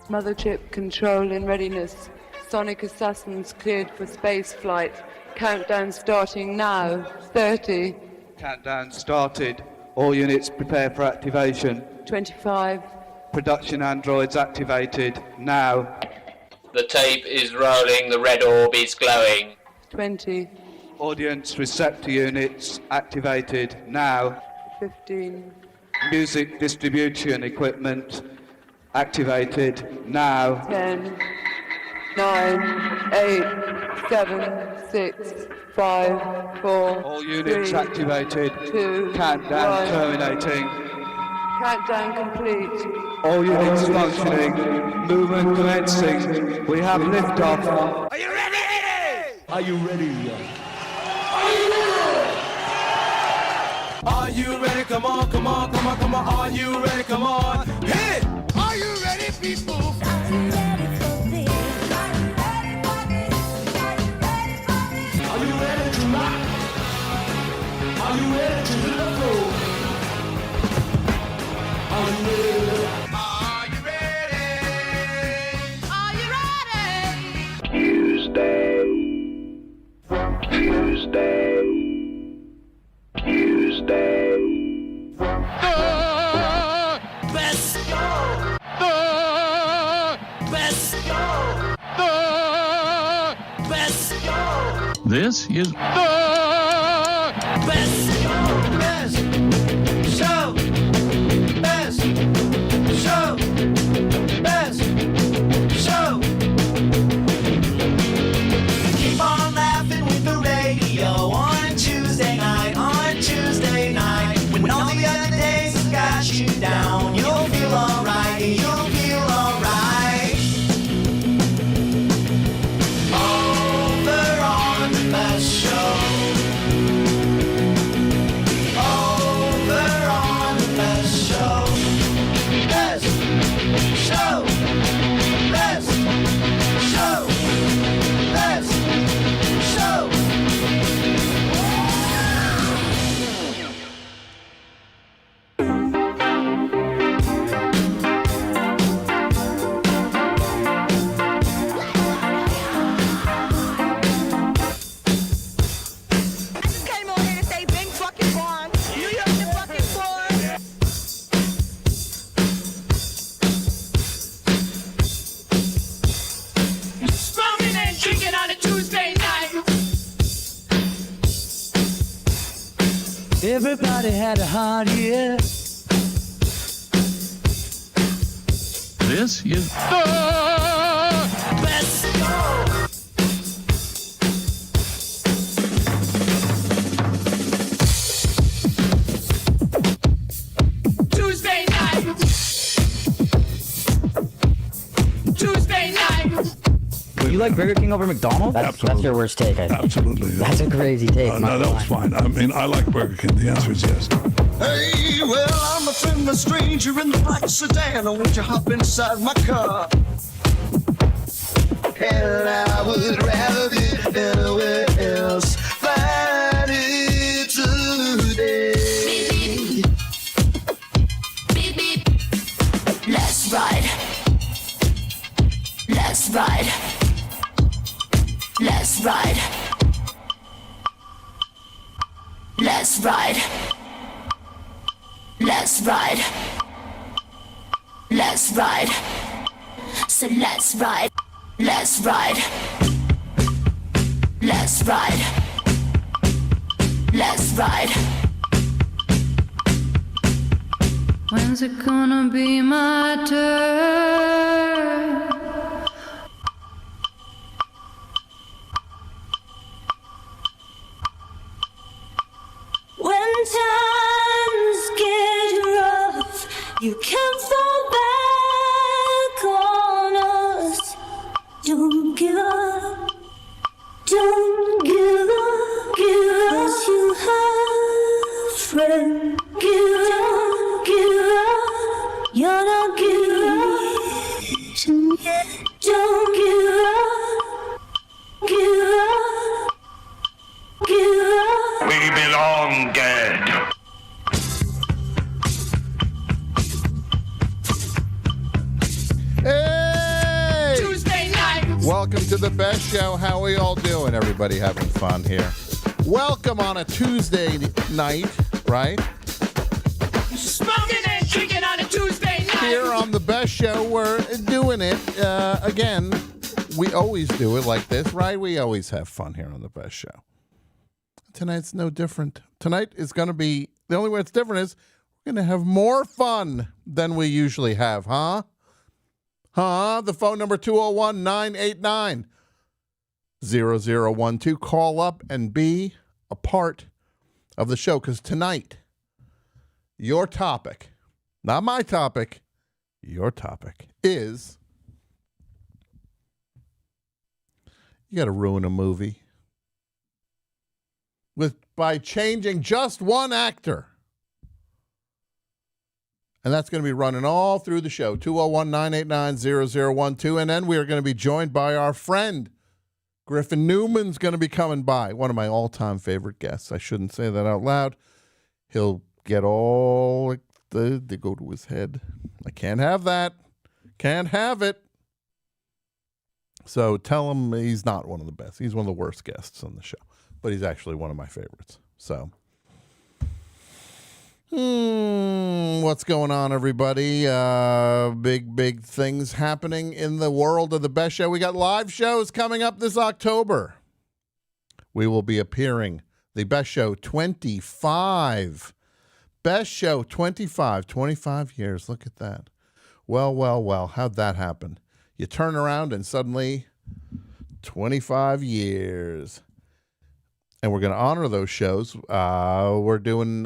Mothership control in readiness. Sonic assassins cleared for space flight. Countdown starting now. 30. Countdown started. All units prepare for activation. 25. Production androids activated. Now. The tape is rolling, the red orb is glowing. 20. Audience receptor units activated. Now. 15. Music distribution equipment activated. Now. 10. 9. 8. 7. 6. 5. 4. All units 3, activated. 2. Countdown 1. terminating. Countdown complete. All units functioning. Movement commencing. We have liftoff. Are you ready? Are you ready? Are you ready? Come on, come on, come on, come on. Are you ready? Come on. Hit it! Are you ready, people? Are you ready for this? Are you ready for this? Are you ready for this? Are you ready to rock? Are you ready to hit the floor? Are you ready? Are you ready? Are you ready? Tuesday. Best go! Best go! Best go! This is Best show! Best show! Best show! Best show! Keep on laughing with the radio on Tuesday night, when all the other days have got you down. You'll feel alright, you'll feel alright. Over on the best show. Over on the best show. Best show. Best show. Best show. I just came on here to say big fucking barn. New York the fucking floor. Smoking and drinking on a Tuesday night. Everybody had a hard year. this is Best go. Tuesday night. Tuesday night. You like Burger King over McDonald's? That's your worst take, I think. Absolutely. That's a crazy take. No, that was fine. I mean, I like Burger King. The answer is yes. Hey, well, I'm a friendless stranger in the black sedan. Won't you hop inside my car? And I would rather be anywhere else. Find it today. Beep, beep. Let's ride. Let's ride. Let's ride. Let's ride. Let's ride. Let's ride. So let's ride. Let's ride. Let's ride. Let's ride. When's it gonna be my turn? When times get rough, you can fall back on us. Don't give up. Don't give up. Give us you have friend. Give up. Give up. You're not giving yet. Don't give up. Give up. Give up. We belong dead. Hey, welcome to the best show. How we all doing? Everybody having fun here. Welcome on a Tuesday night, right? Smoking and drinking on a Tuesday night. Here on the best show, we're doing it again. We always do it like this, right? We always have fun here on the best show. Tonight's no different. Tonight is going to be, the only way it's different is we're going to have more fun than we usually have, huh? The phone number 201-989-0012. Call up and be a part of the show, because tonight, your topic, not my topic, your topic is, you got to ruin a movie by changing just one actor. And that's going to be running all through the show, 201-989-0012. And then we are going to be joined by our friend, Griffin Newman's going to be coming by, one of my all-time favorite guests. I shouldn't say that out loud. He'll get all they go to his head. I can't have that. Can't have it. So tell him he's not one of the best. He's one of the worst guests on the show. But he's actually one of my favorites. So... what's going on, everybody? Big things happening in the world of the best show. We got live shows coming up this October. We will be appearing the best show 25. Best show 25. 25 years. Look at that. Well. How'd that happen? You turn around and suddenly 25 years. And we're going to honor those shows. We're doing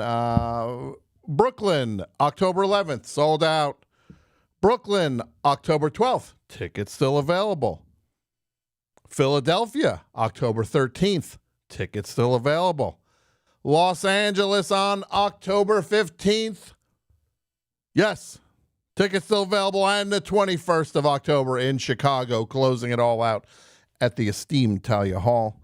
Brooklyn, October 11th, sold out. Brooklyn, October 12th, tickets still available. Philadelphia, October 13th, tickets still available. Los Angeles on October 15th. Yes, tickets still available. And the 21st of October in Chicago, closing it all out at the esteemed Talia Hall.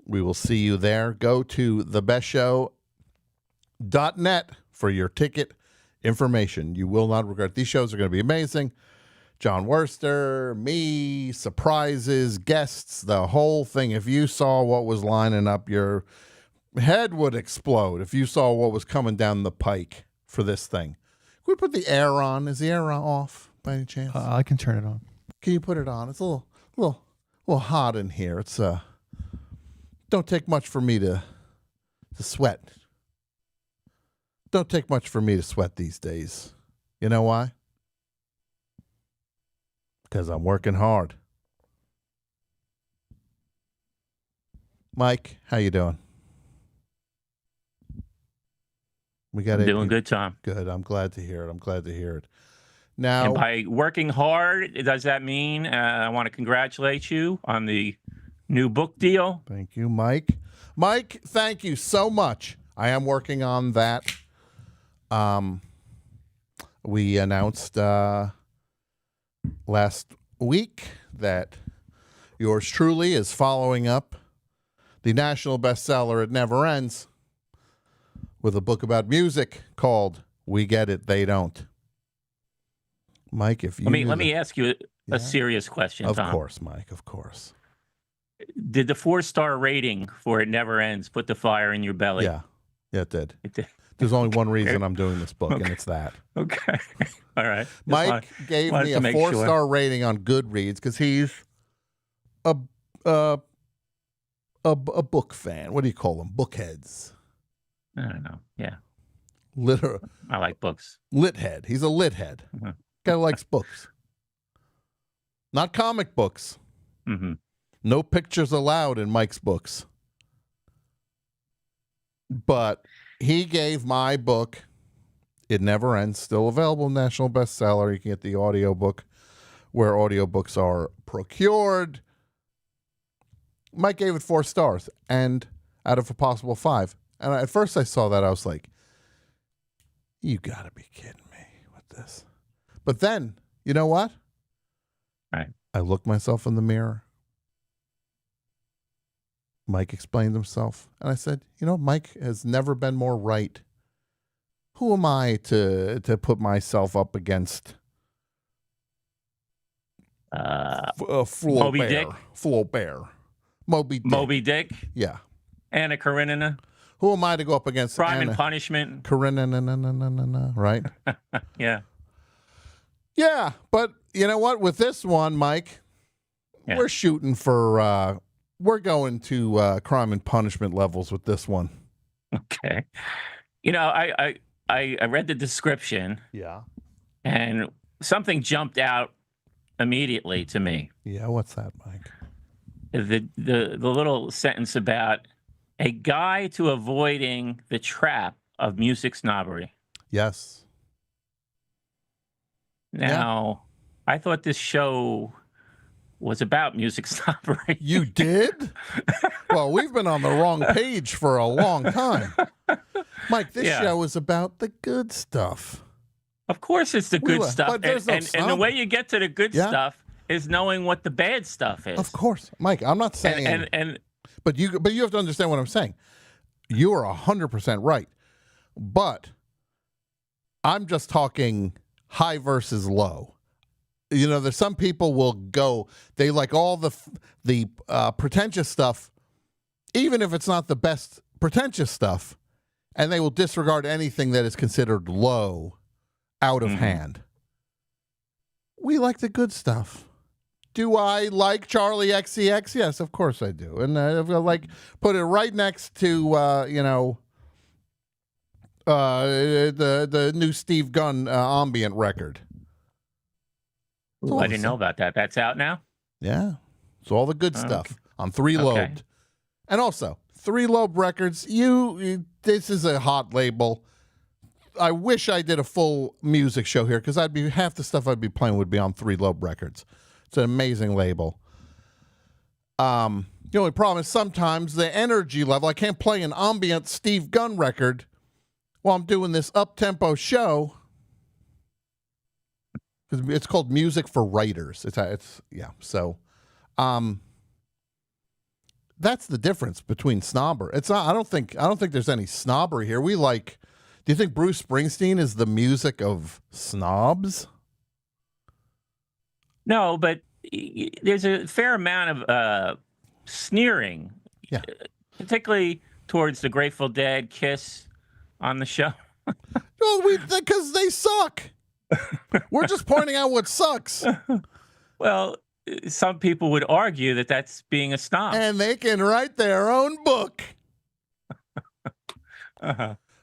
We will see you there. Go to thebestShow.net for your ticket information. You will not regret. These shows are going to be amazing. John Worster, me, surprises, guests, the whole thing. If you saw what was lining up, your head would explode if you saw what was coming down the pike for this thing. Can we put the air on? Is the air off by any chance? I can turn it on. Can you put it on? It's a little hot in here. It's don't take much for me to sweat. Don't take much for me to sweat these days. You know why? Because I'm working hard. Mike, how you doing? We got doing good, Tom. Good. I'm glad to hear it. Now, and by working hard, does that mean I want to congratulate you on the new book deal? Thank you, Mike. Mike, thank you so much. I am working on that. We announced last week that yours truly is following up the national bestseller It Never Ends with a book about music called We Get It, They Don't. Mike, if you let me ask you a serious question, Tom. Of course, Mike, of course. Did the 4-star rating for It Never Ends put the fire in your belly? Yeah, it did. It did. There's only one reason I'm doing this book, and it's that. Okay. All right. Mike gave me a 4-star rating on Goodreads because he's a book fan. What do you call them? Bookheads. I don't know. Yeah. I like books. Lit head. He's a lit head. Mm-hmm. Guy likes books. Not comic books. Mm-hmm. No pictures allowed in Mike's books. But he gave my book, It Never Ends, still available, national bestseller. You can get the audiobook where audiobooks are procured. Mike gave it 4 stars, and out of a possible 5. And at first I saw that, I was like, you got to be kidding me with this. But then, you know what? Right. I looked myself in the mirror. Mike explained himself. And I said, Mike has never been more right. Who am I to put myself up against Flaubert. Moby Dick. Moby Dick. Yeah. Anna Karenina. Who am I to go up against? Crime Anna and Punishment. Karenina, right? Yeah. Yeah, but you know what? With this one, Mike, Yeah. we're shooting for. We're going to Crime and Punishment levels with this one. Okay. You know, I read the description. Yeah. And something jumped out immediately to me. Yeah, what's that, Mike? The little sentence about a guide to avoiding the trap of music snobbery. Yes. Now, I thought this show was about music snobbery. You did? Well, we've been on the wrong page for a long time. Mike, this show is about the good stuff. Of course it's the good stuff. But there's no and the way you get to the good stuff is knowing what the bad stuff is. Of course. Mike, I'm not saying but you have to understand what I'm saying. You are 100% right. But I'm just talking high versus low. You know, there's some people will go, they like all the pretentious stuff, even if it's not the best pretentious stuff, and they will disregard anything that is considered low, out of hand. We like the good stuff. Do I like Charlie XCX? Yes, of course I do. And I like put it right next to the new Steve Gunn ambient record. Ooh, I didn't know about that. That's out now? Yeah. It's all the good stuff on 3 Lobed. And also, 3 Lobe Records, this is a hot label. I wish I did a full music show here because half the stuff I'd be playing would be on 3 Lobe Records. It's an amazing label. The only problem is sometimes the energy level, I can't play an ambient Steve Gunn record while I'm doing this up-tempo show. Because it's called Music for Writers. So that's the difference between snobber. It's not. I don't think there's any snobbery here. Do you think Bruce Springsteen is the music of snobs? No, but there's a fair amount of sneering, particularly towards the Grateful Dead, Kiss on the show. Well, because they suck. We're just pointing out what sucks. Well, some people would argue that that's being a snob. And they can write their own book.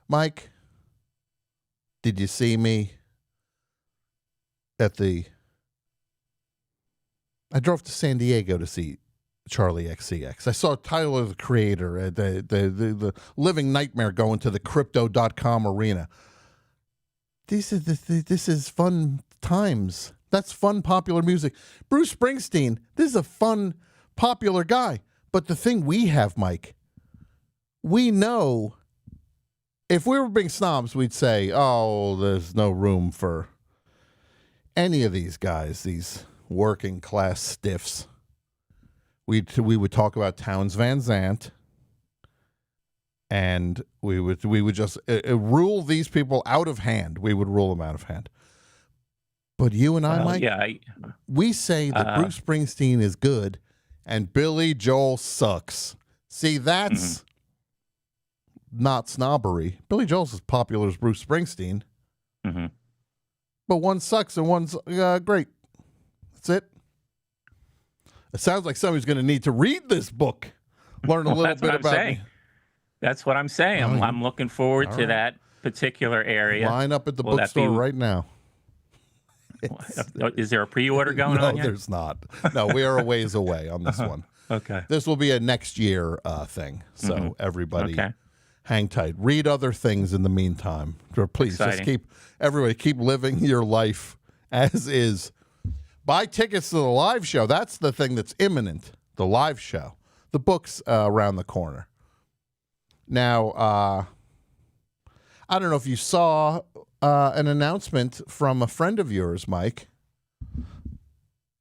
Mike, did you see me I drove to San Diego to see Charlie XCX. I saw Tyler, the Creator, the Living Nightmare going to the Crypto.com arena. This is fun times. That's fun, popular music. Bruce Springsteen, this is a fun, popular guy. But the thing we have, Mike, we know if we were being snobs, we'd say, oh, there's no room for any of these guys, these working class stiffs. We would talk about Townes Van Zandt. And we would just rule these people out of hand. We would rule them out of hand. But you and I, Mike, we say that Bruce Springsteen is good and Billy Joel sucks. See, that's not snobbery. Billy Joel's as popular as Bruce Springsteen. But one sucks and one's great. That's it. It sounds like somebody's going to need to read this book. Learn a little bit about me. That's what I'm saying. I'm looking forward to that particular area. Line up at the bookstore right now. Is there a pre-order going on? No, there's not. No, we are a ways away on this one. Okay. This will be a next year thing. So everybody hang tight. Read other things in the meantime. Please just keep living your life as is. Buy tickets to the live show. That's the thing that's imminent. The live show. The book's around the corner. Now, I don't know if you saw an announcement from a friend of yours, Mike.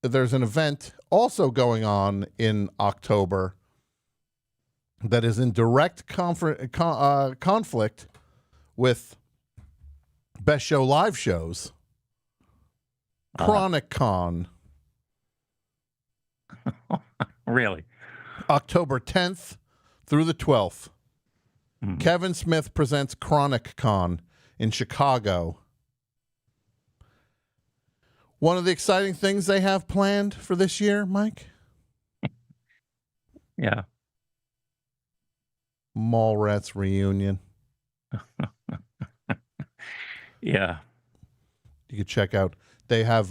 There's an event also going on in October that is in direct conflict with Best Show live shows. Chronic Con. Really? October 10th through the 12th. Kevin Smith presents Chronic Con in Chicago. One of the exciting things they have planned for this year, Mike? Yeah. Mallrats reunion. Yeah. You could check out. They have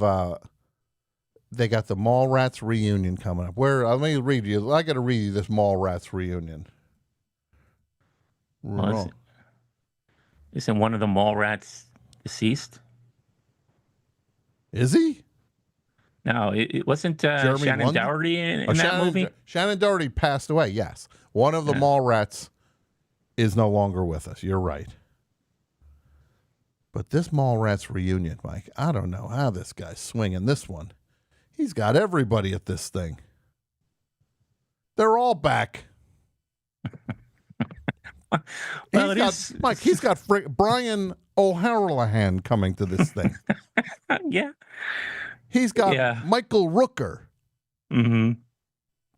they got the Mallrats reunion coming up. Let me read you. I got to read you this Mallrats reunion. Well, isn't one of the Mallrats deceased? Is he? No, it wasn't Jeremy Shannon London? Doherty in that Shannon, movie. Shannon Doherty passed away, yes. One of the Mallrats is no longer with us. You're right. But this Mallrats reunion, Mike, I don't know how this guy's swinging this one. He's got everybody at this thing. They're all back. Mike, he's got Brian O'Halloran coming to this thing. Yeah. He's got Michael Rooker. Mm-hmm.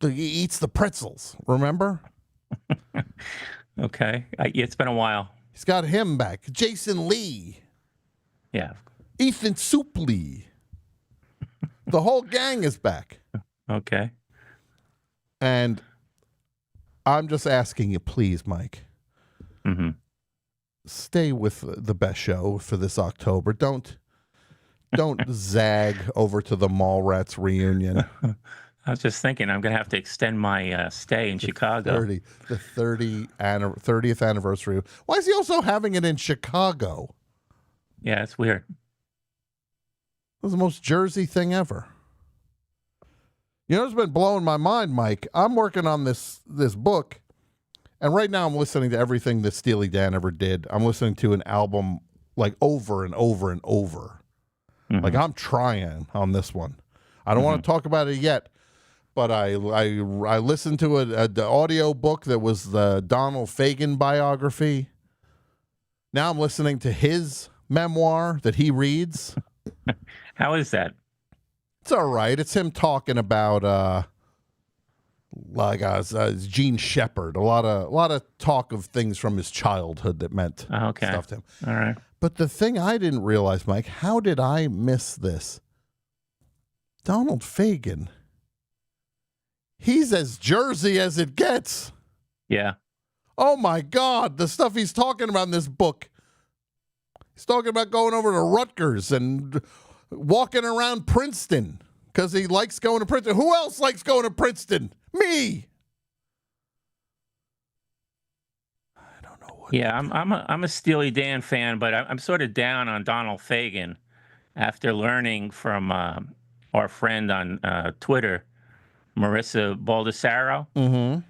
He eats the pretzels, remember? Okay. It's been a while. He's got him back. Jason Lee. Yeah. Ethan Suplee. The whole gang is back. Okay. And I'm just asking you, please, Mike. Mm-hmm. Stay with the best show for this October. Don't zag over to the Mallrats reunion. I was just thinking I'm going to have to extend my stay in Chicago. The 30th anniversary. Why is he also having it in Chicago? Yeah, it's weird. It was the most Jersey thing ever. You know, it's been blowing my mind, Mike. I'm working on this book, and right now I'm listening to everything that Steely Dan ever did. I'm listening to an album like over and over and over. Mm-hmm. Like I'm trying on this one. I don't want to talk about it yet, but I listened to the audio book that was the Donald Fagen biography. Now I'm listening to his memoir that he reads. How is that? It's all right. It's him talking about Gene Shepard. A lot of talk of things from his childhood that meant stuff to him. All right. But the thing I didn't realize, Mike, how did I miss this? Donald Fagen. He's as Jersey as it gets. Yeah. Oh my God, the stuff he's talking about in this book. He's talking about going over to Rutgers and walking around Princeton because he likes going to Princeton. Who else likes going to Princeton? Me. I don't know what. Yeah, I'm a Steely Dan fan, but I'm sort of down on Donald Fagen after learning from our friend on Twitter, Marissa Baldessaro. Mm-hmm.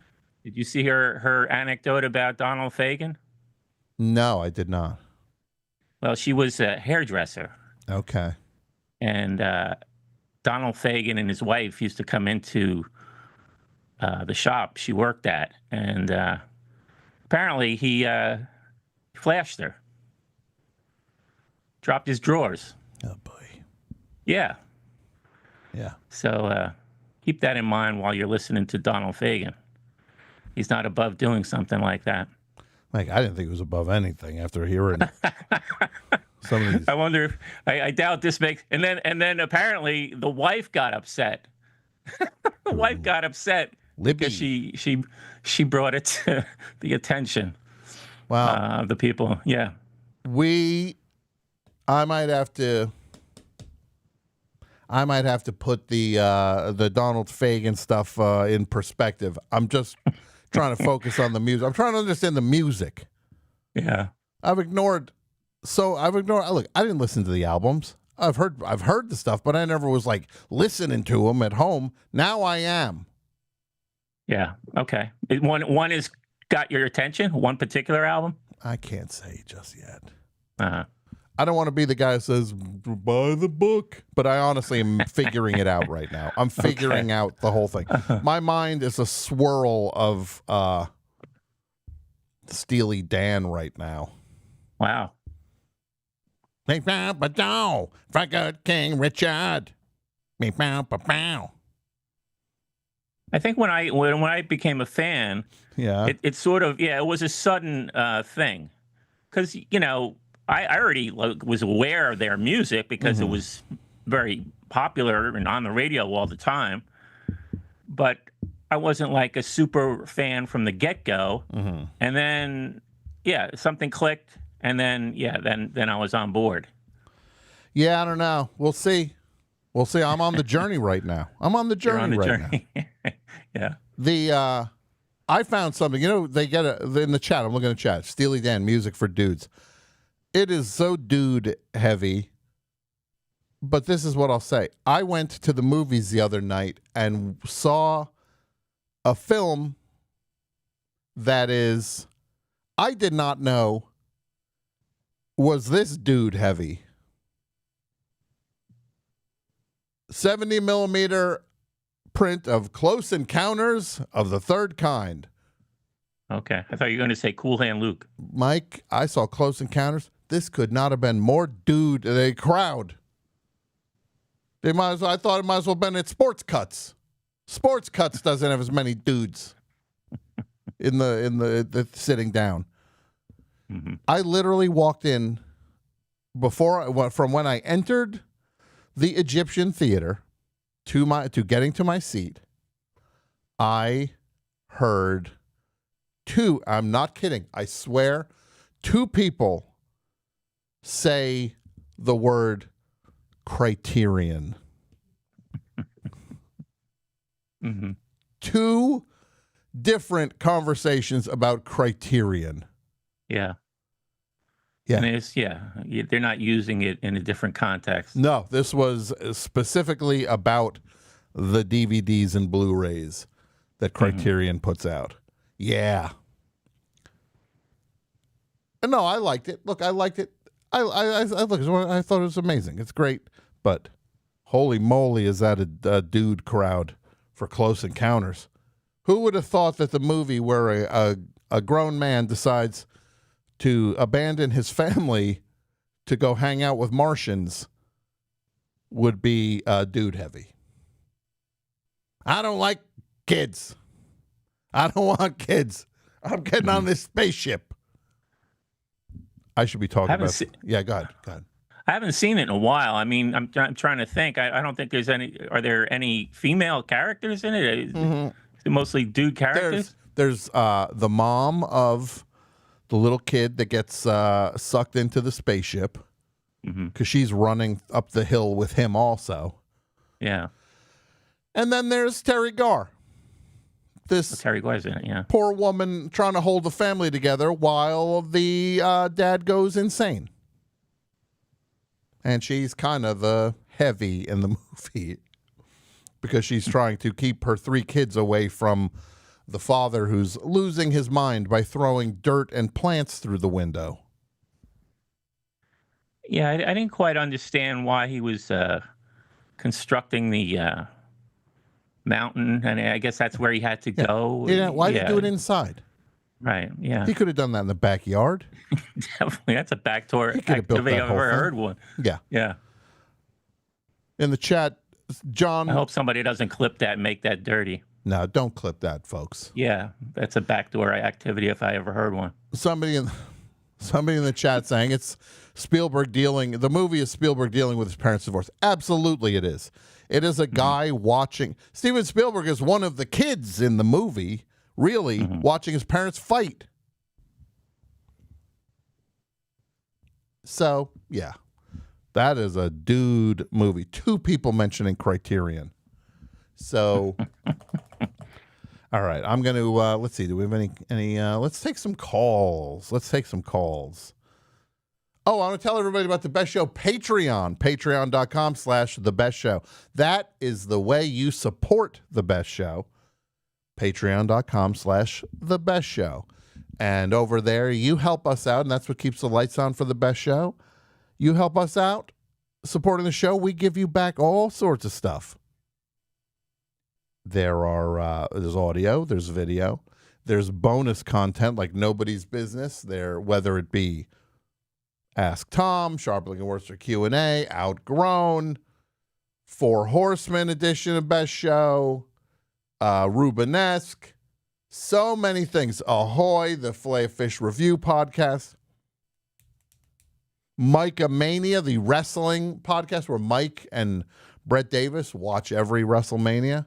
Did you see her anecdote about Donald Fagen? No, I did not. Well, she was a hairdresser. Okay. And Donald Fagen and his wife used to come into the shop she worked at. And apparently he flashed her. Dropped his drawers. Oh, boy. Yeah. Yeah. So keep that in mind while you're listening to Donald Fagen. He's not above doing something like that. Like, I didn't think it was above anything after hearing some of these. I wonder if I doubt this makes and then apparently the wife got upset. The wife got upset Libby. because she brought it to the attention of the people. Yeah. I might have to put the Donald Fagen stuff in perspective. I'm just trying to focus on the music. I'm trying to understand the music. Yeah. I've ignored. Look, I didn't listen to the albums. I've heard the stuff, but I never was like listening to them at home. Now I am. Yeah. Okay. One has got your attention. One particular album. I can't say just yet. Uh-huh. I don't want to be the guy who says, buy the book. But I honestly am figuring it out right now. I'm figuring out the whole thing. My mind is a swirl of Steely Dan right now. Wow. Frank King Richard. I think when I became a fan, Yeah. it sort of it was a sudden thing, because I already was aware of their music because it was very popular and on the radio all the time, but I wasn't like a super fan from the get-go. And then something clicked, and then then I was on board. Yeah, I don't know. We'll see. I'm on the journey right now. You're on the journey. Yeah. I found something. They get in the chat. I'm looking at the chat. Steely Dan, music for dudes. It is so dude heavy. But this is what I'll say. I went to the movies the other night and saw a film that is, I did not know was this dude heavy. 70 millimeter print of Close Encounters of the Third Kind. Okay. I thought you were going to say Cool Hand Luke. Mike, I saw Close Encounters. This could not have been more dude, a crowd. I thought it might as well have been at Sports Cuts. Sports Cuts doesn't have as many dudes in the sitting down. I literally walked in from when I entered the Egyptian theater to getting to my seat. I heard two, I'm not kidding, I swear, two people say the word Criterion. Two different conversations about Criterion. Yeah. Yeah. And they're not using it in a different context. No, this was specifically about the DVDs and Blu-rays that Criterion puts out. Yeah. No, I liked it. Look, I liked it. I thought it was amazing. It's great, but holy moly, is that a dude crowd for Close Encounters? Who would have thought that the movie where a grown man decides to abandon his family to go hang out with Martians would be dude heavy? I don't like kids. I don't want kids. I'm getting on this spaceship. I should be talking about. Yeah, go ahead. I haven't seen it in a while. I mean, I'm trying to think. I don't think there's any. Are there any female characters in it? Is it mostly dude characters? There's the mom of the little kid that gets sucked into the spaceship because she's running up the hill with him also. Yeah. And then there's Terry Garr. Terry Garr's in it, yeah. Poor woman trying to hold the family together while the dad goes insane. And she's kind of heavy in the movie because she's trying to keep her three kids away from the father who's losing his mind by throwing dirt and plants through the window. Yeah, I didn't quite understand why he was constructing the mountain, and I guess that's where he had to go. Yeah, why did he do it inside? Right, yeah. He could have done that in the backyard. Definitely, that's a backdoor activity I've ever heard one. Yeah. Yeah. In the chat, John... I hope somebody doesn't clip that and make that dirty. No, don't clip that, folks. Yeah, that's a backdoor activity if I ever heard one. Somebody in the chat saying it's Spielberg the movie is Spielberg dealing with his parents' divorce. Absolutely it is. It is a guy watching. Steven Spielberg is one of the kids in the movie, really, watching his parents fight. So, yeah, that is a dude movie. Two people mentioning Criterion. So, all right, I'm going to, let's see, do we have any let's take some calls. Oh, I want to tell everybody about the Best Show Patreon, patreon.com/thebestshow. That is the way you support the Best Show, patreon.com/thebestshow. And over there, you help us out, and that's what keeps the lights on for the Best Show. You help us out supporting the show. We give you back all sorts of stuff. There's audio, there's video, there's bonus content like Nobody's Business. There, whether it be Ask Tom, Scharpling and Worcester Q&A, Outgrown, Four Horsemen edition of Best Show, Rubenesque, so many things. Ahoy, the Filet Fish Review podcast. Micah Mania, the wrestling podcast where Mike and Brett Davis watch every WrestleMania.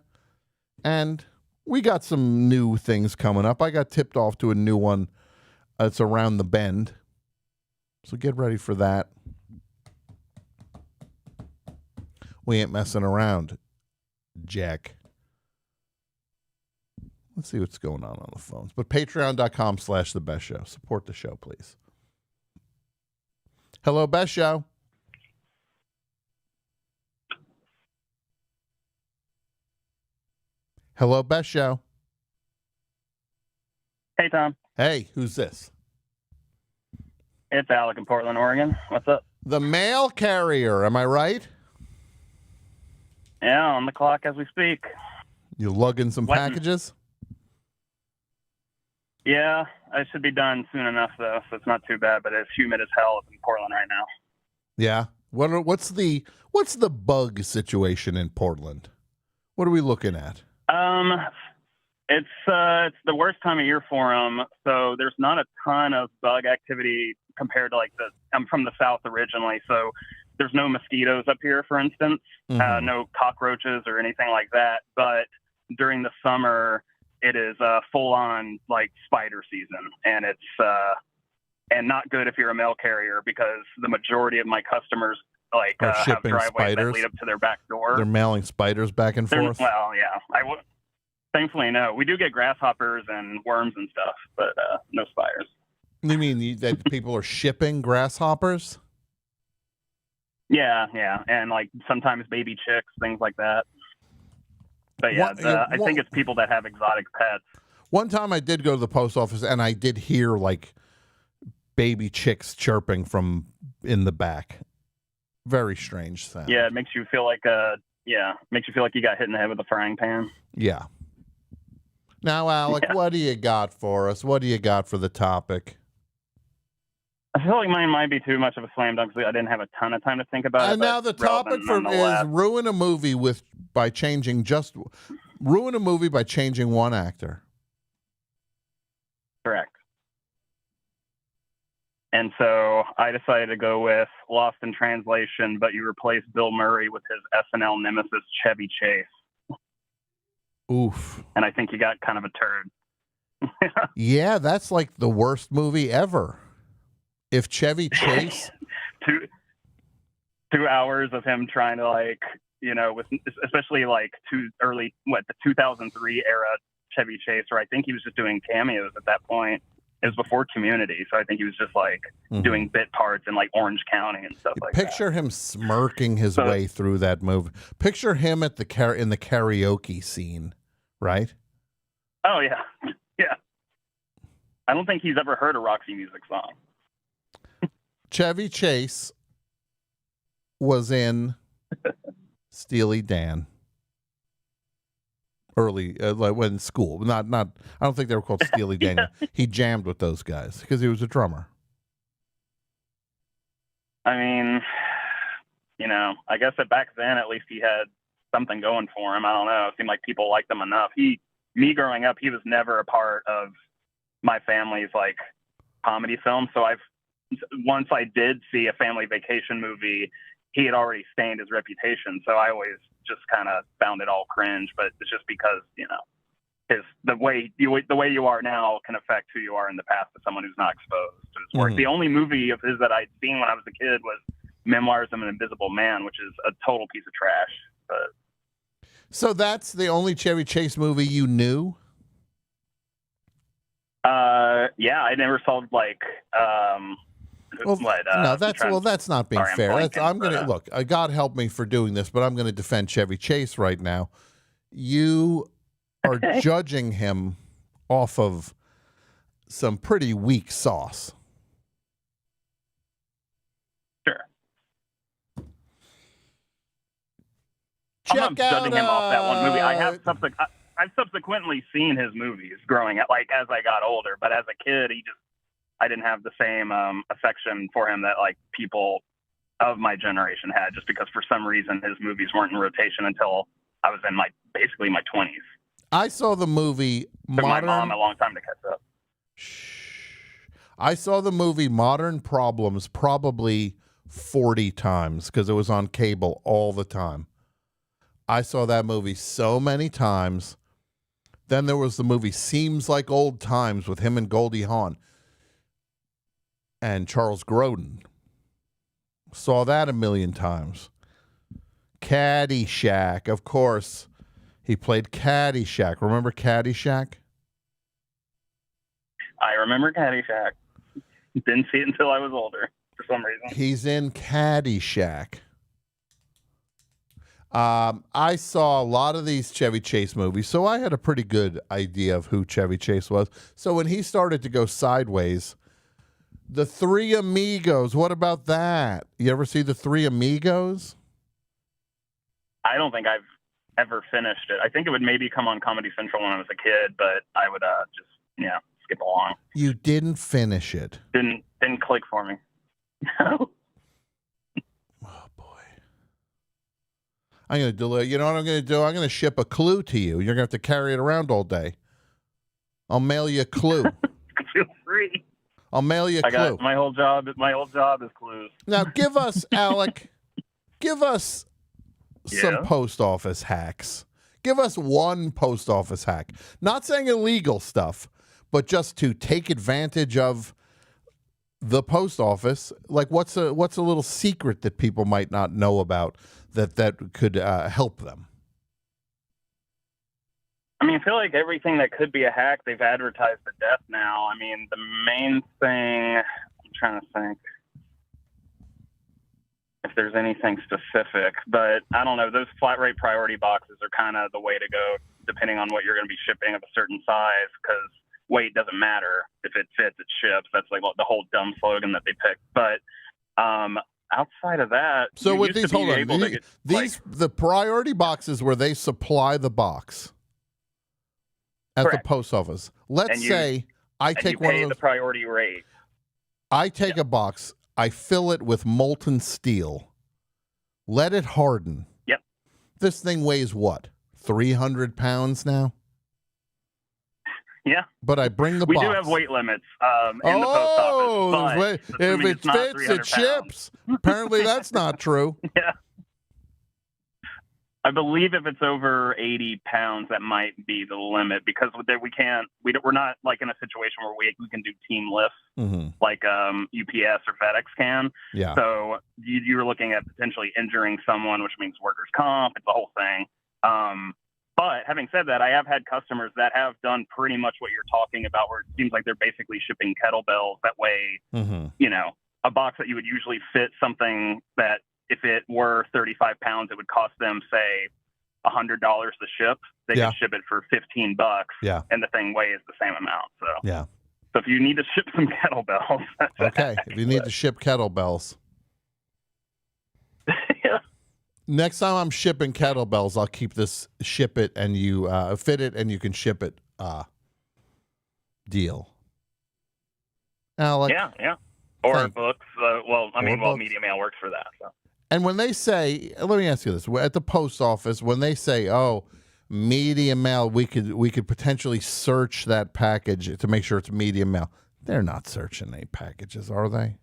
And we got some new things coming up. I got tipped off to a new one. It's around the bend. So get ready for that. We ain't messing around, Jack. Let's see what's going on the phones. But patreon.com/the best show. Support the show, please. Hello, Best Show. Hello, Best Show. Hey, Tom. Hey, who's this? It's Alec in Portland, Oregon. What's up? The mail carrier, am I right? Yeah, on the clock as we speak. You lugging some packages? Yeah, I should be done soon enough, though, so it's not too bad, but it's humid as hell up in Portland right now. Yeah. What's the bug situation in Portland? What are we looking at? It's the worst time of year for them, so there's not a ton of bug activity compared to I'm from the South originally, so there's no mosquitoes up here, for instance, no cockroaches or anything like that. But during the summer, it is full on spider season, and it's and not good if you're a mail carrier because the majority of my customers have shipping driveways spiders that lead up to their back door. They're mailing spiders back and forth. Well, yeah, thankfully, no. We do get grasshoppers and worms and stuff, but no spiders. You mean that people are shipping grasshoppers? Yeah, and sometimes baby chicks, things like that. But yeah, I think it's people that have exotic pets. One time I did go to the post office and I did hear baby chicks chirping from in the back. Very strange sound. Yeah, it makes you feel like you got hit in the head with a frying pan. Yeah. Now, Alec, what do you got for us? What do you got for the topic? I feel like mine might be too much of a slam dunk because I didn't have a ton of time to think about it. And now the topic is ruin a movie by changing one actor. Correct. And so I decided to go with Lost in Translation, but you replace Bill Murray with his SNL nemesis Chevy Chase. Oof. And I think you got kind of a turd. Yeah, that's the worst movie ever. If Chevy Chase... 2 hours of him trying to with especially the 2003 era Chevy Chase, where I think he was just doing cameos at that point. It was before Community, so I think he was just doing bit parts in Orange County and stuff like that. Picture him smirking his way through that movie. Picture him at in the karaoke scene, right? Oh yeah, yeah. I don't think he's ever heard a Roxy Music song. Chevy Chase was in Steely Dan early, when in school. Not. I don't think they were called Steely Dan. Yeah. He jammed with those guys because he was a drummer. I mean, I guess that back then at least he had something going for him. I don't know. It seemed like people liked him enough. Me growing up, he was never a part of my family's comedy film. So once I did see a family vacation movie, he had already stained his reputation. So I always just kind of found it all cringe, but it's just because, the way you are now can affect who you are in the past to someone who's not exposed to his work. The only movie of his that I'd seen when I was a kid was Memoirs of an Invisible Man, which is a total piece of trash. But so that's the only Chevy Chase movie you knew? Yeah, I never saw that's not being fair. I'm gonna look. God help me for doing this, but I'm going to defend Chevy Chase right now. You are judging him off of some pretty weak sauce. Sure. I'm not judging him off that one movie. I've subsequently seen his movies growing up, as I got older. But as a kid, I didn't have the same affection for him that people of my generation had, just because for some reason his movies weren't in rotation until I was in basically my 20s. I saw the movie Took my mom a long time to catch up. I saw the movie Modern Problems probably 40 times because it was on cable all the time. I saw that movie so many times. Then there was the movie Seems Like Old Times with him and Goldie Hawn and Charles Grodin. Saw that a million times. Caddyshack, of course. He played Caddyshack. Remember Caddyshack? I remember Caddyshack. Didn't see it until I was older for some reason. He's in Caddyshack. I saw a lot of these Chevy Chase movies, so I had a pretty good idea of who Chevy Chase was. So when he started to go sideways, the Three Amigos, what about that? You ever see the Three Amigos? I don't think I've ever finished it. I think it would maybe come on Comedy Central when I was a kid, but I would just skip along. You didn't finish it. Didn't click for me. No. Oh boy. I'm gonna delay. You know what I'm gonna do? I'm gonna ship a Clue to you. You're gonna have to carry it around all day. I'll mail you a Clue. Feel free. I'll mail you a Clue. My whole job is clues. Now give us, Alec, give us some post office hacks. Give us one post office hack. Not saying illegal stuff, but just to take advantage of the post office. Like what's a little secret that people might not know about that could help them? I mean, I feel like everything that could be a hack, they've advertised to death now. I mean, the main thing, I'm trying to think if there's anything specific, but I don't know. Those flat rate priority boxes are kind of the way to go, depending on what you're going to be shipping of a certain size, because weight doesn't matter. If it fits, it ships. That's like the whole dumb slogan that they picked. But outside of that, so with these, hold on, the priority boxes where they supply the box at Correct. the post office. Let's say I take one of those. The priority rate. I take a box, I fill it with molten steel, let it harden. Yep. This thing weighs what? 300 pounds now? Yeah. But I bring the we box. do have weight limits in the post office. But if it fits, it ships. Apparently that's not true. Yeah. I believe if it's over 80 pounds, that might be the limit, because we're not like in a situation where we can do team lifts like UPS or FedEx can. Yeah. So you're looking at potentially injuring someone, which means workers' comp. It's the whole thing. But having said that, I have had customers that have done pretty much what you're talking about, where it seems like they're basically shipping kettlebells that weigh, a box that you would usually fit something that if it were 35 pounds, it would cost them, say, $100 to ship. They could ship it for $15, and the thing weighs the same amount. So So if you need to ship some kettlebells, that's okay. If you need to ship kettlebells. Next time I'm shipping kettlebells, I'll keep this ship it and you fit it and you can ship it deal. Alec, yeah. Or books. Media Mail works for that. So. And when they say, let me ask you this: at the post office, when they say, "Oh, Media Mail," we could potentially search that package to make sure it's Media Mail. They're not searching any packages, are they?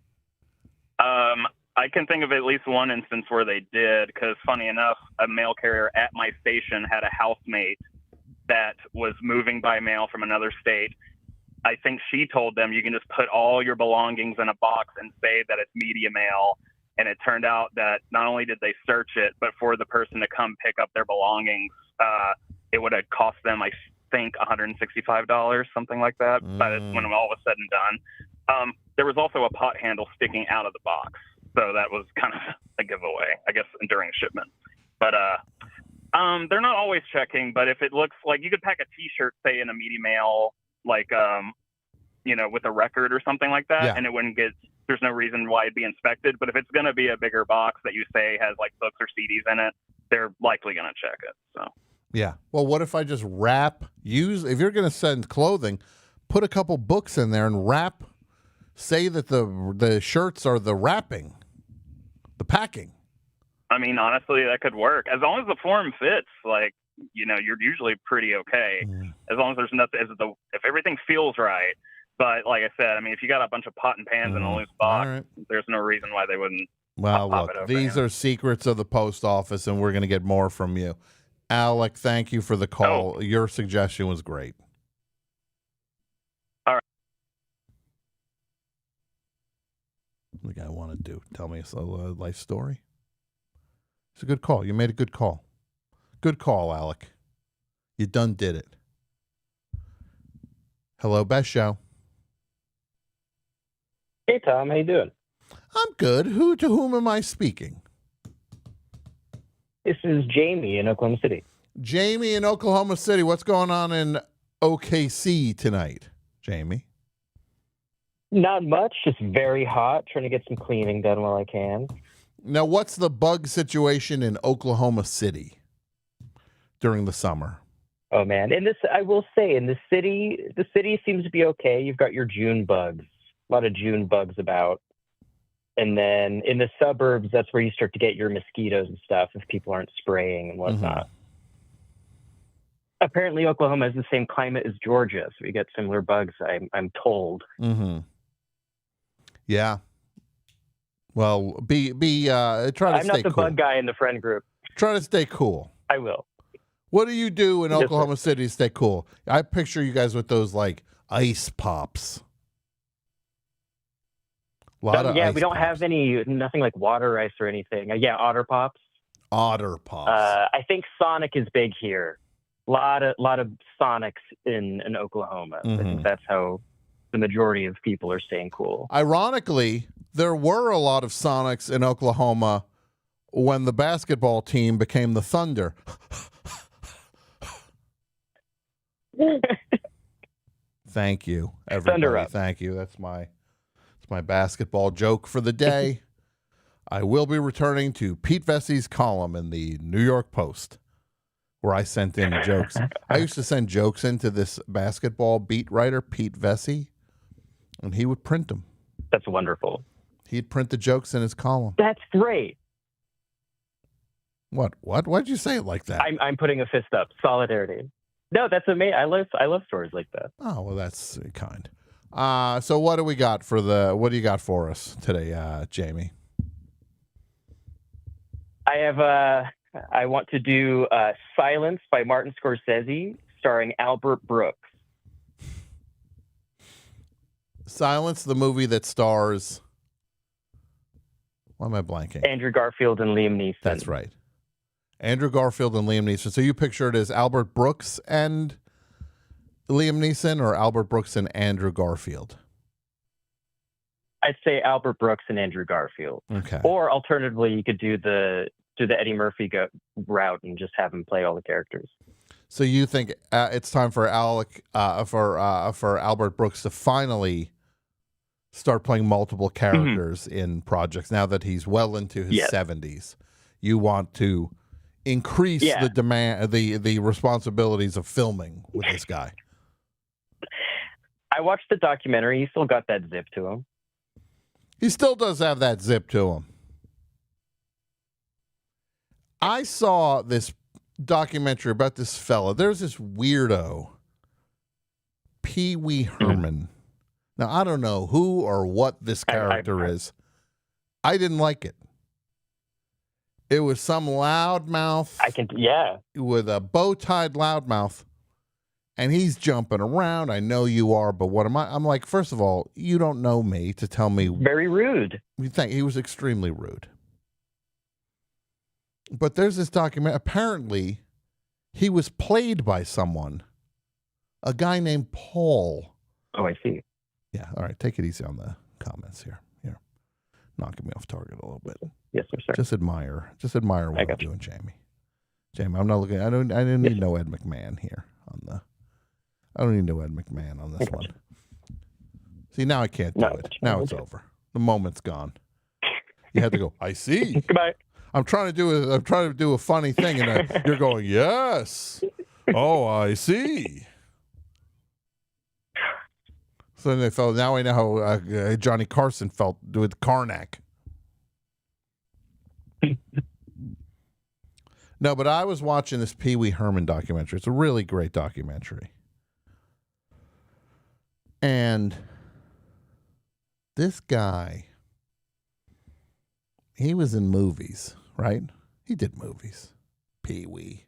I can think of at least one instance where they did, because funny enough, a mail carrier at my station had a housemate that was moving by mail from another state. I think she told them you can just put all your belongings in a box and say that it's Media Mail. And it turned out that not only did they search it, but for the person to come pick up their belongings, it would have cost them, I think, $165, something like that. But when all was said and done, there was also a pot handle sticking out of the box. So that was kind of a giveaway, I guess, during shipment. But they're not always checking. But if it looks like you could pack a T-shirt, say, in a Media Mail, like, with a record or something like that, and it wouldn't get, there's no reason why it'd be inspected. But if it's going to be a bigger box that you say has like books or CDs in it, they're likely going to check it. So. Yeah. Well, what if I just if you're going to send clothing, put a couple books in there and say that the shirts are the wrapping. The packing. I mean, honestly, that could work as long as the form fits. Like, you're usually pretty okay as long as there's nothing. If everything feels right. But like I said, I mean, if you got a bunch of pot and pans in a loose box, there's no reason why they wouldn't. Well, pop look, it over, these are secrets of the post office, and we're going to get more from you. Alec, thank you for the call. Your suggestion was great. All right. What do the guy want to do? Tell me a life story? It's a good call. You made a good call. Good call, Alec. You done did it. Hello, Best Show. Hey, Tom. How you doing? I'm good. To whom am I speaking? This is Jamie in Oklahoma City. Jamie in Oklahoma City. What's going on in OKC tonight, Jamie? Not much. Just very hot. Trying to get some cleaning done while I can. Now, what's the bug situation in Oklahoma City during the summer? Oh, man. I will say, in the city seems to be okay. You've got your June bugs. A lot of June bugs about. And then in the suburbs, that's where you start to get your mosquitoes and stuff if people aren't spraying and whatnot. Apparently, Oklahoma has the same climate as Georgia, so we get similar bugs, I'm told. Yeah. Well, try to stay cool. I'm not the bug guy in the friend group. Try to stay cool. I will. What do you do in Oklahoma City to stay cool? I picture you guys with those, like, ice pops. We don't have nothing like water ice or anything. Otter Pops. Otter Pops. I think Sonic is big here. A lot of Sonics in Oklahoma. I think that's how the majority of people are staying cool. Ironically, there were a lot of Sonics in Oklahoma when the basketball team became the Thunder. Thank you, everybody. Thunder up. Thank you. That's my basketball joke for the day. I will be returning to Pete Vessey's column in the New York Post, where I sent in jokes. I used to send jokes into this basketball beat writer, Pete Vessey, and he would print them. That's wonderful. He'd print the jokes in his column. That's great. What? Why'd you say it like that? I'm putting a fist up. Solidarity. No, that's amazing. I love stories like that. Oh, well, that's kind. So what do we got what do you got for us today, Jamie? I want to do Silence by Martin Scorsese, starring Albert Brooks. Silence, the movie that stars... Why am I blanking? Andrew Garfield and Liam Neeson. That's right. Andrew Garfield and Liam Neeson. So you picture it as Albert Brooks and Liam Neeson, or Albert Brooks and Andrew Garfield? I'd say Albert Brooks and Andrew Garfield. Okay. Or alternatively, you could do the Eddie Murphy route and just have him play all the characters. So you think it's time for Albert Brooks to finally start playing multiple characters in projects now that he's well into his 70s? You want to increase the demand, the responsibilities of filming with this guy. I watched the documentary. He still got that zip to him. He still does have that zip to him. I saw this documentary about this fella. There's this weirdo, Pee Wee Herman. Now, I don't know who or what this character is. I didn't like it. It was some loudmouth. With a bow-tied loudmouth. And he's jumping around. I know you are, but what am I? I'm like, first of all, you don't know me to tell me. Very rude. You think he was extremely rude. But there's this document. Apparently, he was played by someone, a guy named Paul. Oh, I see. Yeah. All right. Take it easy on the comments here. Here, knocking me off target a little bit. Yes, sir. Just admire what I'm doing, Jamie. Jamie, I'm not looking. I don't need no Ed McMahon here on the. I don't need no Ed McMahon on this one. See, now I can't do it. Now it's over. The moment's gone. You had to go. I see. Goodbye. I'm trying to do a funny thing, and you're going, yes. Oh, I see. So then they felt. Now I know how Johnny Carson felt with Karnak. No, but I was watching this Pee Wee Herman documentary. It's a really great documentary. And this guy, he was in movies, right? He did movies. Pee Wee.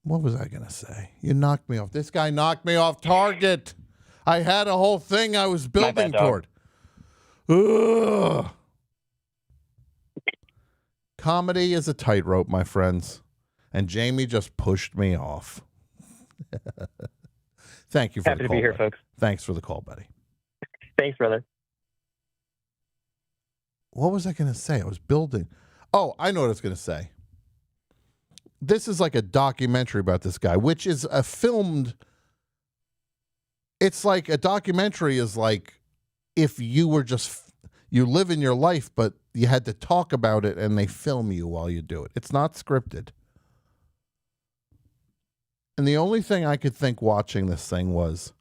What was I going to say? You knocked me off. This guy knocked me off target. I had a whole thing I was building toward. Ugh. Comedy is a tightrope, my friends. And Jamie just pushed me off. Thank you for Happy the to call. be here, buddy. folks. Thanks for the call, buddy. Thanks, brother. What was I going to say? I was building. Oh, I know what I was going to say. This is like a documentary about this guy, which is a filmed. It's like a documentary is like if you were just, you live in your life, but you had to talk about it and they film you while you do it. It's not scripted. And the only thing I could think watching this thing was,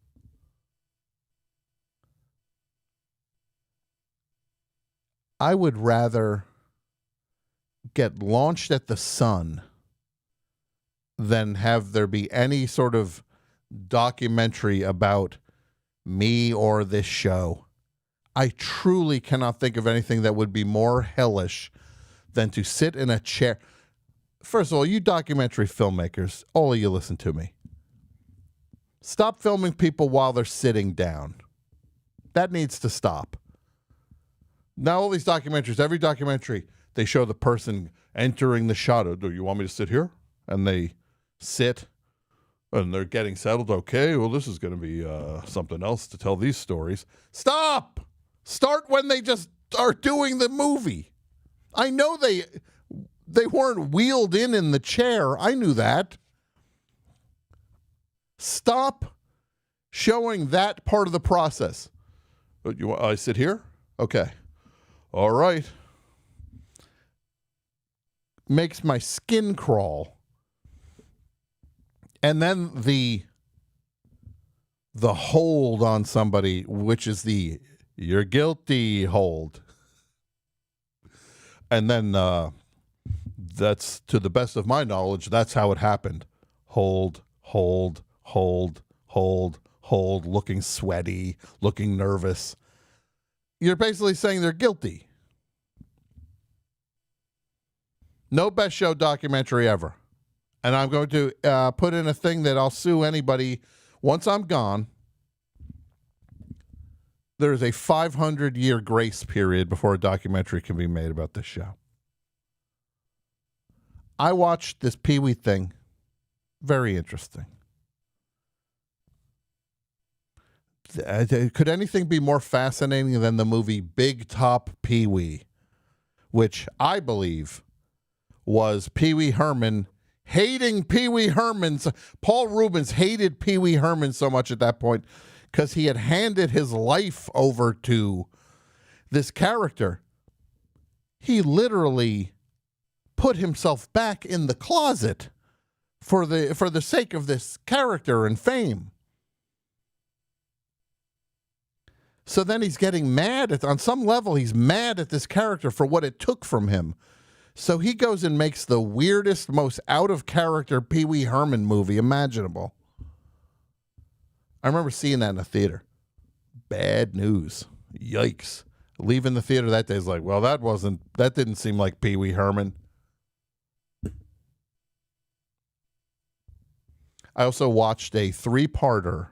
I would rather get launched at the sun than have there be any sort of documentary about me or this show. I truly cannot think of anything that would be more hellish than to sit in a chair. First of all, you documentary filmmakers, all of you listen to me. Stop filming people while they're sitting down. That needs to stop. Now all these documentaries, every documentary, they show the person entering the shot. Do you want me to sit here? And they sit and they're getting settled. Okay, well, this is going to be something else to tell these stories. Stop! Start when they just are doing the movie. I know they weren't wheeled in the chair. I knew that. Stop showing that part of the process. I sit here? Okay. All right. Makes my skin crawl. And then the hold on somebody, which is the you're guilty hold. And then that's, to the best of my knowledge, that's how it happened. Hold, looking sweaty, looking nervous. You're basically saying they're guilty. No best show documentary ever. And I'm going to put in a thing that I'll sue anybody once I'm gone. There's a 500-year grace period before a documentary can be made about this show. I watched this Pee Wee thing. Very interesting. Could anything be more fascinating than the movie Big Top Pee Wee, which I believe was Pee Wee Herman hating Pee Wee Herman. Paul Rubens hated Pee Wee Herman so much at that point because he had handed his life over to this character. He literally put himself back in the closet for the sake of this character and fame. So then he's getting mad on some level. He's mad at this character for what it took from him. So he goes and makes the weirdest, most out-of-character Pee Wee Herman movie imaginable. I remember seeing that in a theater. Bad news. Yikes. Leaving the theater that day is like, well, that didn't seem like Pee Wee Herman. I also watched a 3-parter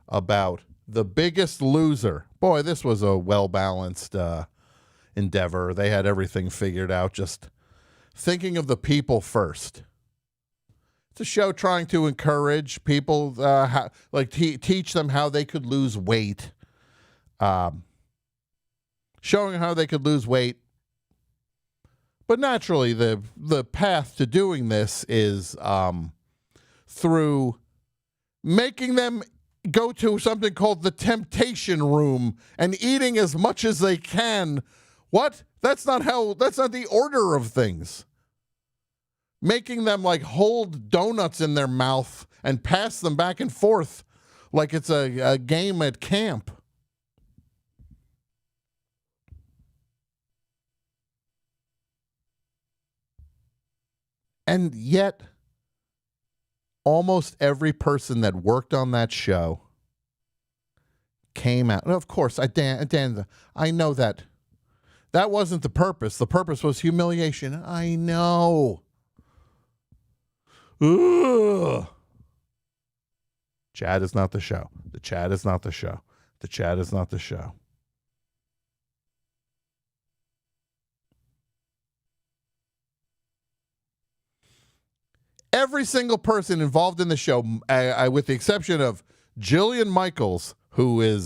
about The Biggest Loser. Boy, this was a well-balanced endeavor. They had everything figured out, just thinking of the people first. It's a show trying to encourage people, teach them how they could lose weight, showing how they could lose weight. But naturally, the path to doing this is through making them go to something called the temptation room and eating as much as they can. What? That's not the order of things. Making them hold donuts in their mouth and pass them back and forth like it's a game at camp. And yet, almost every person that worked on that show came out. And of course, Dan, I know that wasn't the purpose. The purpose was humiliation. I know. Ugh. Chad is not the show. The Chad is not the show. The Chad is not the show. Every single person involved in the show, with the exception of Jillian Michaels, who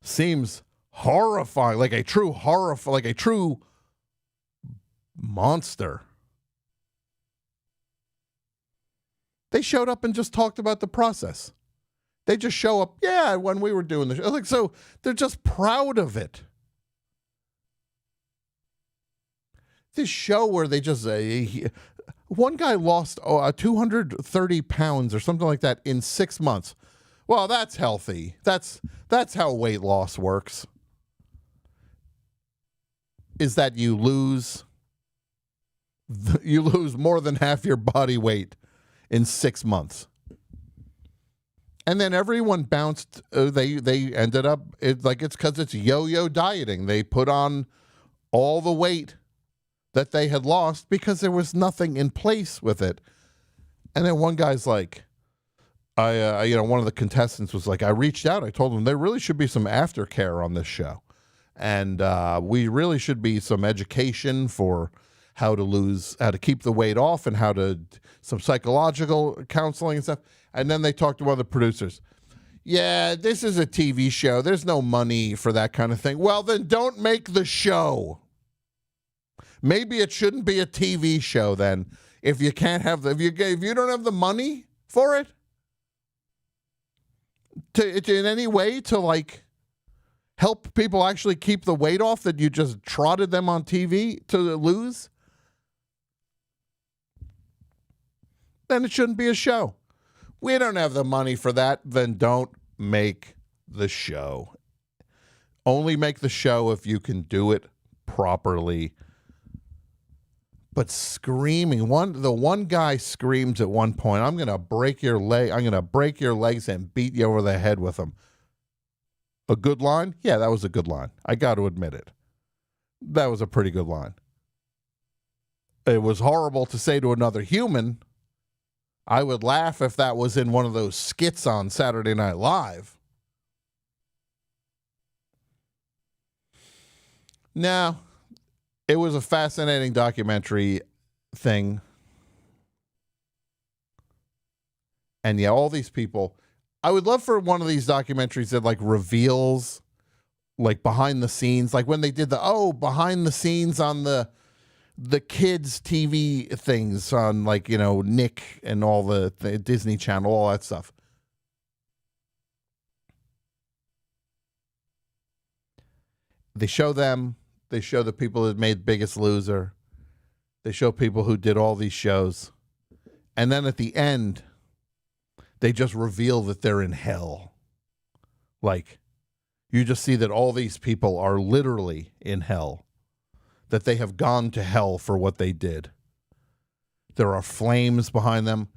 seems horrifying, like a true monster. They showed up and just talked about the process. They just show up, when we were doing the show. Like, so they're just proud of it. This show where they just one guy lost 230 pounds or something like that in 6 months. Well, that's healthy. That's how weight loss works. Is that you lose more than half your body weight in 6 months. And then everyone bounced. They ended up it's because it's yo-yo dieting. They put on all the weight that they had lost because there was nothing in place with it. And then one guy's like, one of the contestants was like, I reached out. I told them there really should be some aftercare on this show. And we really should be some education for how to keep the weight off and some psychological counseling and stuff. And then they talked to one of the producers. Yeah, this is a TV show. There's no money for that kind of thing. Well, then don't make the show. Maybe it shouldn't be a TV show then. If you can't have if you don't have the money for it to in any way to like help people actually keep the weight off that you just trotted them on TV to lose, then it shouldn't be a show. We don't have the money for that, then don't make the show. Only make the show if you can do it properly. But screaming, the one guy screams at one point, I'm going to break your leg. I'm going to break your legs and beat you over the head with them. A good line? Yeah, that was a good line. I got to admit it. That was a pretty good line. It was horrible to say to another human. I would laugh if that was in one of those skits on Saturday Night Live. No, it was a fascinating documentary thing. And yeah, all these people, I would love for one of these documentaries that like reveals like behind the scenes, like when they did behind the scenes on the kids TV things on like, Nick and all the Disney Channel, all that stuff. They show them. They show the people that made Biggest Loser. They show people who did all these shows. And then at the end, they just reveal that they're in hell. Like, you just see that all these people are literally in hell. That they have gone to hell for what they did. There are flames behind them.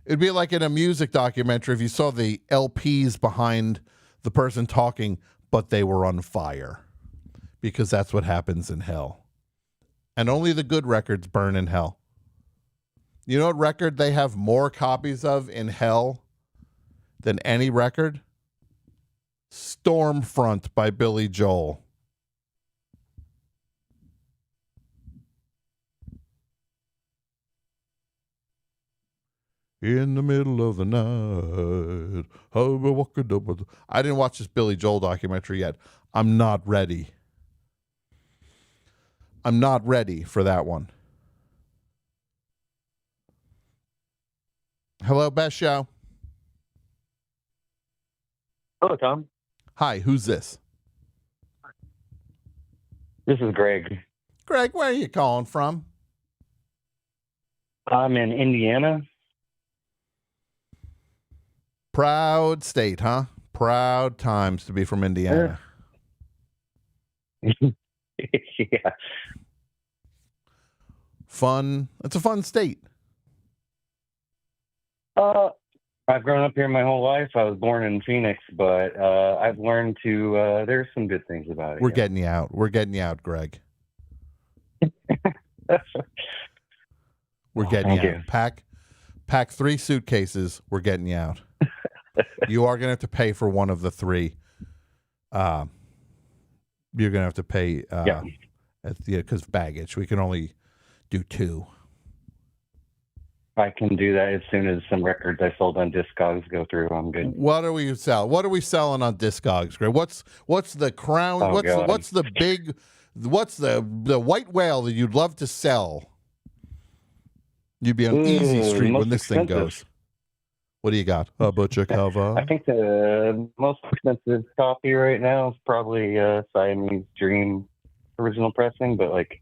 It'd be like in a music documentary if you saw the LPs behind the person talking, but they were on fire. Because that's what happens in hell. And only the good records burn in hell. You know what record they have more copies of in hell than any record? Stormfront by Billy Joel. In the middle of the night. I didn't watch this Billy Joel documentary yet. I'm not ready. I'm not ready for that one. Hello, Best Show. Hello, Tom. Hi, who's this? This is Greg. Greg, where are you calling from? I'm in Indiana. Proud state, huh? Proud times to be from Indiana. Yeah. fun. It's a fun state. I've grown up here my whole life. I was born in Phoenix, but I've learned to. There's some good things about it. We're getting you out. We're getting you out, Greg. We're getting you out. Pack 3 suitcases. We're getting you out. You are going to have to pay for one of the 3. You're going to have to pay because baggage. We can only do 2. I can do that as soon as some records I sold on Discogs go through. I'm good. What do we sell? What are we selling on Discogs, Greg? What's the crown? Oh, what's the big? What's the white whale that you'd love to sell? You'd be on Easy Street when this thing goes. What do you got? A butcher cover. I think the most expensive copy right now is probably Siamese Dream original pressing, but like,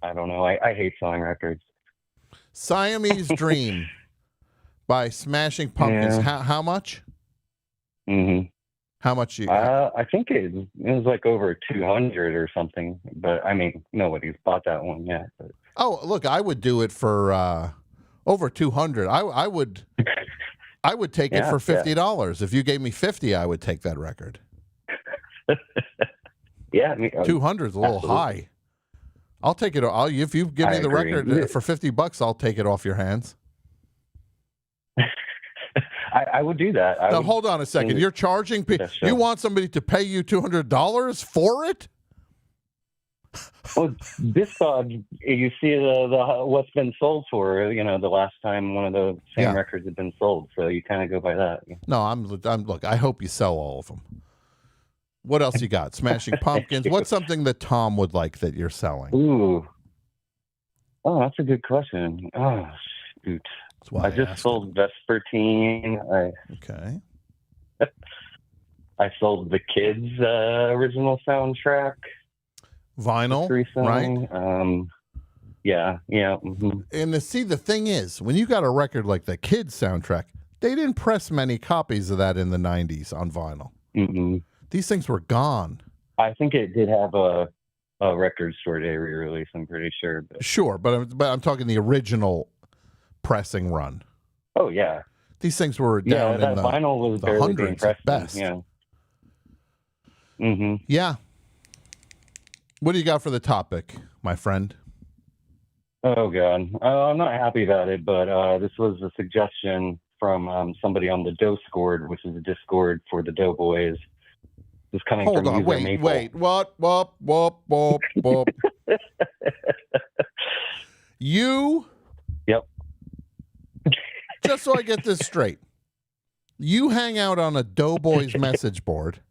I don't know. I hate selling records. Siamese Dream by Smashing Pumpkins. Yeah. How much? Mm-hmm. How much you? I think it was like over 200 or something, but I mean, nobody's bought that one yet. But. Oh, look, I would do it for over 200. I would take it for $50. If you gave me 50, I would take that record. Yeah, 200 is a little high. I'll take it. If you give me the record for $50, I'll take it off your hands. I would do that. Now, hold on a second. You're charging people. You want somebody to pay you $200 for it? Well, Discog, you see the what's been sold for. You know, the last time one of the same records had been sold, so you kind of go by that. No, I'm look. I hope you sell all of them. What else you got? Smashing Pumpkins. What's something that Tom would like that you're selling? Ooh. Oh, that's a good question. Oh, shoot. I just sold Vespertine. Okay. I sold the Kids original soundtrack. Vinyl, recently. Right? Yeah. Mm-hmm. And the thing is, when you got a record like the Kids soundtrack, they didn't press many copies of that in the 90s on vinyl. Mm-hmm. These things were gone. I think it did have a record store day re-release, I'm pretty sure. But. Sure, but I'm talking the original pressing run. Oh, yeah. These things were down in the vinyl was the hundreds at best. Yeah. Mm-hmm. Yeah. What do you got for the topic, my friend? Oh, God. I'm not happy about it, but this was a suggestion from somebody on the Discord, which is a Discord for the Doughboys. Just coming Hold from on, user Maple. wait. What? You? Yep. Just so I get this straight. You hang out on a Doughboys message board.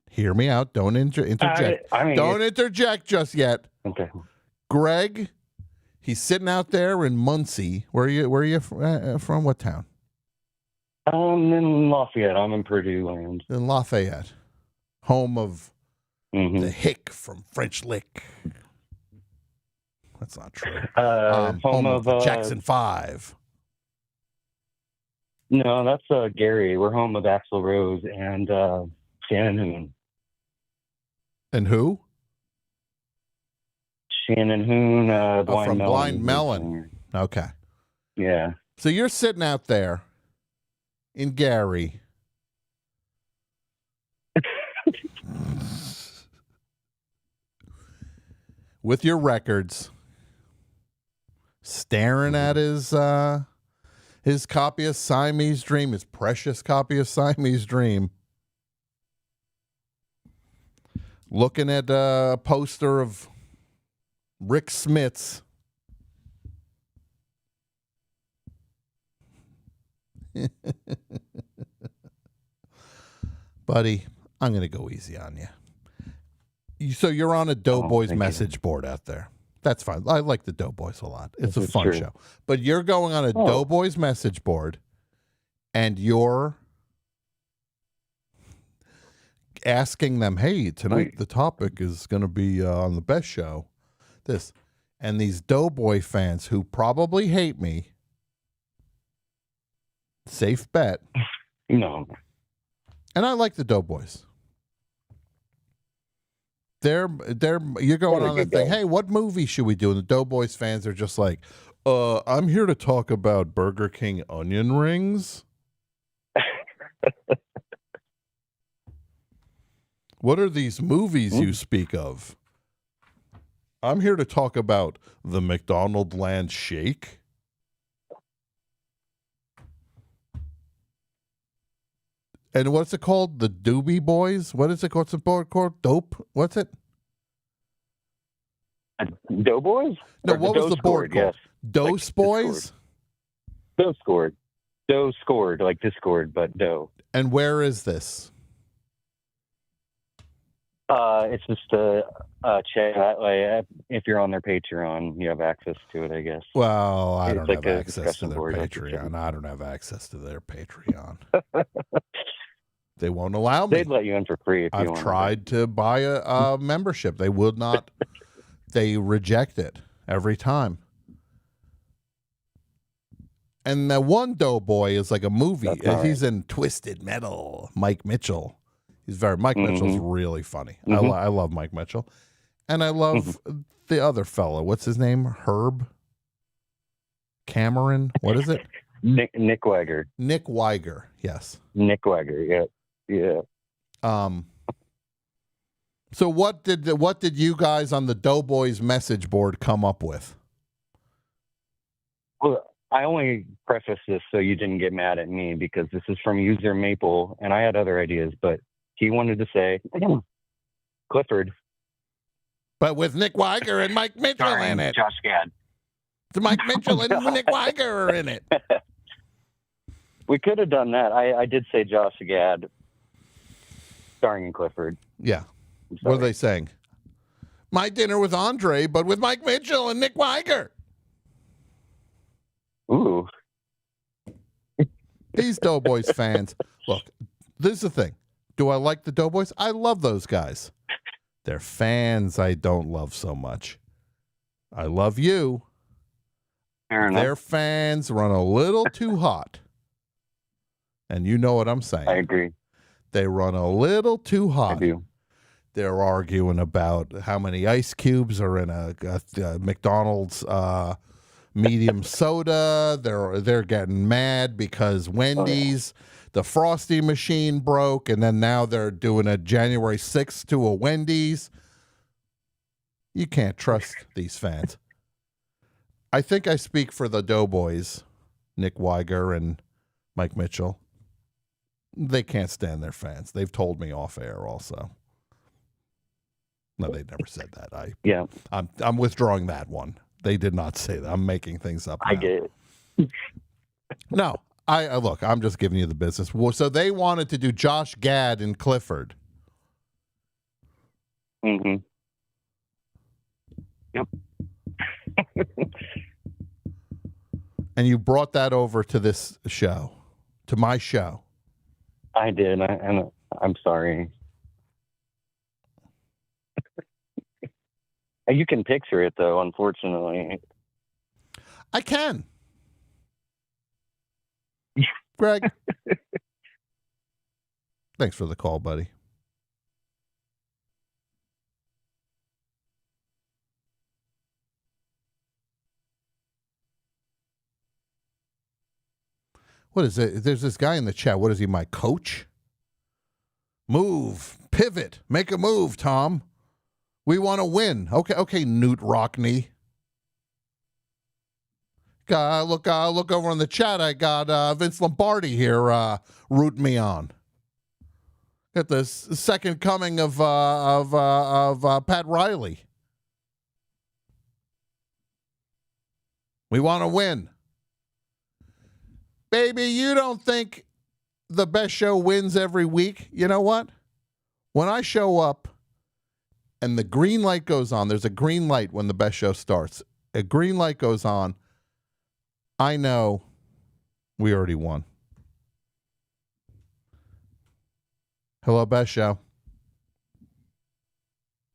Hear me out. Don't interject. Don't interject just yet. Okay. Greg, he's sitting out there in Muncie. Where are you from? What town? I'm in Lafayette. I'm in Purdue land. In Lafayette. Home of the Hick from French Lick. That's not true. Home of Jackson 5. No, that's Gary. We're home of Axl Rose and Shannon Hoon. And who? Shannon Hoon, from Blind Melon. Okay. Yeah. So you're sitting out there in Gary. With your records, staring at his copy of Siamese Dream, his precious copy of Siamese Dream, looking at a poster of Rick Smith's. Buddy, I'm going to go easy on you. So you're on a Doughboys message board out there. That's fine. I like the Doughboys a lot. It's a fun show. But you're going on a Doughboys message board and you're asking them, hey, tonight the topic is going to be on the best show. This. And these Doughboy fans who probably hate me, safe bet. No. And I like the Doughboys. You're going on the thing. Hey, what movie should we do? And the Doughboys fans are just like, I'm here to talk about Burger King onion rings. What are these movies you speak of? I'm here to talk about the McDonald Land Shake. And what's it called? The Doobie Boys? What is it called? What's it called? Dope? What's it? Doughboys? No, what was the board called? Dose Boys? Dough scored. Dough scored, like Discord, but dough. And where is this? It's just a chat. Like, if you're on their Patreon, you have access to it, I guess. Well, I don't like have a access to discussion their board, Patreon. I don't have access to their Patreon. They won't allow me. They'd let you in for free if you I've wanted. tried to buy a membership. They would not. They reject it every time. And that one Doughboy is like a movie. He's in Twisted Metal. Mike Mitchell. Mike Mitchell's really funny. I love Mike Mitchell. And I love the other fellow. What's his name? Herb? Cameron? What is it? Nick Weiger. Nick Weiger, yes. Nick Weiger, yeah. So what did you guys on the Doughboys message board come up with? Well, I only preface this so you didn't get mad at me because this is from user Maple, and I had other ideas, but he wanted to say Clifford. But with Nick Weiger and Mike Mitchell in it. Josh Gad. So Mike Mitchell and Nick Weiger are in it. We could have done that. I did say Josh Gad starring in Clifford. Yeah. What are they saying? My Dinner with Andre, but with Mike Mitchell and Nick Weiger. Ooh. These Doughboys fans. Look, this is the thing. Do I like the Doughboys? I love those guys. They're fans I don't love so much. I love you. Fair enough. Their fans run a little too hot. And you know what I'm saying. I agree. They run a little too hot. I do. They're arguing about how many ice cubes are in a McDonald's medium soda. They're getting mad because Wendy's, the Frosty machine broke, and then now they're doing a January 6th to a Wendy's. You can't trust these fans. I think I speak for the Doughboys, Nick Weiger and Mike Mitchell. They can't stand their fans. They've told me off air also. No, they never said that. I'm withdrawing that one. They did not say that. I'm making things up now. I get it. No, I look, I'm just giving you the business. Well, so they wanted to do Josh Gad and Clifford. Mm-hmm. Yep. And you brought that over to this show, to my show. I did, and I'm sorry. You can picture it, though, unfortunately. I can. Greg. Thanks for the call, buddy. What is it? There's this guy in the chat. What is he, my coach? Move. Pivot. Make a move, Tom. We want to win. Okay, Newt Rockney. Look over on the chat. I got Vince Lombardi here rooting me on. Got the second coming of Pat Riley. We want to win. Baby, you don't think the best show wins every week? You know what? When I show up and the green light goes on, there's a green light when the best show starts. A green light goes on, I know we already won. Hello, best show.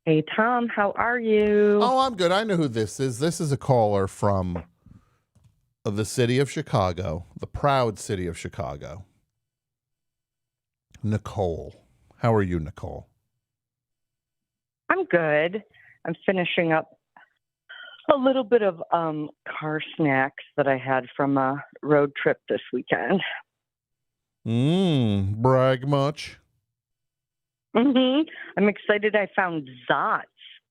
Hey, Tom, how are you? Oh, I'm good. I know who this is. This is a caller from the city of Chicago, the proud city of Chicago. Nicole. How are you, Nicole? I'm I'm good. I'm finishing up a little bit of car snacks that I had from a road trip this weekend. Brag much? I'm excited I found Zots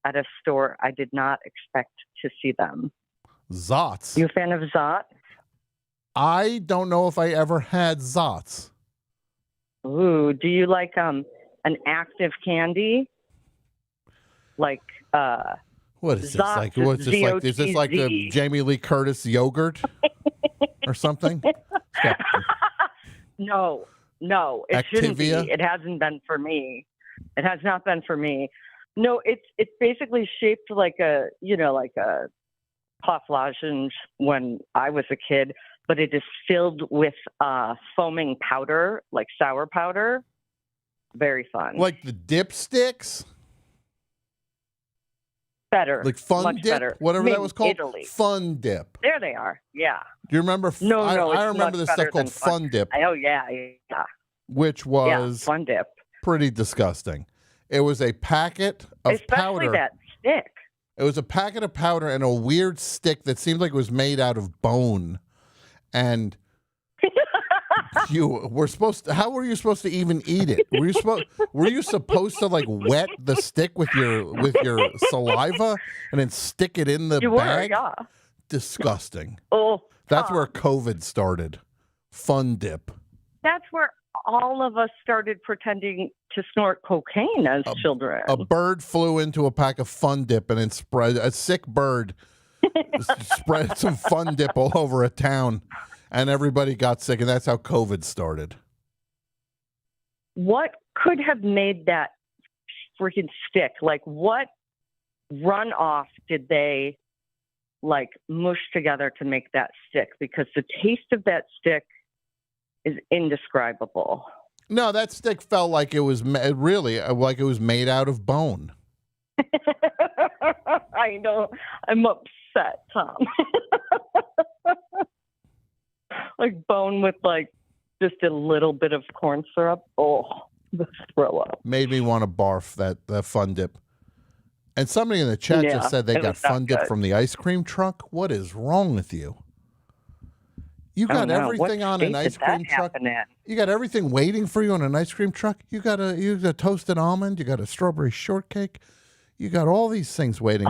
at a store I did not expect to see them. Zots? You a fan of Zot? I don't know if I ever had Zots. Ooh, do you like an active candy? Like what is Zots this like? What's this like? Is this like the Jamie Lee Curtis yogurt or something? No, it shouldn't be. Activia? It hasn't been for me. It has not been for me. No, it's basically shaped like a puff lozenge when I was a kid, but it is filled with foaming powder, like sour powder. Very fun. Like the dipsticks? Better. Like Fun much Dip? better. Whatever Made that was called? Italy. Fun Dip. There they are. Yeah. Do you remember? No, I it's remember much this stuff better called than Fun Dip, Oh yeah. which was Fun Dip. pretty disgusting. It was a packet of Especially powder. that stick. It was a packet of powder and a weird stick that seemed like it was made out of bone. And you were supposed to, how were you supposed to even eat it? Were you supposed to like wet the stick with your saliva and then stick it in the bag? Yeah. Disgusting. Oh. That's where COVID started. Fun Dip. That's where all of us started pretending to snort cocaine as children. A bird flew into a pack of Fun Dip and then spread a sick bird spread some Fun Dip all over a town, and everybody got sick, and that's how COVID started. What could have made that freaking stick? Like, what runoff did they like mush together to make that stick? Because the taste of that stick is indescribable. No, that stick felt like it was really like it was made out of bone. I know. I'm upset, Tom. Like bone with like just a little bit of corn syrup. Oh, the throw up. Made me want to barf that Fun Dip. And somebody in the chat just said they got Fun Dip from the ice cream truck. What is wrong with you? You got everything on an ice cream truck. You got everything waiting for you on an ice cream truck. You got a toasted almond. You got a strawberry shortcake. You got all these things waiting.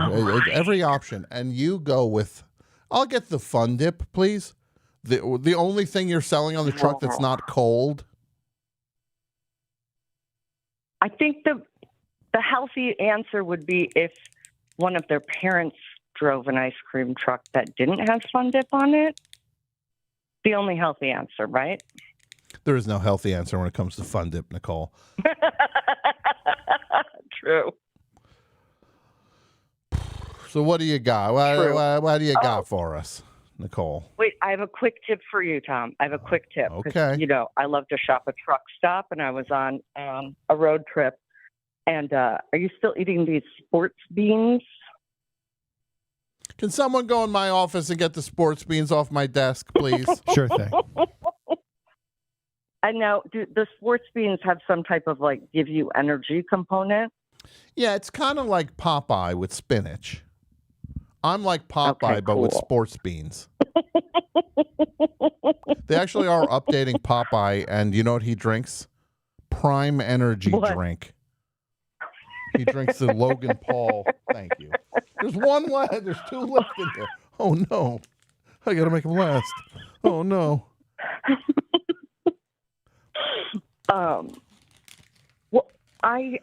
Every option, and you go with. I'll get the Fun Dip, please. The only thing you're selling on the truck that's not cold. I think the healthy answer would be if one of their parents drove an ice cream truck that didn't have Fun Dip on it. The only healthy answer, right? There is no healthy answer when it comes to Fun Dip, Nicole. True. So what do you got? What do you got for us, Nicole? Wait, I have a quick tip for you, Tom. I have a quick tip. 'Cause, Okay. You know, I love to shop at truck stop, and I was on a road trip. And are you still eating these sports beans? Can someone go in my office and get the sports beans off my desk, please? Sure thing. And now, do the sports beans have some type of like give you energy component? Yeah, it's kind of like Popeye with spinach. I'm like Popeye, but with cool. sports beans. They actually are updating Popeye, and you know what he drinks? Prime Energy drink. He drinks the Logan Paul. Thank you. There's one left. There's two left in there. Oh, no. I got to make them last. Oh, no. Well, I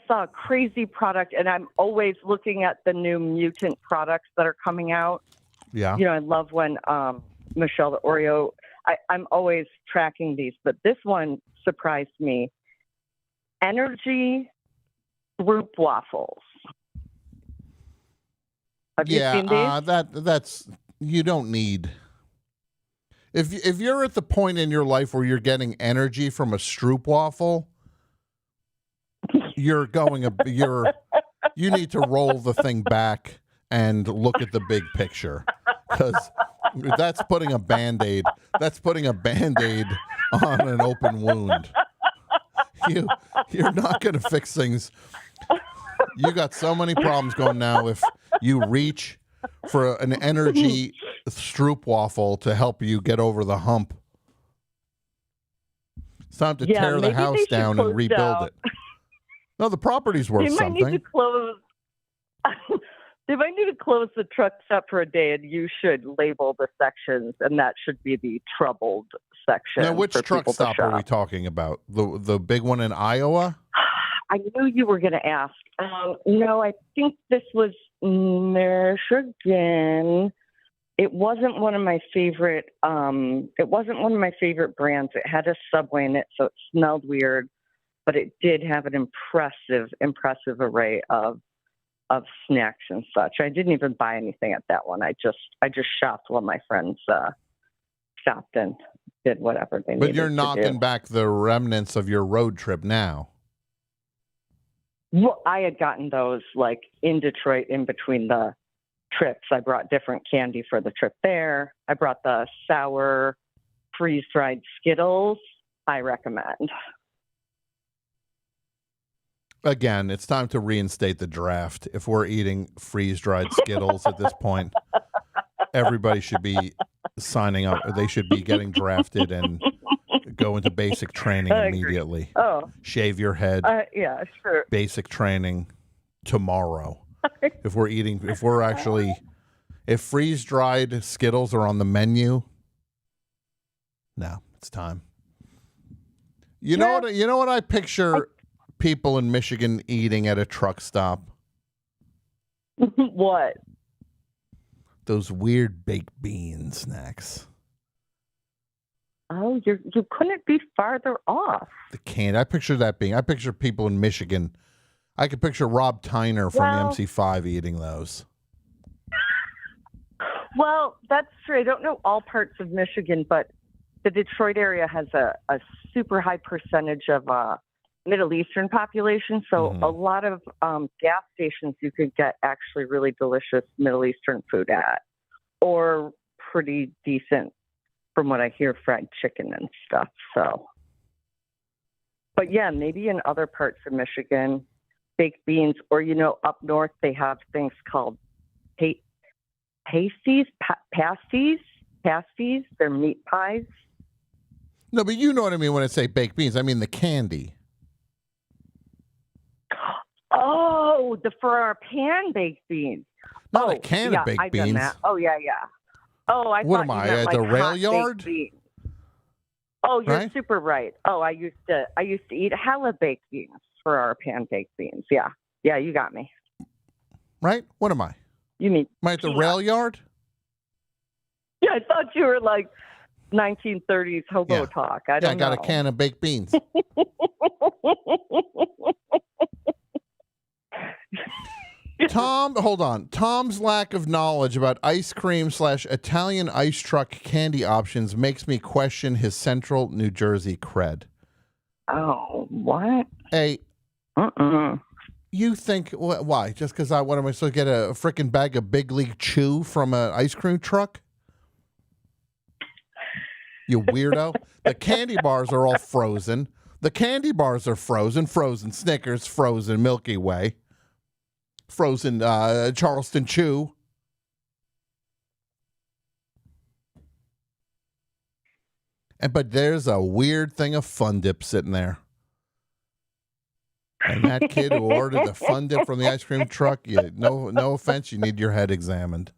saw a crazy product, and I'm always looking at the new mutant products that are coming out. Yeah. You know, I love when Michelle the Oreo. I'm always tracking these, but this one surprised me. Energy Root waffles. Have you seen these? That's you don't need. If you're at the point in your life where you're getting energy from a Stroop waffle, you need to roll the thing back and look at the big picture, because that's putting a Band-Aid. That's putting a Band-Aid on an open wound. You're not going to fix things. You got so many problems going now if you reach for an energy stroopwafel to help you get over the hump. It's time to tear the house down and rebuild it. No, the property's worth They might something. need to close. They might need to close the truck stop for a day, and you should label the sections, and that should be the troubled section. Now, which for truck people to stop are we shop. talking about? The big one in Iowa? I knew you were going to ask. No, I think this was Michigan. It wasn't one of my favorite. It wasn't one of my favorite brands. It had a Subway in it, so it smelled weird, but it did have an impressive array of snacks and such. I didn't even buy anything at that one. I just shopped while my friends stopped and did whatever they needed. But you're knocking back the remnants of your road trip now. Well, I had gotten those like in Detroit in between the trips. I brought different candy for the trip there. I brought the sour freeze-dried Skittles. I recommend. Again, it's time to reinstate the draft. If we're eating freeze-dried Skittles at this point, everybody should be signing up. They should be getting drafted and go into basic training immediately. Oh. Shave your head. Yeah, sure. Basic training tomorrow. If freeze-dried Skittles are on the menu, no, it's time. You know what I picture people in Michigan eating at a truck stop? What? Those weird baked bean snacks. Oh, you couldn't be farther off. The candy. I picture people in Michigan. I could picture Rob Tyner from MC5 eating those. Well, that's true. I don't know all parts of Michigan, but the Detroit area has a super high percentage of Middle Eastern population. So a lot of gas stations you could get actually really delicious Middle Eastern food at, or pretty decent, from what I hear, fried chicken and stuff. So, but yeah, maybe in other parts of Michigan, baked beans, or up north they have things called pasties. They're meat pies. No, but you know what I mean when I say baked beans. I mean the candy. Oh, for our pan baked beans. Not a can of baked I've beans. Done that. Oh, yeah. Oh, I What thought am you I, meant, at like, the rail hot yard? baked beans. Oh, you're Right? super right. Oh, I used to eat hella baked beans for our pan baked beans. Yeah, you got me. Right? What am I? You mean? Am I at the rail yard? Yeah, I thought you were like 1930s hobo talk. I don't know. got a can of baked beans. Hold on. Tom's lack of knowledge about ice cream / Italian ice truck candy options makes me question his central New Jersey cred. Oh, what? Hey, you think, why? Just because what am I supposed to get a freaking bag of Big League Chew from an ice cream truck? You weirdo. The candy bars are all frozen. The candy bars are frozen. Frozen Snickers, frozen Milky Way, frozen Charleston Chew. But there's a weird thing of Fun Dip sitting there. And that kid who ordered the Fun Dip from the ice cream truck, no offense, you need your head examined.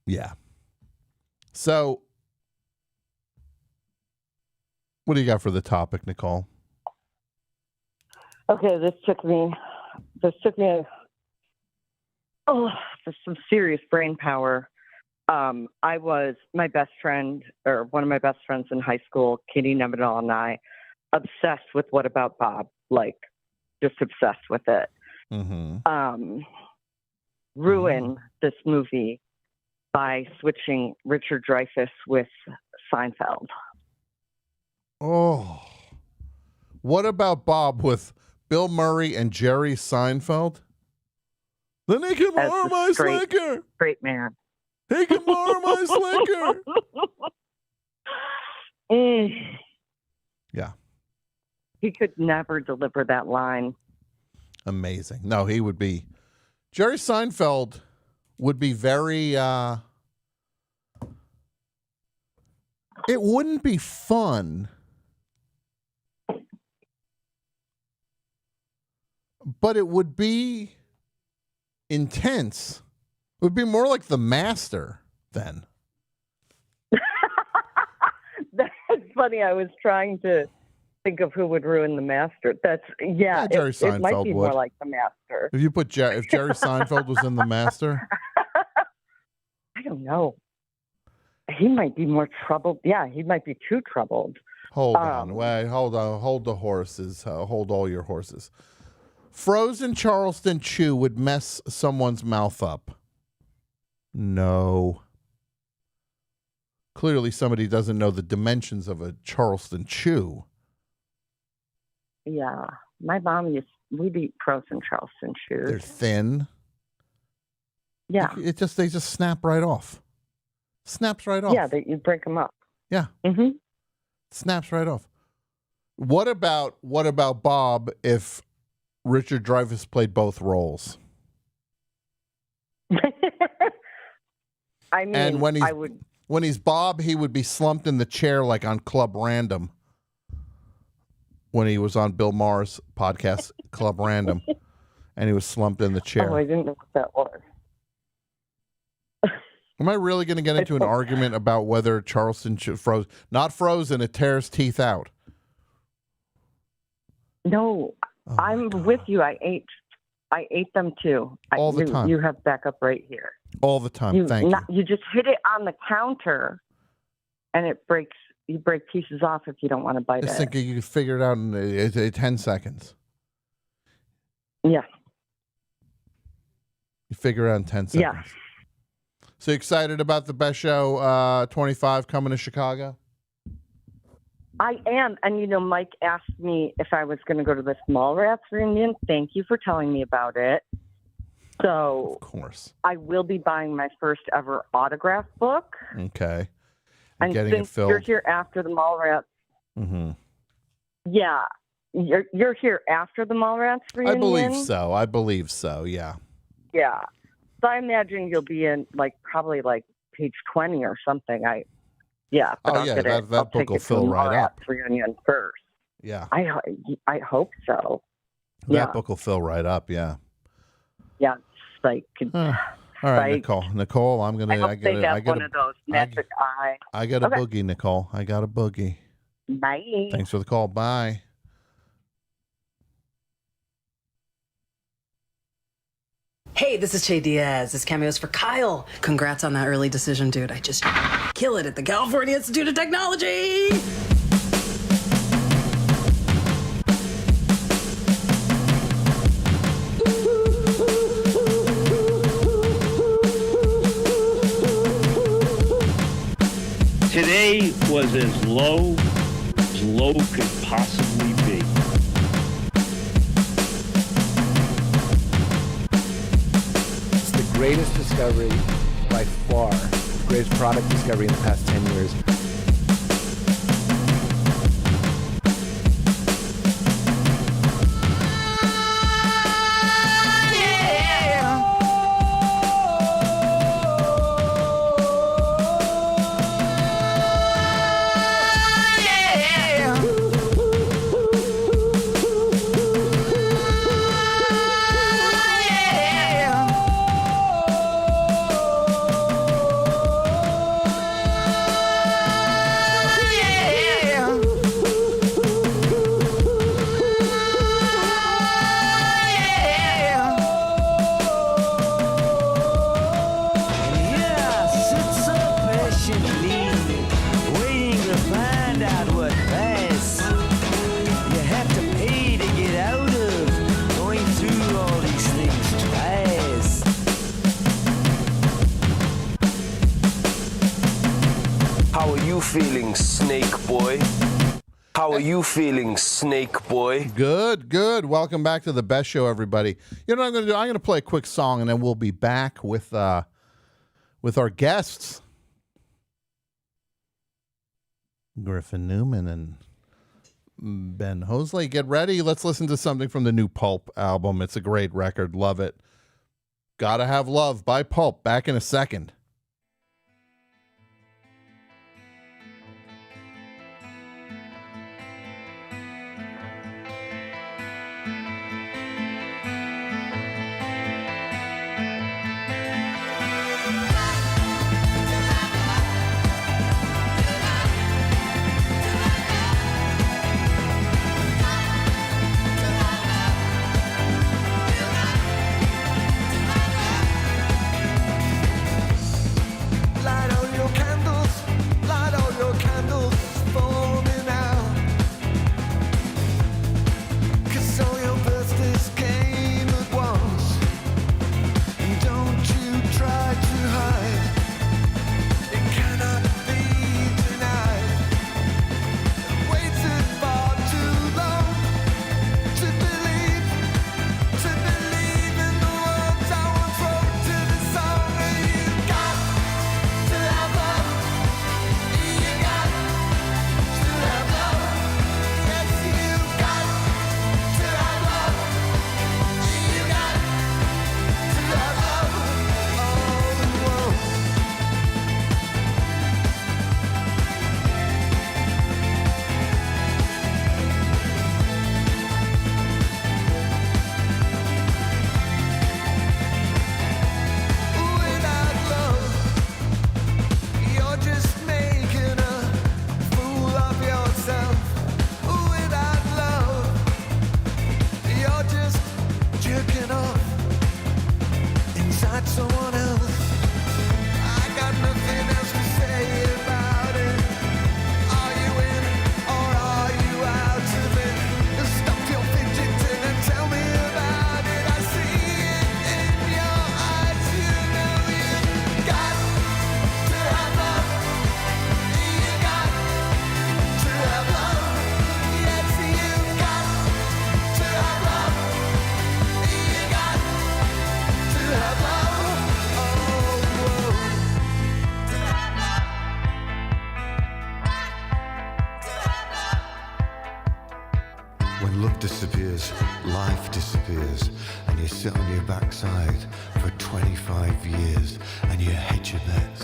Yeah. So, what do you got for the topic, Nicole? Okay, this took me for some serious brain power. My best friend, or one of my best friends in high school, Katie Nevedal, and I, obsessed with What About Bob? Like, just obsessed with it. Ruin this movie by switching Richard Dreyfuss with Seinfeld. Oh. What About Bob with Bill Murray and Jerry Seinfeld? Then he can borrow my slicker. Great man. He can borrow my slicker. He could never deliver that line. Amazing. No, he would be. Jerry Seinfeld would be very. It wouldn't be fun, but it would be intense. It would be more like The Master then. That's funny. I was trying to think of who would ruin The Master. Jerry Seinfeld it might be would. more like The Master. If you put if Jerry Seinfeld was in The Master, I don't know. He might be more troubled. Yeah, he might be too troubled. hold on, hold the horses, hold all your horses. Frozen Charleston Chew would mess someone's mouth up. No. Clearly, somebody doesn't know the dimensions of a Charleston Chew. Yeah, my mom we'd eat frozen Charleston Chews. They're thin. Yeah, they just snap right off. Snaps right off. Yeah, you break them up. Yeah. Mm-hmm. Snaps right off. What about Bob if Richard Dreyfuss played both roles? I mean, and when he's Bob, he would be slumped in the chair like on Club Random. When he was on Bill Maher's podcast, Club Random, and he was slumped in the chair. Oh, I didn't know what that was. Am I really going to get into an argument about whether Charleston not frozen, it tears teeth out? No, I'm with you. I ate them too. All the time. You have backup right here. All the time. Thank you. You just hit it on the counter, and it breaks. You break pieces off if you don't want to bite it. I think you can figure it out in 10 seconds. Yeah. You figure it out in 10 seconds. Yeah. So excited about the Best Show 25 coming to Chicago? I am. And, Mike asked me if I was going to go to this Mallrats reunion. Thank you for telling me about it. So, of course, I will be buying my first ever autograph book. Okay. And getting since it filled. you're here after the Mallrats, mm-hmm. Yeah, you're here after the Mallrats reunion. I believe so. Yeah. Yeah. So I imagine you'll be in probably page 20 or something. But I'll that book will fill right up. Reunion first. Yeah. I hope so. That book will fill right up. Yeah. Yeah. It's all right, Nicole. I'm gonna. I hope they have one of those magic eye. I got a boogie, Nicole. I got a boogie. Bye. Thanks for the call. Bye. Hey, this is Che Diaz. This cameo's for Kyle. Congrats on that early decision, dude. I just kill it at the California Institute of Technology. Today was as low could possibly be. It's the greatest discovery by far, the greatest product discovery in the past 10 years. Feeling, Snake Boy? How are you feeling, Snake Boy? Good. Welcome back to the Best Show, everybody. You know what I'm going to do? I'm going to play a quick song, and then we'll be back with our guests, Griffin Newman and Ben Hosley. Get ready. Let's listen to something from the new Pulp album. It's a great record. Love it. Gotta Have Love by Pulp. Back in a second. When love disappears, life disappears, and you sit on your backside for 25 years, and you hedge your bets,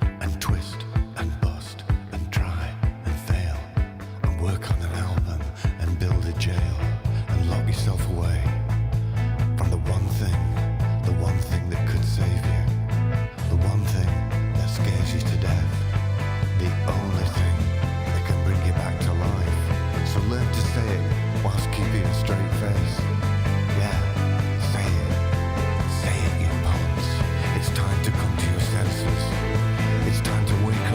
and twist, and bust, and try, and fail, and work on an album, and build a jail, and lock yourself away from the one thing that could save you, the one thing that scares you to death, the only thing that can bring you back to life. So learn to say it whilst keeping a straight face. Yeah, say it, you punks. It's time to come to your senses. It's time to wake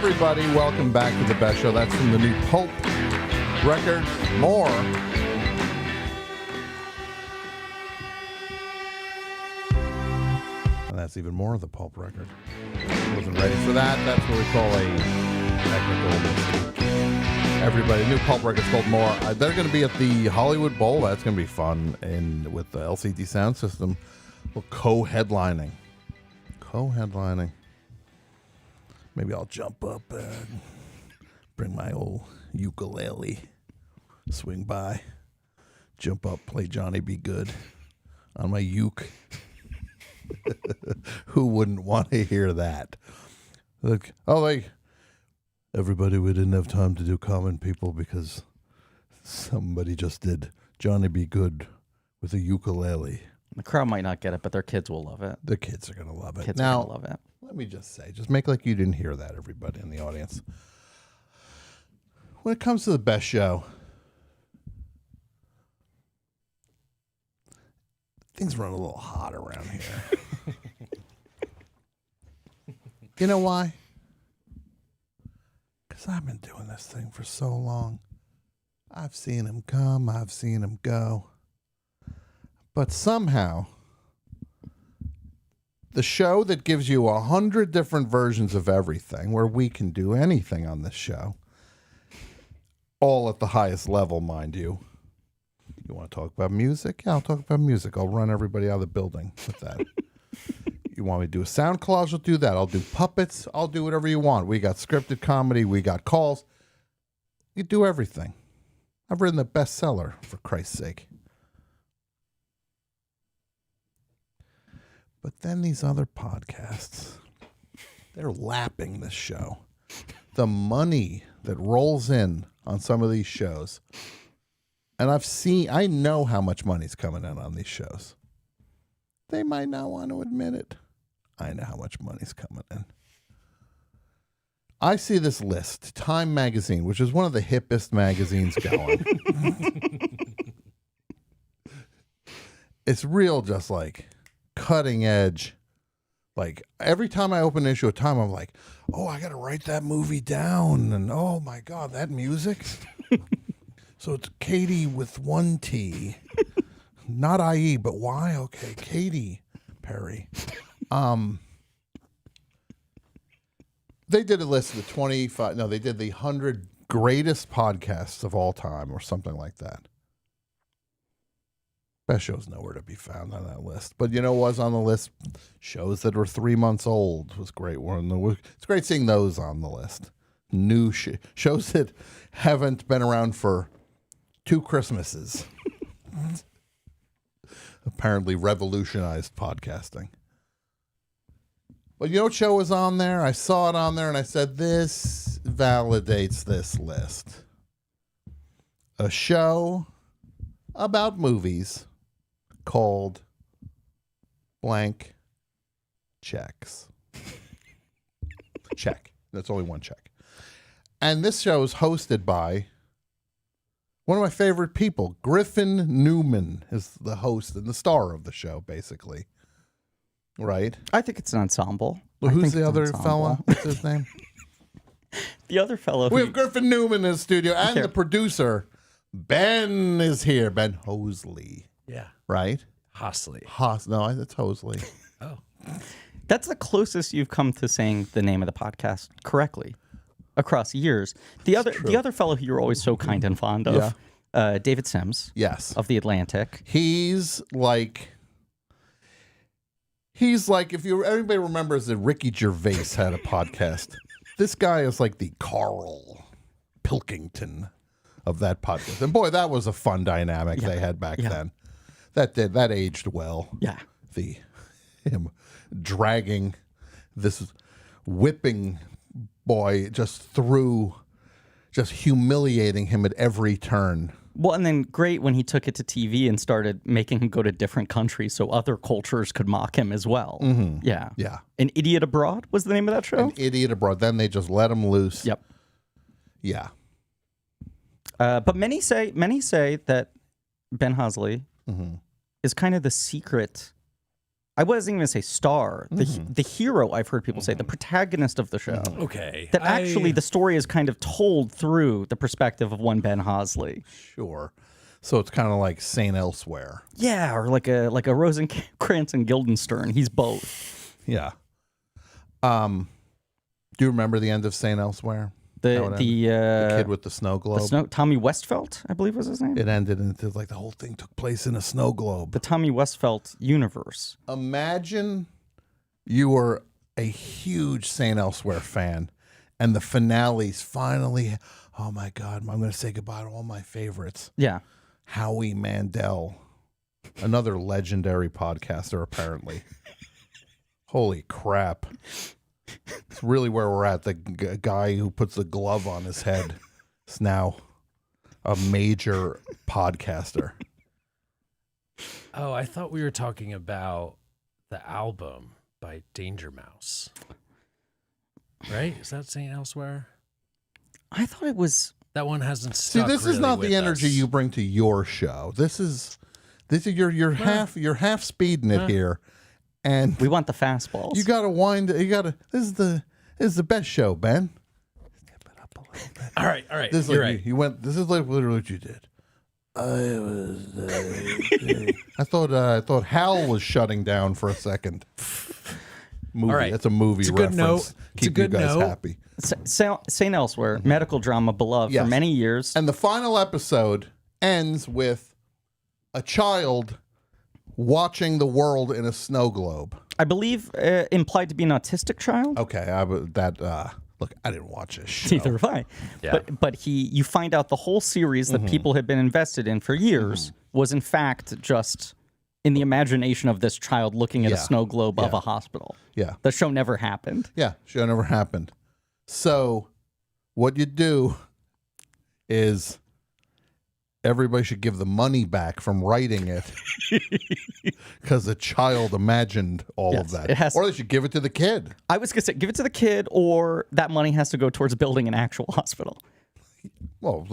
everybody. Welcome back to the best show. That's from the new Pulp record, More. And that's even more of the Pulp record. Wasn't ready for that. That's what we call a technical mistake. Everybody, new Pulp record's called More. They're going to be at the Hollywood Bowl. That's going to be fun. And with the LCD sound system, we're co-headlining. Maybe I'll jump up and bring my old ukulele, swing by, jump up, play Johnny Be Good on my uke. Who wouldn't want to hear that? Like, everybody, we didn't have time to do Common People because somebody just did Johnny Be Good with a ukulele. The crowd might not get it, but their kids will love it. The kids are going to love it. Kids are going to love it. Let me just say, just make like you didn't hear that, everybody in the audience. When it comes to the best show, things run a little hot around here. You know why? Because I've been doing this thing for so long. I've seen him come, I've seen him go. But somehow, the show that gives you 100 different versions of everything, where we can do anything on this show, all at the highest level, mind you. You want to talk about music? Yeah, I'll talk about music. I'll run everybody out of the building with that. You want me to do a sound collage? I'll do that. I'll do puppets. I'll do whatever you want. We got scripted comedy. We got calls. You do everything. I've written the bestseller, for Christ's sake. But then these other podcasts, they're lapping this show. The money that rolls in on some of these shows, and I know how much money's coming in on these shows. They might not want to admit it. I know how much money's coming in. I see this list, Time Magazine, which is one of the hippest magazines going. It's real, just like cutting edge. Like every time I open an issue of Time, I'm like, oh, I got to write that movie down. And oh my God, that music. So it's Katy with one T, not IE, but Y. Okay. Katy Perry. They did a list of they did the 100 greatest podcasts of all time or something like that. Best show's nowhere to be found on that list. But you know what was on the list? Shows that were 3 months old was great. It's great seeing those on the list. New shows that haven't been around for 2 Christmases. Apparently revolutionized podcasting. But you know what show was on there? I saw it on there and I said, this validates this list. A show about movies called Blank Checks. Check. That's only one check. And this show is hosted by one of my favorite people. Griffin Newman is the host and the star of the show, basically. Right? I think it's an ensemble. Well, who's the other fella? What's his name? The other fellow. We have Griffin Newman in the studio, and the producer, Ben, is here. Ben Hosley. Yeah. Right? Hosley. No, it's Hosley. Oh. That's the closest you've come to saying the name of the podcast correctly across years. The other fellow who you're always so kind and fond of, David Sims. Yes. Of The Atlantic. He's like, if everybody remembers that Ricky Gervais had a podcast. This guy is like the Carl Pilkington of that podcast. And boy, that was a fun dynamic they had back then. That aged well. Yeah. Him dragging this whipping boy just humiliating him at every turn. Well, and then great when he took it to TV and started making him go to different countries so other cultures could mock him as well. Mm-hmm. Yeah. Yeah. An Idiot Abroad was the name of that show? An Idiot Abroad. Then they just let him loose. Yep. Yeah. But many say that Ben Hosley is kind of the secret I wasn't even going to say star. The hero, I've heard people say, the protagonist of the show. Okay. That actually the story is kind of told through the perspective of one Ben Hosley. Sure. So it's kind of like St. Elsewhere. Yeah, or like a Rosencrantz and Guildenstern. He's both. Yeah. Do you remember the end of St. Elsewhere? The kid with the snow globe. Tommy Westfelt, I believe was his name. It ended into like the whole thing took place in a snow globe. The Tommy Westfelt universe. Imagine you were a huge St. Elsewhere fan, and the finale's finally. Oh my God! I'm going to say goodbye to all my favorites. Yeah. Howie Mandel, another legendary podcaster, apparently. Holy crap. It's really where we're at. The guy who puts the glove on his head is now a major podcaster. Oh, I thought we were talking about the album by Danger Mouse. Right? Is that St. Elsewhere? I thought it was. That one hasn't See, stuck. this is really not with the energy us. you bring to your show. This is you're half speeding it here, and we want the fastballs. You got to wind. You got to. This is the best show, Ben. Step it up a little bit. All right. This is You're like right. you went. This is like literally what you did. I thought Hal was shutting down for a second. Movie. All right. That's a movie It's a reference. good note. It's a Keep good you guys note. happy. St. Elsewhere, medical drama beloved Yes. for many years. And the final episode ends with a child watching the world in a snow globe. I believe implied to be an autistic child. Okay, look, I didn't watch this show. Neither have I. Yeah. But you find out the whole series that people had been invested in for years was in fact just in the imagination of this child looking at a Yeah. snow globe of Yeah. a hospital. Yeah. The show never happened. Yeah, show never happened. So what you do is everybody should give the money back from writing it because the child imagined all of Yes, that. Or they should give it to the kid. I was going to say, give it to the kid, or that money has to go towards building an actual hospital. Well,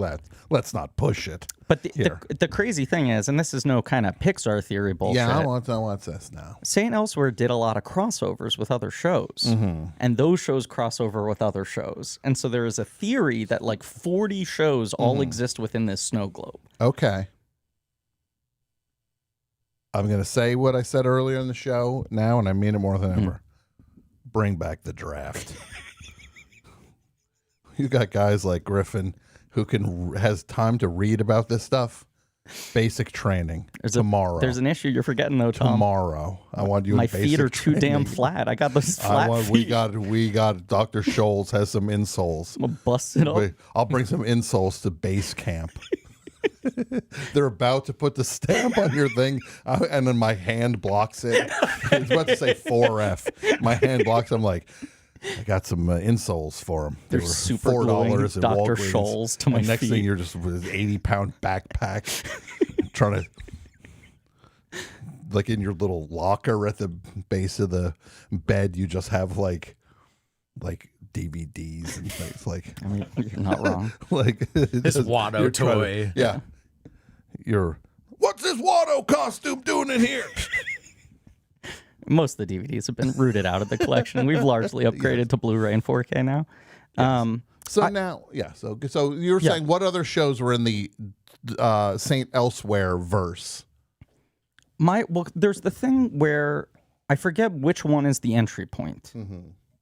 let's not push it. But the crazy thing is, and this is no kind of Pixar theory bullshit. Yeah, I want this now. St. Elsewhere did a lot of crossovers with other shows, and those shows cross over with other shows. And so there is a theory that like 40 shows all exist within this snow globe. Okay. I'm going to say what I said earlier in the show now, and I mean it more than ever. Bring back the draft. You got guys like Griffin who has time to read about this stuff. Basic training tomorrow. There's an issue you're forgetting though, Tom. Tomorrow, I want you. My in basic feet are too damn training. flat. I got those flat feet. We got. Dr. Scholes has some insoles. I'm gonna bust it up. I'll bring some insoles to base camp. They're about to put the stamp on your thing, and then my hand blocks it. I was about to say 4F. My hand blocks. I'm like, I got some insoles for them. They're were super $4 at Dr. Walgreens. Scholes to my And next feet. thing you're just with an 80-pound backpack, trying to, like in your little locker at the base of the bed, you just have like DVDs and things. Like, I mean, you're not wrong. Like His Watto you're trying toy. yeah. What's this Watto costume doing in here? Most of the DVDs have been rooted out of the collection. We've largely upgraded to Blu-ray and 4K now. So you're saying what other shows were in the St. Elsewhere verse? There's the thing where I forget which one is the entry point.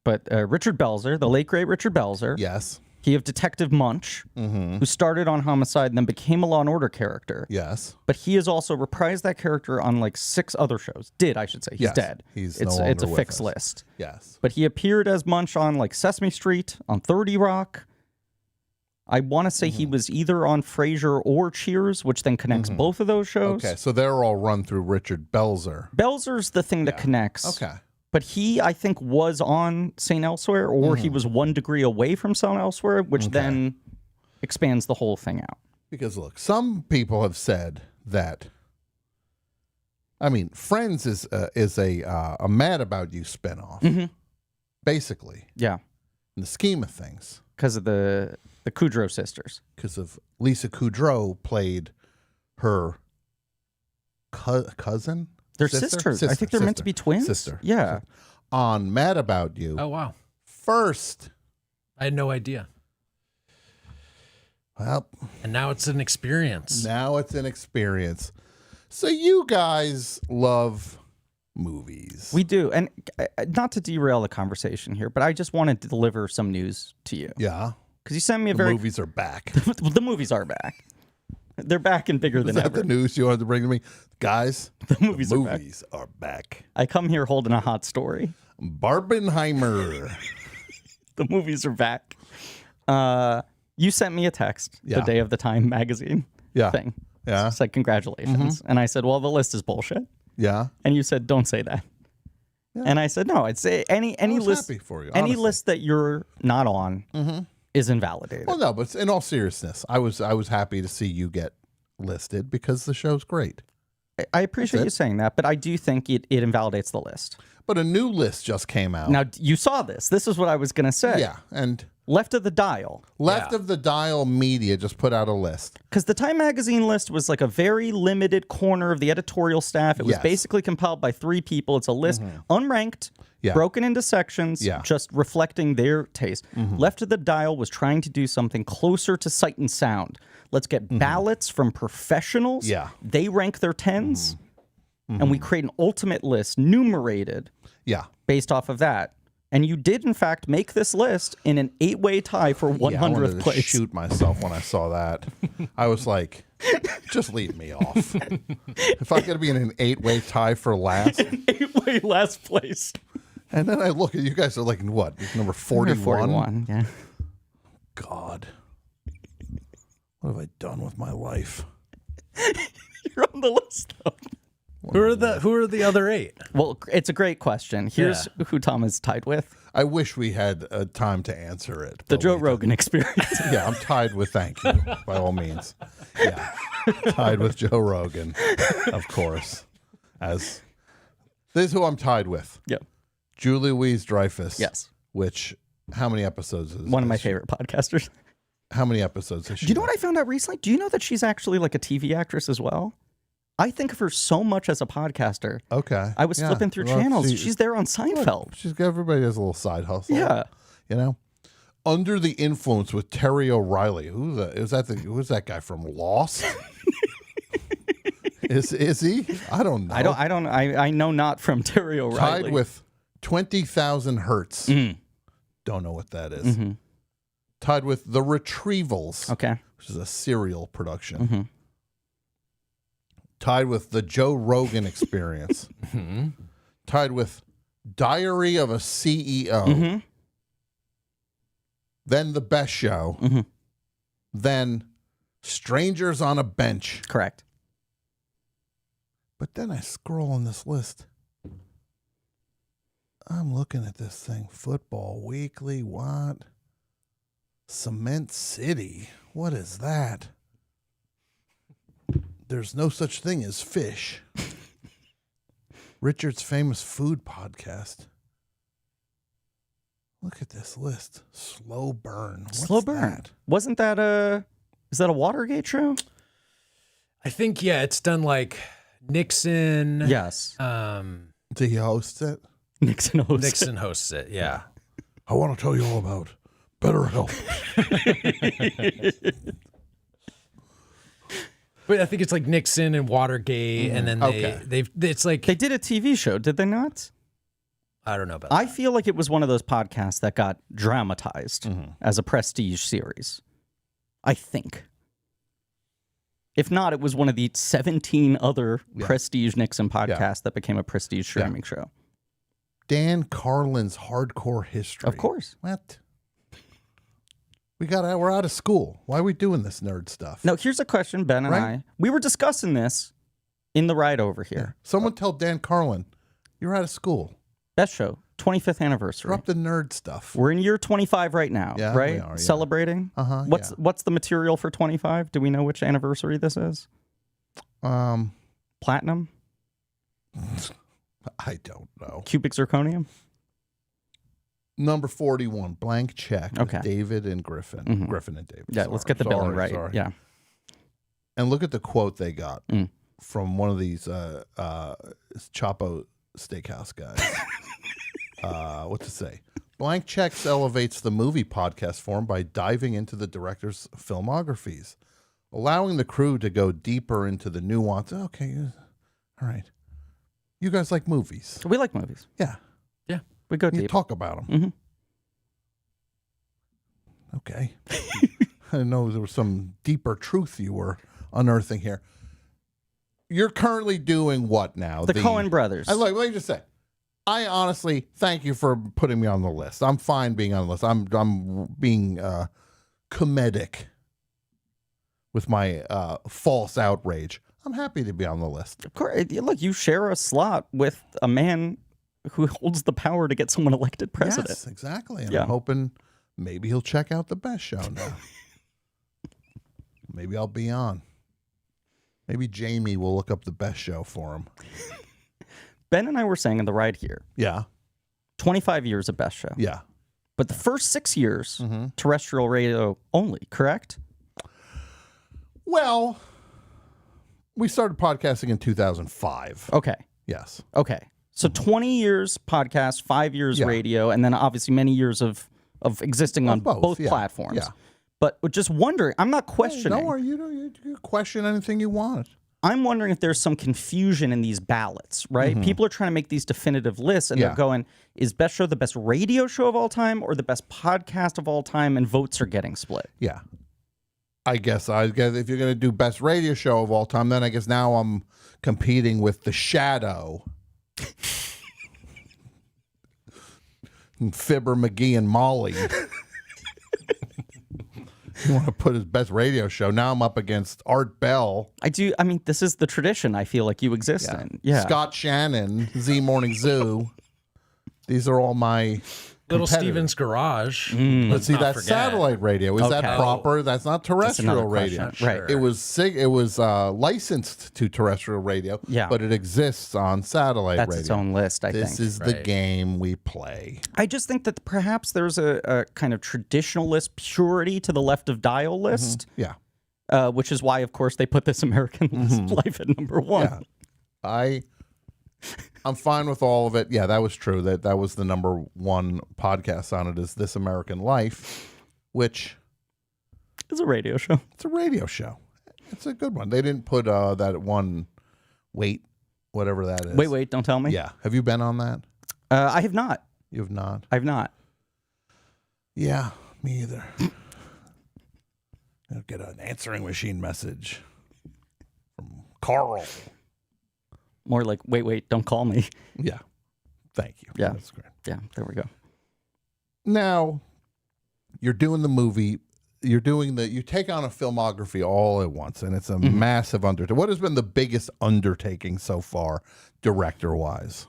But Richard Belzer, the late great Richard Belzer. Yes. He of Detective Munch, who started on Homicide and then became a Law and Order character. Yes. But he has also reprised that character on like 6 other shows. I should say. He's Yes. dead. He's it's no longer a with fixed us. list. Yes. But he appeared as Munch on like Sesame Street, on 30 Rock. I want to say he was either on Frasier or Cheers, which then connects both of those shows. Okay, so they're all run through Richard Belzer. Belzer's the thing that connects. Okay. But he, I think, was on St. Elsewhere, or he was 1 degree away from St. Elsewhere, which then expands the whole thing out. Because look, some people have said that. I mean, Friends is a Mad About You spinoff, basically. Yeah. In the scheme of things, because of the Kudrow sisters. Because of Lisa Kudrow played her cousin. They're sisters. I think they're meant to be twins. Sister. Yeah. On Mad About You. Oh, wow. First. I had no idea. Well. And now it's an experience. Now it's an experience. So you guys love movies. We do. And not to derail the conversation here, but I just wanted to deliver some news to you. Yeah. Because you sent me The movies are back. The movies are back. They're back and bigger Is than that ever. the news you wanted to bring to me? Guys, the movies, are back. I come here holding a hot story. Barbenheimer. The movies are back. You sent me a text the day of the Time magazine thing. Yeah. Said congratulations. And I said, well, the list is bullshit. Yeah. And you said, don't say that. Yeah. And I said, no, I'd say any was list happy for you, any honestly. list that you're not on is invalidated. Well, no, but in all seriousness, I was happy to see you get listed because the show's great. I appreciate you saying that, but I do think it invalidates the list. But a new list just came out. Now, you saw this. This is what I was going to say. Yeah, and Left of the Dial. Left of the Dial Media just put out a list. Because the Time magazine list was like a very limited corner of the editorial staff. It was Yes. basically compiled by 3 people. It's a list unranked, Yeah. broken into sections, Yeah. just reflecting their taste. Left of the Dial was trying to do something closer to Sight and Sound. Let's get ballots from professionals. Yeah. They rank their 10s. And we create an ultimate list, numerated, Yeah. based off of that. And you did, in fact, make this list in an 8-way tie for 100th I wanted to place. shoot myself when I saw that. I was like, just leave me off. If I got to be in an 8-way tie for last. 8-way last place. And then I look at you guys are like, what? Number 41? 41, yeah. God. What have I done with my life? You're on the list, though. Who are the other 8? Well, it's a great question. Here's who Tom is tied with. I wish we had time to answer it. The Joe Rogan Experience. Yeah, I'm tied with thank you, by all means. Yeah, tied with Joe Rogan, of course. This is who I'm tied with. Yep. Julie Louise-Dreyfus. Yes. Which, how many episodes is One of my favorite podcasters. How many episodes has she? Do you know what I found out recently? Do you know that she's actually like a TV actress as well? I think of her so much as a podcaster. Okay. I was flipping through Well, channels. She's there on Seinfeld. Everybody has a little side hustle. Yeah. You know? Under the Influence with Terry O'Reilly. Who's that guy from Lost? Is he? I don't know. I know not from Terry O'Reilly. Tied with 20,000 Hertz. Don't know what that is. Tied with The Retrievals. Okay. Which is a serial production. Tied with The Joe Rogan Experience. Tied with Diary of a CEO. Then The Best Show. Then Strangers on a Bench. Correct. But then I scroll on this list. I'm looking at this thing. Football Weekly, what? Cement City. What is that? There's no such thing as fish. Richard's Famous Food Podcast. Look at this list. Slow Burn. What's Slow Burn. that? Wasn't that is that a Watergate show? I think, it's done like Nixon. Yes. Did he host it? Nixon hosts Nixon hosts it, yeah. I want to tell you all about BetterHelp. But I think it's like Nixon and Watergate, and then it's like they did a TV show, did they not? I don't know about I feel like it was one of those podcasts that got dramatized as a prestige series. I think. If not, it was one of the 17 other prestige Nixon podcasts that became a prestige streaming show. Dan Carlin's Hardcore History. Of course. What? We're out of school. Why are we doing this nerd stuff? Now, here's a question, Ben and I. We were discussing this in the ride over here. Someone tell Dan Carlin, you're out of school. Best show, 25th anniversary. Drop the nerd stuff. We're in year 25 right now, Yeah, right? we are, yeah. Celebrating. What's the material for 25? Do we know which anniversary this is? Platinum? I don't know. Cubic zirconium? Number 41, Blank Check. With Okay. David and Griffin. Griffin and David. Yeah, let's get the billing right. Sorry. Yeah. And look at the quote they got. from one of these Chapo Steakhouse guys. What to say? Blank Checks elevates the movie podcast form by diving into the director's filmographies, allowing the crew to go deeper into the nuance. Okay, all right. You guys like movies? We like movies. Yeah. Yeah. We go You deep. talk about them. Mm-hmm. Okay. I didn't know there was some deeper truth you were unearthing here. You're currently doing what now? The Coen brothers. Let me just say, I honestly thank you for putting me on the list. I'm fine being on the list. I'm being comedic with my false outrage. I'm happy to be on the list. Of course, look, you share a slot with a man who holds the power to get someone elected president. Yes, exactly. And Yeah. I'm hoping maybe he'll check out the best show now. Maybe I'll be on. Maybe Jamie will look up the best show for him. Ben and I were saying in the ride here. Yeah. 25 years of best show. Yeah. But the first 6 years, terrestrial radio only, correct? Well, we started podcasting in 2005. Okay. Yes. Okay. So 20 years podcast, 5 years Yeah. radio, and then obviously many years of existing on both yeah. platforms. Yeah. But just wondering, I'm not questioning. Don't worry, you question anything you want. I'm wondering if there's some confusion in these ballots, right? Mhm. People are trying to make these definitive lists, and Yeah. they're going, is Best Show the best radio show of all time or the best podcast of all time? And votes are getting split. Yeah. I guess if you're going to do best radio show of all time, then I guess now I'm competing with The Shadow. And Fibber, McGee, and Molly. You want to put his best radio show. Now I'm up against Art Bell. I mean, this is the tradition I feel like you exist in. Yeah. Scott Shannon, Z Morning Zoo. These are all my Little competitors. Steven's Garage. But see, not that's forget. satellite radio. Is that Okay. proper? That's not terrestrial another radio. question. Right. It was licensed to terrestrial radio. Yeah. But it exists on satellite That's radio. its own list, I This think. is the Right. game we play. I just think that perhaps there's a kind of traditionalist purity to the left of dial list. Yeah. Which is why, of course, they put This American Life at number one. Yeah. I'm fine with all of it. Yeah, that was true. That was the number one podcast on it is This American Life, which It's a radio show. it's a radio show. It's a good one. They didn't put that one whatever that is. Wait, don't tell me. Yeah. Have you been on that? I have not. You have not? I've not. Yeah, me either. I'll get an answering machine message from Carl. More like, wait, don't call me. Yeah. Thank you. Yeah. That's great. Yeah, there we go. Now, you're doing the movie. You take on a filmography all at once, and it's a massive undertaking. What has been the biggest undertaking so far, director-wise?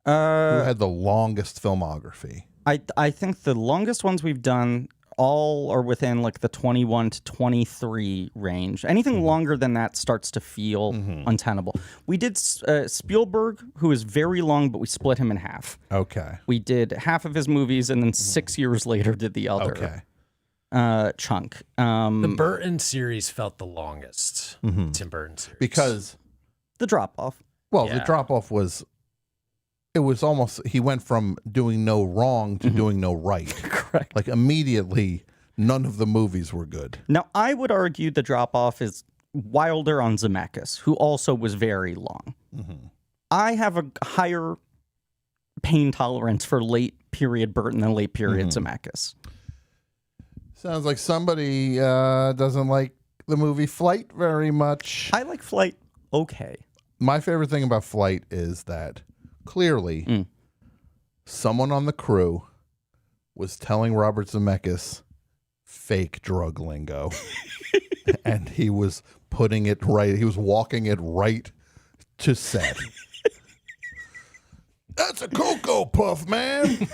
Who had the longest filmography? I think the longest ones we've done all are within like the 21 to 23 range. Anything longer than that starts to feel untenable. We did Spielberg, who is very long, but we split him in half. Okay. We did half of his movies, and then 6 years later did the other chunk. The Burton series felt the longest. Tim Burton series. Because the drop-off. Well, the drop-off was... It was almost, he went from doing no wrong to doing no right. Correct. Like immediately, none of the movies were good. Now, I would argue the drop-off is Wilder on Zemeckis, who also was very long. I have a higher pain tolerance for late period Burton than late period Zemeckis. Sounds like somebody doesn't like the movie Flight very much. I like Flight okay. My favorite thing about Flight is that clearly someone on the crew was telling Robert Zemeckis fake drug lingo. And he was putting it right. He was walking it right to set. That's a Cocoa Puff, man.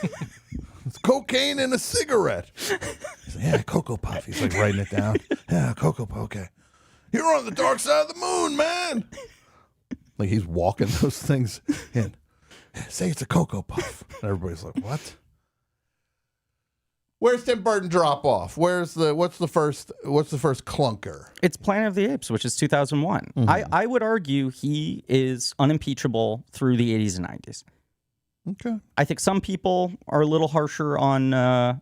It's cocaine in a cigarette. He's like, yeah, Cocoa Puff. He's like writing it down. Yeah, Cocoa Puff. Okay. You're on the dark side of the moon, man. Like he's walking those things in. Say it's a Cocoa Puff. And everybody's like, what? Where's Tim Burton drop off? What's the first clunker? It's Planet of the Apes, which is 2001. I would argue he is unimpeachable through the 80s and 90s. Okay. I think some people are a little harsher on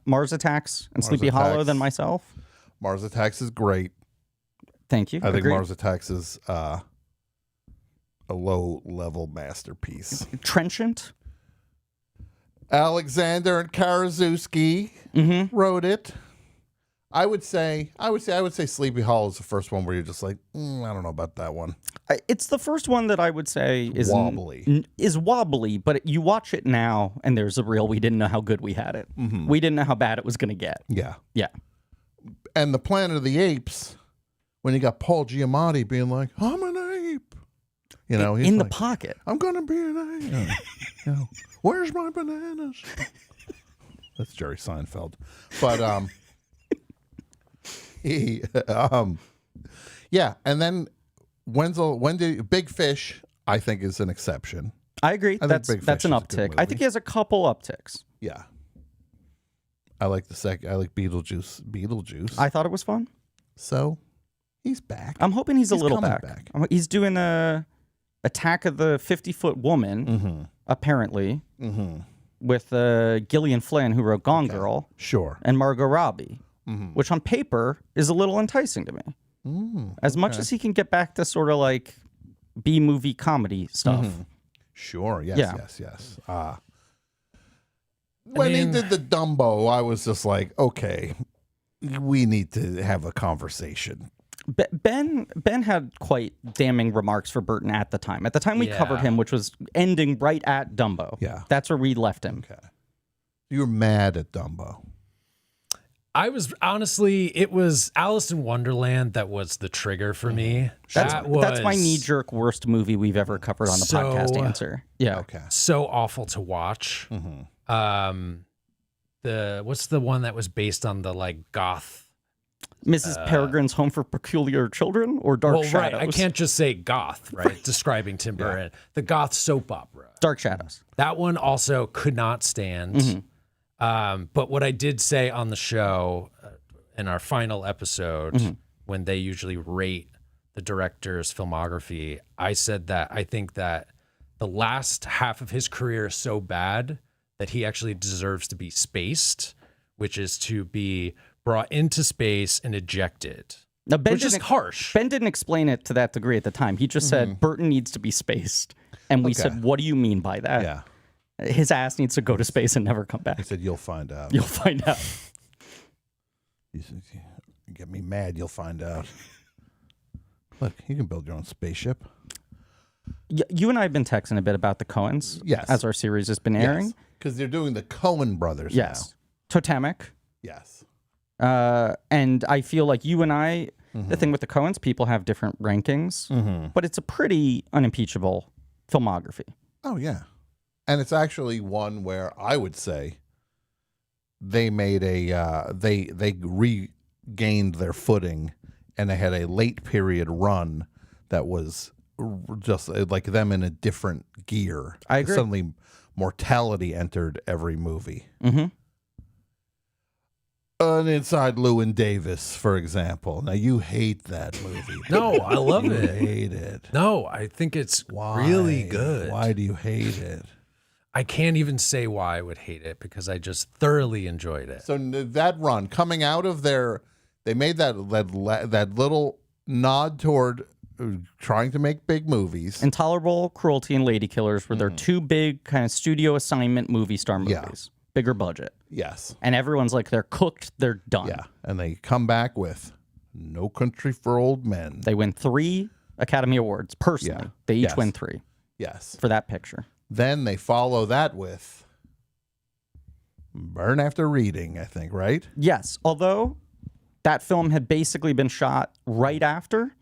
Mars Attacks and Sleepy Hollow than myself. Mars Attacks is great. Thank you. I think Agreed. Mars Attacks is a low-level masterpiece. Trenchant. Alexander and Karaszewski wrote it. I would say Sleepy Hollow is the first one where you're just like, I don't know about that one. It's the first one that I would say is wobbly, but you watch it now and there's a real, we didn't know how good we had it. We didn't know how bad it was going to get. Yeah. Yeah. And the Planet of the Apes, when you got Paul Giamatti being like, I'm an ape. You know, he's in the like, pocket. I'm going to be an ape. You know, where's my bananas? That's Jerry Seinfeld. But, yeah, and then when did Big Fish? I think is an exception. I agree. That's an uptick. I think he has a couple upticks. Yeah, I like I like Beetlejuice. I thought it was fun. So he's back. I'm hoping he's a little coming back. He's doing a Attack of the 50-Foot Woman, apparently, with Gillian Flynn, who wrote Gone Girl, sure, and Margot Robbie. Which on paper is a little enticing to me. As much as he can get back to sort of like B-movie comedy stuff. Sure, yes, Yeah. yes. When he did the Dumbo, I was just like, okay, we need to have a conversation. Ben had quite damning remarks for Burton at the time. At the time we covered him, which was ending right at Dumbo. Yeah. That's where we left him. Okay. You were mad at Dumbo. I was it was Alice in Wonderland that was the trigger for me. That's my knee-jerk worst movie we've ever covered on the podcast answer. Yeah. Okay. So awful to watch. What's the one that was based on the like goth Mrs. Peregrine's Home for Peculiar Children or Dark Shadows? Right. I can't just say goth, right? Describing Tim Burton. The goth soap opera. Dark Shadows. That one also could not stand. But what I did say on the show in our final episode, when they usually rate the director's filmography, I said that I think that the last half of his career is so bad that he actually deserves to be spaced, which is to be brought into space and ejected. Now, which is harsh. Ben didn't explain it to that degree at the time. He just said Burton needs to be spaced. And we said, what do you mean by that? Yeah. His ass needs to go to space and never come back. He said, you'll find out. You'll find out. You get me mad, you'll find out. Look, you can build your own spaceship. You and I have been texting a bit about the Coens as our series has been airing. Because they're doing the Coen brothers now. Totemic. Yes. And I feel like you and I, the thing with the Coens, people have different rankings, but it's a pretty unimpeachable filmography. Oh, yeah. And it's actually one where I would say they made they regained their footing, and they had a late period run that was just like them in a different gear. I agree. Suddenly mortality entered every movie. Inside Llewyn Davis, for example. Now, you hate that movie. No, I love You it. hate it. No, I think it's really good. Why do you hate it? I can't even say why I would hate it because I just thoroughly enjoyed it. So that run, coming out of they made that little nod toward trying to make big movies. Intolerable Cruelty and Lady Killers were their two big kind of studio assignment movie star movies. Bigger budget. Yes. And everyone's like, they're cooked, they're done. Yeah. And they come back with No Country for Old Men. They win 3 Academy Awards personally. Yeah. They each Yes. win 3. Yes. For that picture. Then they follow that with Burn After Reading, I think, right? Yes. Although that film had basically been shot right after.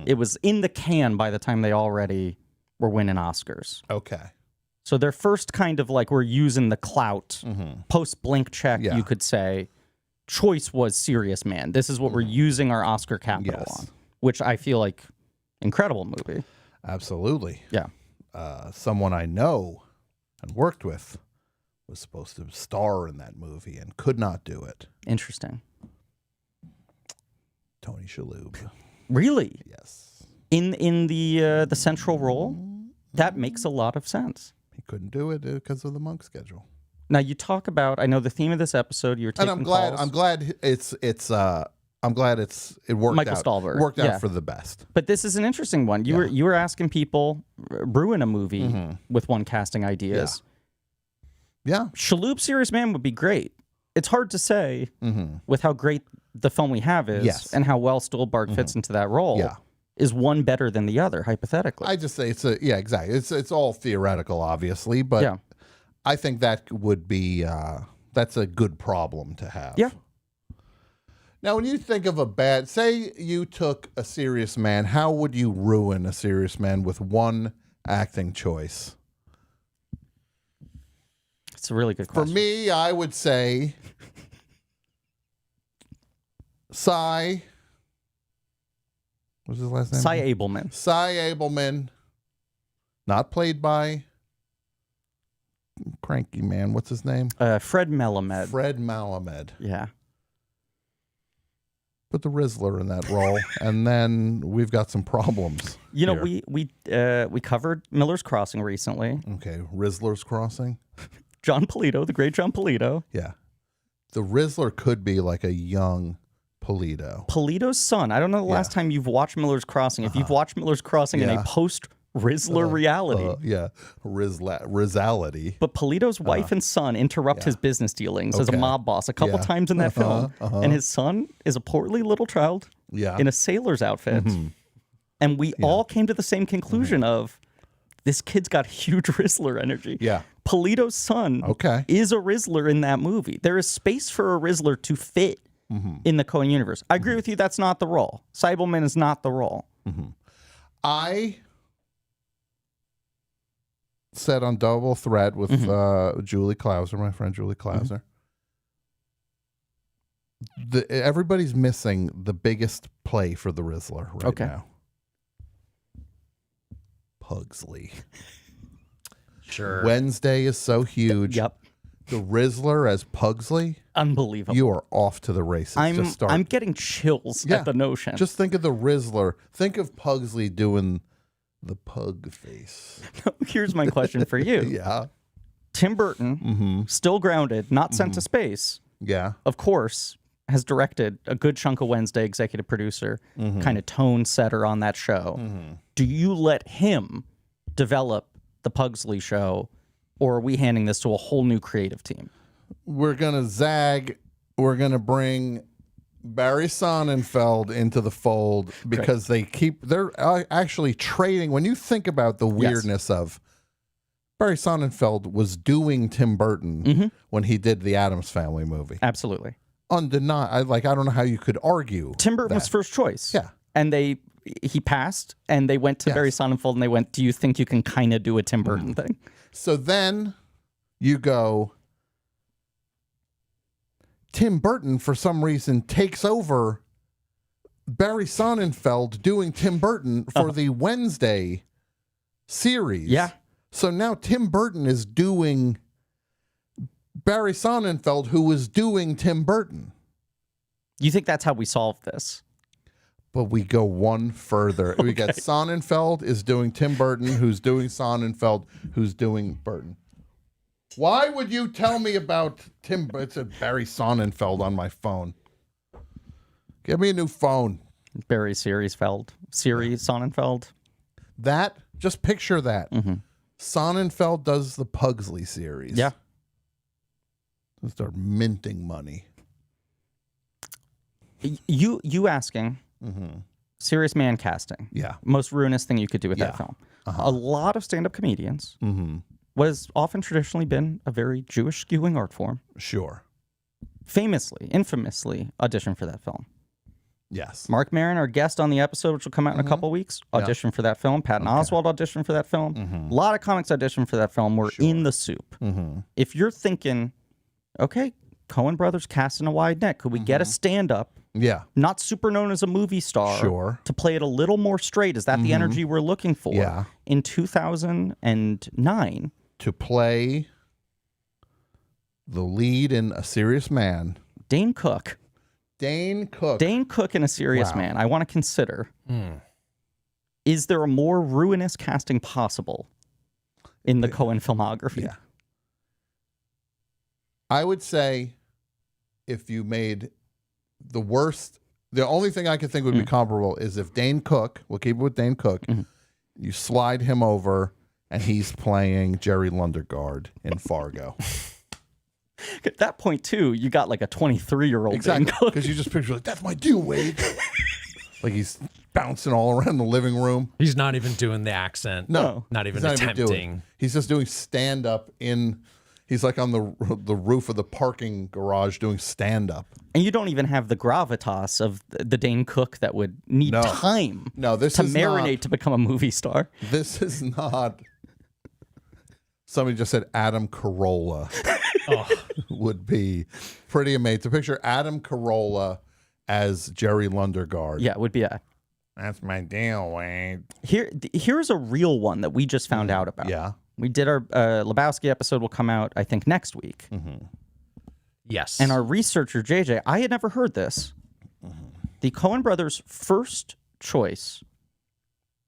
It was in the can by the time they already were winning Oscars. Okay. So their first kind of like, we're using the clout, post-Blank Check, you could say, choice was Serious Man. This is what we're using our Oscar capital on, which I feel like incredible movie. Absolutely. Yeah. Someone I know and worked with was supposed to star in that movie and could not do it. Interesting. Tony Shalhoub. Really? Yes. In the central role? That makes a lot of sense. He couldn't do it because of the Monk schedule. Now you talk about, I know the theme of this episode, you're taking And I'm glad it worked Michael out. Stahlberg. Worked Yeah. out for the best. But this is an interesting one. You were asking people, ruin a movie with one casting ideas. Yeah. Shalhoub Serious Man would be great. It's hard to say with how great the film we have is and how well Stolberg fits into that role. Yeah. Is one better than the other, hypothetically? I just say exactly. It's all theoretical, obviously, but I think that would be that's a good problem to have. Yeah. Now, when you think of say you took a Serious Man, how would you ruin a Serious Man with one acting choice? It's a really good question. For me, I would say Cy. What's his last name? Cy Abelman. Cy Abelman. Not played by Cranky Man. What's his name? Fred Melamed. Fred Melamed. Yeah. Put the Rizzler in that role, and then we've got some problems. You know, here. we covered Miller's Crossing recently. Okay, Rizzler's Crossing. John Polito, the great John Polito. Yeah. The Rizzler could be like a young Polito. Polito's son. I don't know the last time you've watched Miller's Crossing. If you've watched Miller's Crossing in a post-Rizzler reality. Rizzality. But Polito's wife and son interrupt his business dealings as a mob boss a couple times in that film. And his son is a portly little child in a sailor's outfit. And we all came to the same conclusion of, this kid's got huge Rizzler energy. Yeah. Polito's son is a Rizzler in that movie. There is space for a Rizzler to fit in the Coen universe. I agree with you. That's not the role. Seibelman is not the role. I said on Double Threat with Julie Klauser, my friend Julie Klauser, everybody's missing the biggest play for the Rizzler right now. Pugsley. Sure. Wednesday is so huge. Yep. The Rizzler as Pugsley. Unbelievable. You are off to the races. I'm getting chills at the notion. Just think of the Rizzler. Think of Pugsley doing the pug face. Here's my question for you. Yeah. Tim Burton, still grounded, not sent to space. Yeah. Of course, has directed a good chunk of Wednesday, executive producer, kind of tone setter on that show. Do you let him develop the Pugsley show, or are we handing this to a whole new creative team? We're going to zag. We're going to bring Barry Sonnenfeld into the fold because they're actually trading. When you think about the weirdness of Barry Sonnenfeld was doing Tim Burton when he did the Addams Family movie. Absolutely. Undeniable. I don't know how you could argue. Tim Burton was first choice. Yeah. And he passed, and they went to Barry Sonnenfeld, and they went, do you think you can kind of do a Tim Burton thing? So then you go, Tim Burton, for some reason, takes over Barry Sonnenfeld doing Tim Burton for the Wednesday series. Yeah. So now Tim Burton is doing Barry Sonnenfeld, who was doing Tim Burton. You think that's how we solve this? But we go one further. We got Sonnenfeld is doing Tim Burton, who's doing Sonnenfeld, who's doing Burton. Why would you tell me about Tim? It's a Barry Sonnenfeld on my phone. Give me a new phone. Barry Sonnenfeld. That, just picture that. Sonnenfeld does the Pugsley series. Yeah. Let's start minting money. You asking, Serious Man casting. Yeah. Most ruinous thing you could do with that film. A lot of stand-up comedians. What has often traditionally been a very Jewish skewing art form. Sure. Famously, infamously auditioned for that film. Yes. Mark Maron, our guest on the episode, which will come out in a couple weeks, auditioned for that film. Patton Oswalt auditioned for that film. A lot of comics auditioned for that film. We're in the soup. If you're thinking, okay, Coen Brothers casting a wide net, could we get a stand-up? Yeah. Not super known as a movie star. Sure. To play it a little more straight. Is that the energy we're looking for? Yeah. In 2009. To play the lead in A Serious Man. Dane Cook. Dane Cook. Dane Cook in A Serious Man. I want to consider. Is there a more ruinous casting possible in the Coen filmography? Yeah. I would say if you made the worst, the only thing I could think would be comparable is if Dane Cook, we'll keep it with Dane Cook, you slide him over and he's playing Jerry Lundegaard in Fargo. At that point, too, you got like a 23-year-old Exactly. Dane Cook. Because you just picture like, that's my deal, Wade. Like he's bouncing all around the living room. He's not even doing the accent. No. Not even He's not even attempting. doing- he's just doing stand-up in... He's like on the roof of the parking garage doing stand-up. And you don't even have the gravitas of the Dane Cook that would need time this to is marinate not- to become a movie star. This is not... Somebody just said Adam Carolla would be pretty amazing. To picture Adam Carolla as Jerry Lundegaard. Yeah, it would be a... That's my deal, Wade. Here's a real one that we just found out about. Yeah. We did our Lebowski episode will come out, I think, next week. Yes. And our researcher, JJ, I had never heard this. The Coen brothers' first choice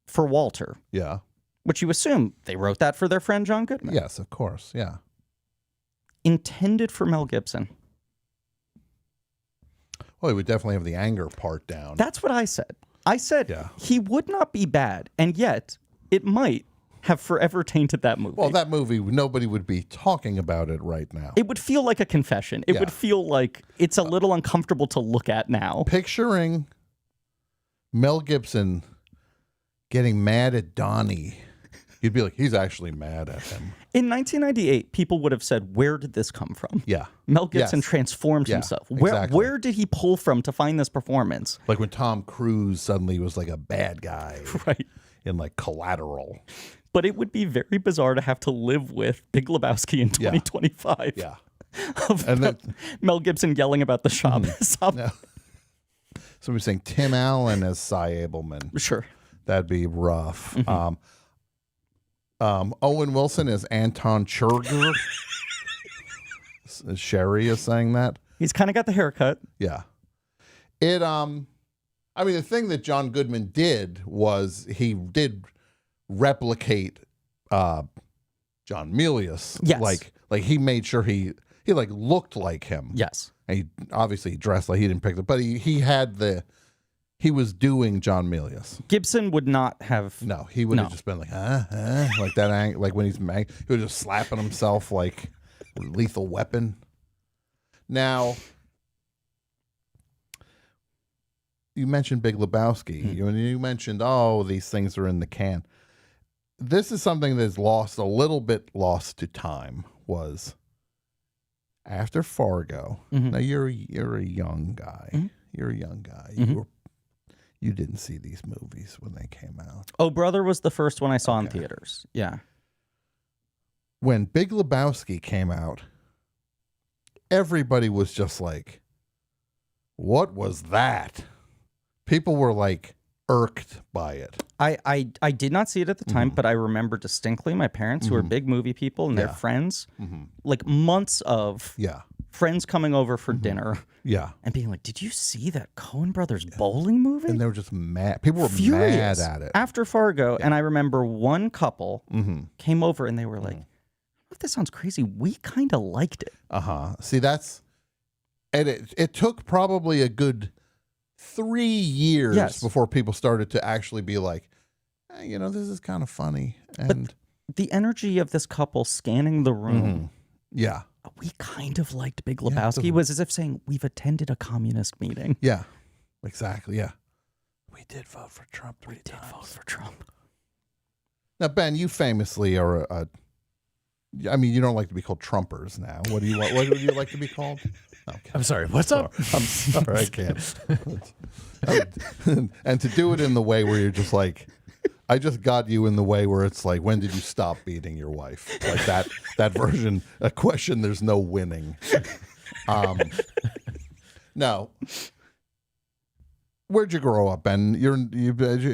for Walter. Yeah. Which you assume they wrote that for their friend John Goodman. Yes, of course. Yeah. Intended for Mel Gibson. Well, he would definitely have the anger part down. That's what I said. I said he would not be bad, and yet it might have forever tainted that movie. Well, that movie, nobody would be talking about it right now. It would feel like a confession. It would feel like it's a little uncomfortable to look at now. Picturing Mel Gibson getting mad at Donnie, you'd be like, he's actually mad at him. In 1998, people would have said, where did this come from? Yeah. Mel Gibson Yes. transformed Yeah, himself. exactly. Where did he pull from to find this performance? Like when Tom Cruise suddenly was like a bad guy. Right. In like Collateral. But it would be very bizarre to have to live with Big Lebowski in 2025. Yeah. Of And then- Mel Gibson yelling about the shop. No. Somebody saying Tim Allen as Cy Abelman. Sure. That'd be rough. Owen Wilson is Anton Chigurh. Sherry is saying that. He's kind of got the haircut. Yeah. It I mean the thing that John Goodman did was he did replicate John Milius. Yes. Like he made sure he like looked like him. Yes. And he obviously dressed like he didn't pick it, but he was doing John Milius. Gibson would not have. No, he would have just been like, like that, like when he's mad, he was just slapping himself like Lethal Weapon. Now, you mentioned Big Lebowski. You mentioned, these things are in the can. This is something that's lost to time. Was after Fargo. Now you're a young guy. You're a young guy. You didn't see these movies when they came out. Oh, Brother was the first one I saw in theaters. Yeah. When Big Lebowski came out, everybody was just like, what was that? People were like irked by it. I did not see it at the time, but I remember distinctly my parents, who are big movie people, and their friends, like months of friends coming over for dinner. Yeah. And being like, did you see that Coen Brothers bowling movie? And they were just mad. People were Furious. mad at it. After Fargo, and I remember one couple came over and they were like, if this sounds crazy, we kind of liked it. See, and it took probably a good 3 years before people started to actually be like, hey, this is kind of funny. And but the energy of this couple scanning the room. Yeah. We kind of liked Big Lebowski was as if saying, we've attended a communist meeting. Yeah, exactly. Yeah. We did vote for Trump three times. We did vote for Trump. Now, Ben, you famously are I mean, you don't like to be called Trumpers now. What do you like to be called? Okay. I'm sorry. What's up? I'm sorry. I can't. And to do it in the way where you're just like, I just got you in the way where it's like, when did you stop beating your wife? Like that version, a question there's no winning. No. Where'd you grow up, Ben?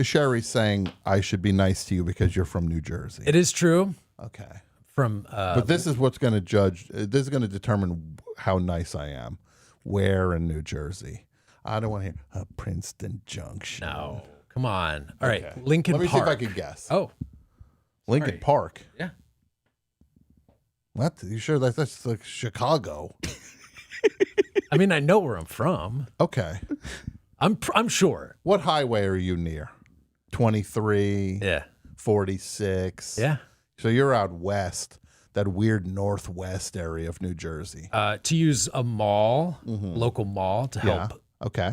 Sherry's saying I should be nice to you because you're from New Jersey. It is true. Okay. from. But this is what's going to judge. This is going to determine how nice I am. Where in New Jersey? I don't want to hear Princeton Junction. No, come on. All right, Lincoln Let me Park. see if I can guess. Oh, Lincoln sorry. Park. Yeah. What? You sure that's like Chicago? I mean, I know where I'm from. Okay. I'm sure. What highway are you near? 23. Yeah. 46. Yeah. So you're out west, that weird northwest area of New Jersey. To use a mall, local mall, to help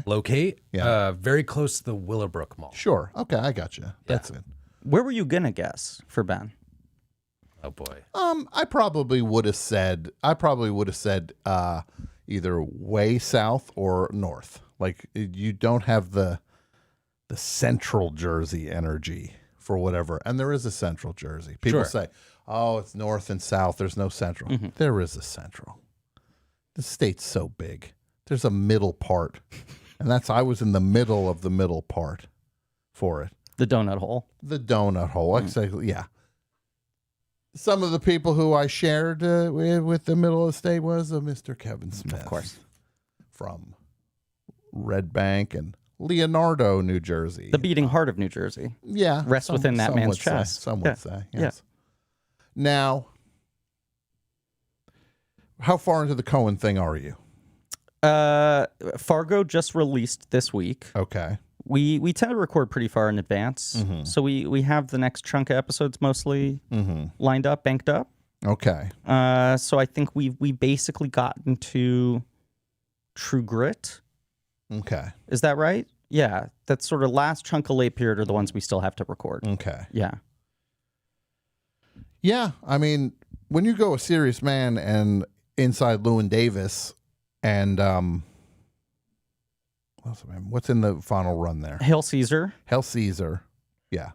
locate. Yeah. Very close to the Willowbrook Mall. Sure. Okay, I got you. That's it. Where were you gonna guess for Ben? Oh boy. I probably would have said either way south or north. Like you don't have the central Jersey energy for whatever. And there is a central Jersey. People Sure. say, "Oh, it's north and south. There's no central." There is a central. The state's so big. There's a middle part. And I was in the middle of the middle part for it. The donut hole. The donut hole. Exactly. Yeah. Some of the people who I shared with the middle of the state was Mr. Kevin Smith. Of course. From Red Bank and Leonardo, New Jersey. The beating heart of New Jersey. Yeah. Rests within that some man's would say. chest. Some Yeah. would say. Yes. Now, how far into the Cohen thing are you? Fargo just released this week. Okay. We tend to record pretty far in advance, so we have the next chunk of episodes mostly lined up, banked up. Okay. So I think we basically gotten to True Grit. Okay. Is that right? Yeah, that's sort of last chunk of late period are the ones we still have to record. Okay. Yeah. Yeah, I mean, when you go A Serious Man and Inside Llewyn Davis and what's in the final run there? Hail Caesar. Hail Caesar. Yeah.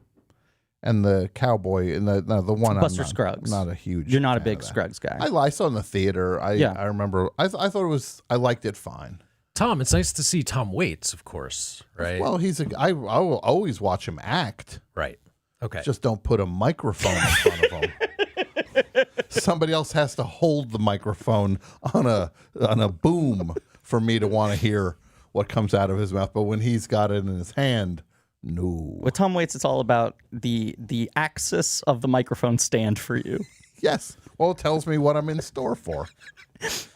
And the cowboy and the one Buster I'm not, Scruggs. Not a huge. You're not a fan big of that. Scruggs guy. I saw it in the theater. I Yeah. remember. I thought I liked it fine. Tom, it's nice to see Tom Waits, of course, right? Well, I will always watch him act. Right. Okay. Just don't put a microphone in front of him. Somebody else has to hold the microphone on a boom for me to want to hear what comes out of his mouth. But when he's got it in his hand, no. With Tom Waits, it's all about the axis of the microphone stand for you. Yes. Well, it tells me what I'm in store for.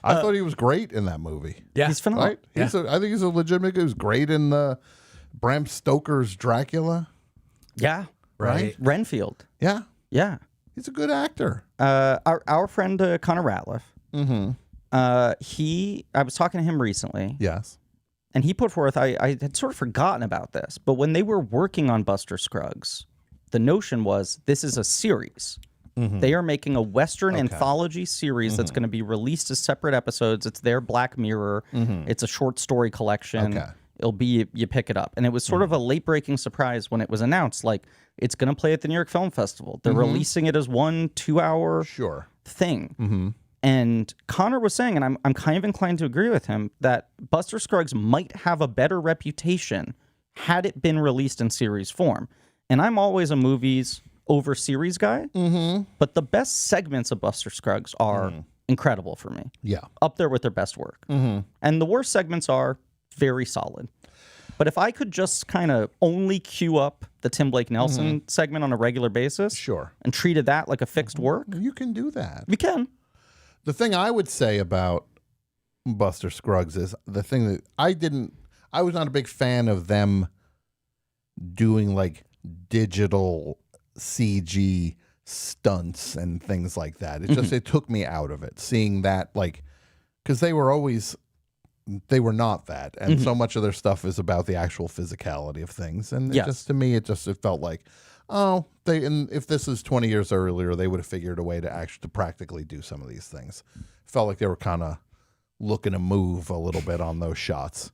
I thought he was great in that movie. Yeah. He's phenomenal. Right? I think he's a legitimate guy. He was great in Bram Stoker's Dracula. Yeah. Right? Renfield. Yeah. Yeah. He's a good actor. Our friend Connor Ratliff. Mm-hmm. I was talking to him recently. Yes. And he put forth, I had sort of forgotten about this, but when they were working on Buster Scruggs, the notion was this is a series. Mhm. They are making a Western anthology series that's going to be released as separate episodes. It's their Black Mirror. It's a short story collection. Okay. It'll be, you pick it up. And it was sort of a late breaking surprise when it was announced. Like, it's going to play at the New York Film Festival. They're releasing it as 1-2 hour thing. Mm-hmm. And Connor was saying, and I'm kind of inclined to agree with him, that Buster Scruggs might have a better reputation had it been released in series form. And I'm always a movies over series guy, but the best segments of Buster Scruggs are incredible for me. Yeah. Up there with their best work. And the worst segments are very solid. But if I could just kind of only queue up the Tim Blake Nelson segment on a regular basis, and treated that like a fixed work, you can do that. You can. The thing I would say about Buster Scruggs is the thing that I was not a big fan of them doing like digital CG stunts and things like that. It just, it took me out of it seeing that, like, because they were not that. And so much of their stuff is about the actual physicality of things. And it just, to me, it felt like, oh, if this is 20 years earlier, they would have figured a way to practically do some of these things. Felt like they were kind of looking to move a little bit on those shots,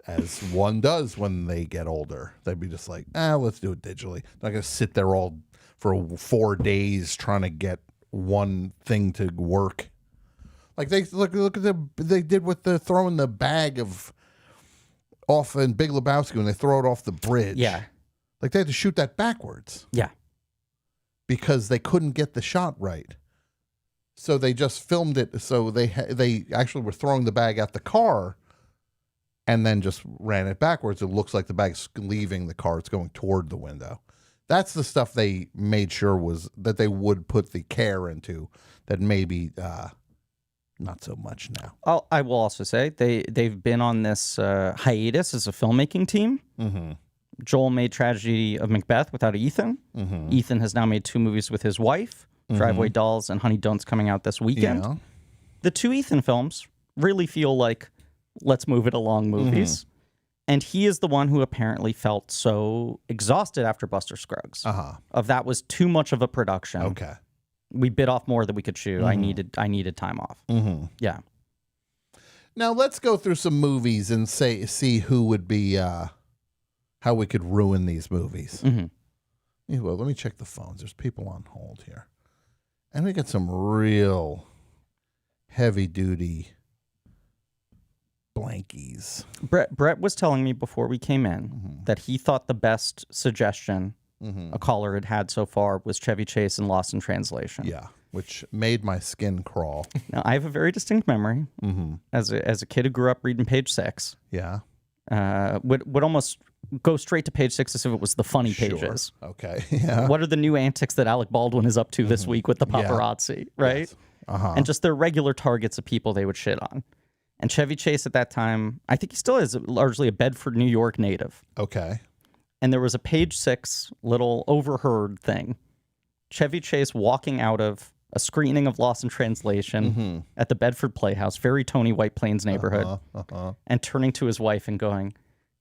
as one does when they get older. They'd be just like, let's do it digitally. Not going to sit there all for 4 days trying to get one thing to work. Like they look at they did with the throwing the bag off in Big Lebowski when they throw it off the bridge. Yeah. Like they had to shoot that backwards. Yeah. Because they couldn't get the shot right. So they just filmed it. So they actually were throwing the bag at the car and then just ran it backwards. It looks like the bag's leaving the car. It's going toward the window. That's the stuff they made sure was that they would put the care into that maybe not so much now. I will also say they've been on this hiatus as a filmmaking team. Mm-hmm. Joel made Tragedy of Macbeth without Ethan. Mm-hmm. Ethan has now made 2 movies with his wife, Driveway Dolls and Honey Don't's coming out this weekend. Yeah. The 2 Ethan films really feel like let's move it along movies. And he is the one who apparently felt so exhausted after Buster Scruggs. Of that was too much of a production. Okay. We bit off more than we could chew. I needed time off. Yeah. Now let's go through some movies and see who would be how we could ruin these movies. Well, let me check the phones. There's people on hold here, and we got some real heavy duty blankies. Brett was telling me before we came in that he thought the best suggestion a caller had so far was Chevy Chase and Lost in Translation. Yeah, which made my skin crawl. Now, I have a very distinct memory as a kid who grew up reading Page 6. Yeah. Would almost go straight to Page 6 as if it was the funny pages. Okay. Yeah. What are the new antics that Alec Baldwin is up to this week with the paparazzi, right? Yes. And just their regular targets of people they would shit on. And Chevy Chase at that time, I think he still is largely a Bedford, New York native. Okay. And there was a Page 6 little overheard thing. Chevy Chase walking out of a screening of Lost in Translation at the Bedford Playhouse, very Tony White Plains neighborhood, and turning to his wife and going,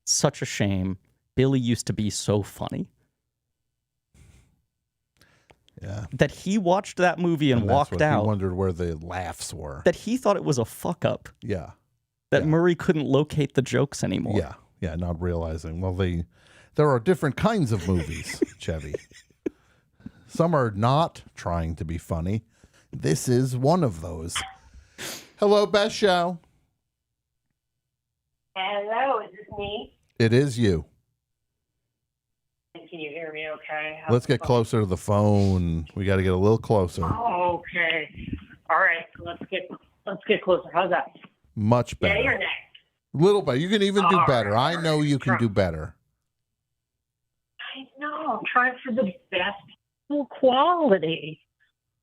"Such a shame. Billy used to be so funny." Yeah. That he watched that movie and walked out. He wondered where the laughs were. That he thought it was a fuck up. Yeah. That Murray couldn't locate the jokes anymore. Yeah. Yeah. Not realizing. Well, there are different kinds of movies, Chevy. Some are not trying to be funny. This is one of those. Hello, Best Show. Hello, is this me? It is you. Can you hear me okay? Let's get closer to the phone. We got to get a little closer. Oh, okay. All right, let's get closer. How's that? Much better. Yeah, you're next. Little better. You can even do All better. right, I know you can do better. I know. I'm trying for the best quality.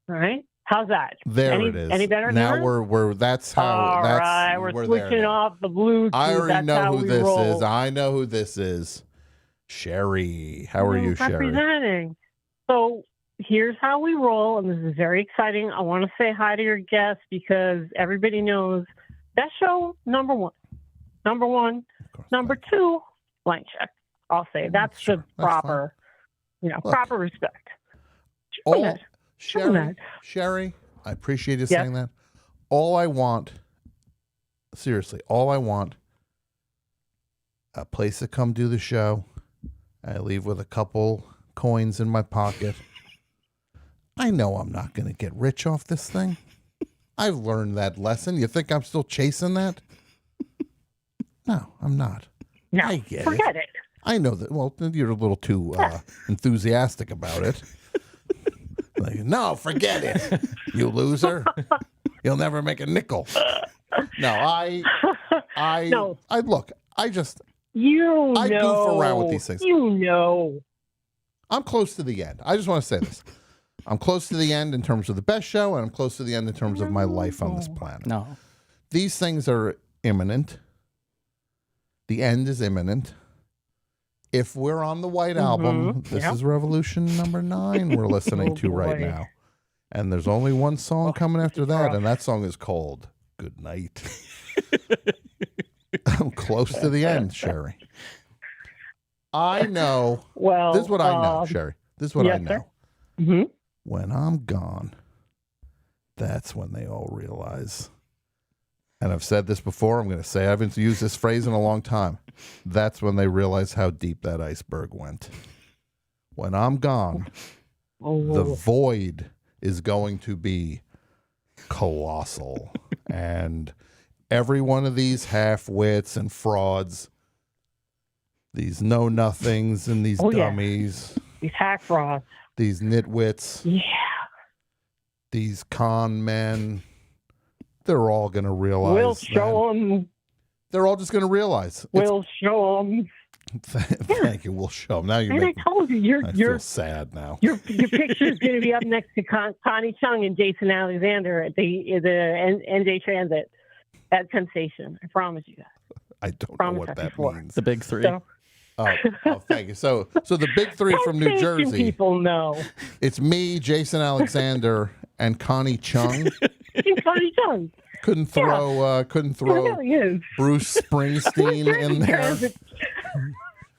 All right. How's that? There it is. Any better now now? we're that's how All that's right, we're there switching now. off the Bluetooth. I already That's know how who we this roll. is. I know who this is. Sherry. How are you, Sherry? Representing. So here's how we roll, and this is very exciting. I want to say hi to your guest because everybody knows that show, number one. Number one. Number two, blank check. I'll say that's the proper, proper respect. Sherry, I appreciate you saying that. All I want, a place to come do the show. I leave with a couple coins in my pocket. I know I'm not going to get rich off this thing. I've learned that lesson. You think I'm still chasing that? No, I'm not. No, I get forget it. I know that. Well, you're a little too enthusiastic about it. Like, no, forget it, you loser. You'll never make a nickel. No, I look. I goof around with these things. I'm close to the end. I just want to say this. I'm close to the end in terms of the best show, and I'm close to the end in terms of my life on this planet. No. These things are imminent. The end is imminent. If we're on the White Album, this is Revolution number 9 we're listening to right now. And there's only one song coming after that, and that song is called Good Night. I'm close to the end, Sherry. I know. Well, this is what I know, Sherry. This is what I know. Mm-hmm. When I'm gone, that's when they all realize. And I've said this before. I'm going to say I haven't used this phrase in a long time. That's when they realize how deep that iceberg went. When I'm gone, the void is going to be colossal. And every one of these half-wits and frauds, these know-nothings and these dummies, these hack frauds, these nitwits, these con men, they're all going to realize. We'll show them. They're all just going to realize. We'll show them. Thank you. We'll show them. Now you're And making. I told you, I feel sad now. Your picture is going to be up next to Connie Chung and Jason Alexander at the NJ Transit at Penn Station. I promise you that. I don't know what that means. The big three. So, Oh, thank you. So the big three from New Penn Station Jersey. people know. It's me, Jason Alexander, and Connie Chung. Connie Chung. Couldn't throw It really is. Bruce Springsteen in there. Transit.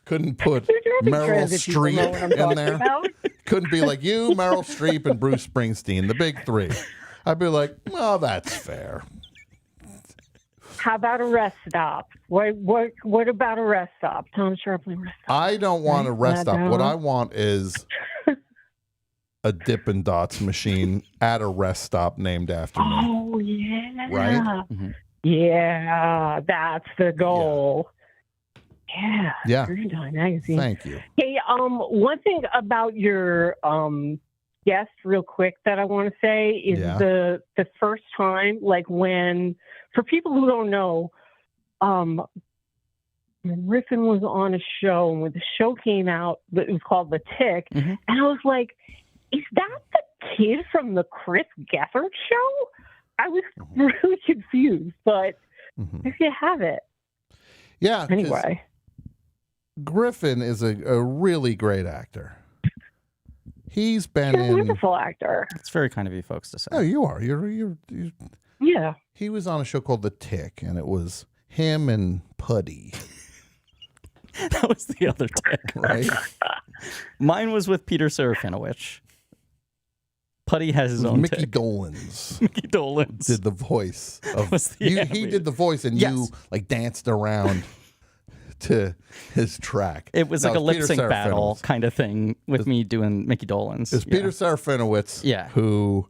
Couldn't put Transit Meryl people know what I'm Streep in talking there. about. Couldn't be like you, Meryl Streep, and Bruce Springsteen, the big three. I'd be like, well, that's fair. How about a rest stop? What about a rest stop? Tom Scharpling rest stop. I don't want a rest stop. What No. I want is a Dippin' Dots machine at a rest stop named after me. Oh yeah. Right? Yeah, that's the goal. Yeah. Yeah. Green Dot Magazine. Thank you. Hey, one thing about your guest, real quick, that I want to say is Yeah. the first time, like when, for people who don't know, Griffin was on a show, and when the show came out, it was called The Tick, and I was like, is that the kid from the Chris Gethard show? I was really confused, but if you have it. Yeah. 'cause Anyway. Griffin is a really great actor. He's been He's a in. wonderful actor. It's very kind of you folks to say. Oh, you are. You're. Yeah. He was on a show called The Tick, and it was him and Putty. That was the other Tick. Right? Mine was with Peter Serafinowicz. Putty has his It was own Mickey Tick. Dolenz. Mickey Dolenz Did the voice of Was the he animator. did the voice, and Yes. you like danced around to his track. It was That like a lip Peter sync battle Serafinowicz. kind of thing with me doing Mickey Dolenz. It's Peter Serafinowicz, Yeah. who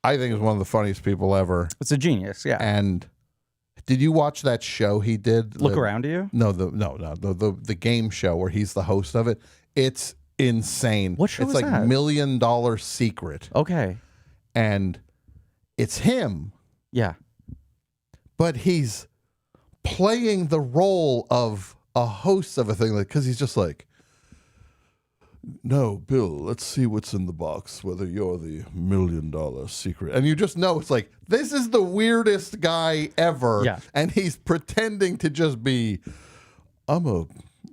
I think is one of the funniest people ever. It's a genius, yeah. And did you watch that show he did? Look Around You? No, the game show where he's the host of it. It's insane. What show it's is like that? $1 Million Secret. Okay. And it's him. Yeah. But he's playing the role of a host of a thing, like, because he's just like, no, Bill, let's see what's in the box, whether you're the $1 Million Secret. And you just know it's like, this is the weirdest guy ever. Yeah. And he's pretending to just be, I'm a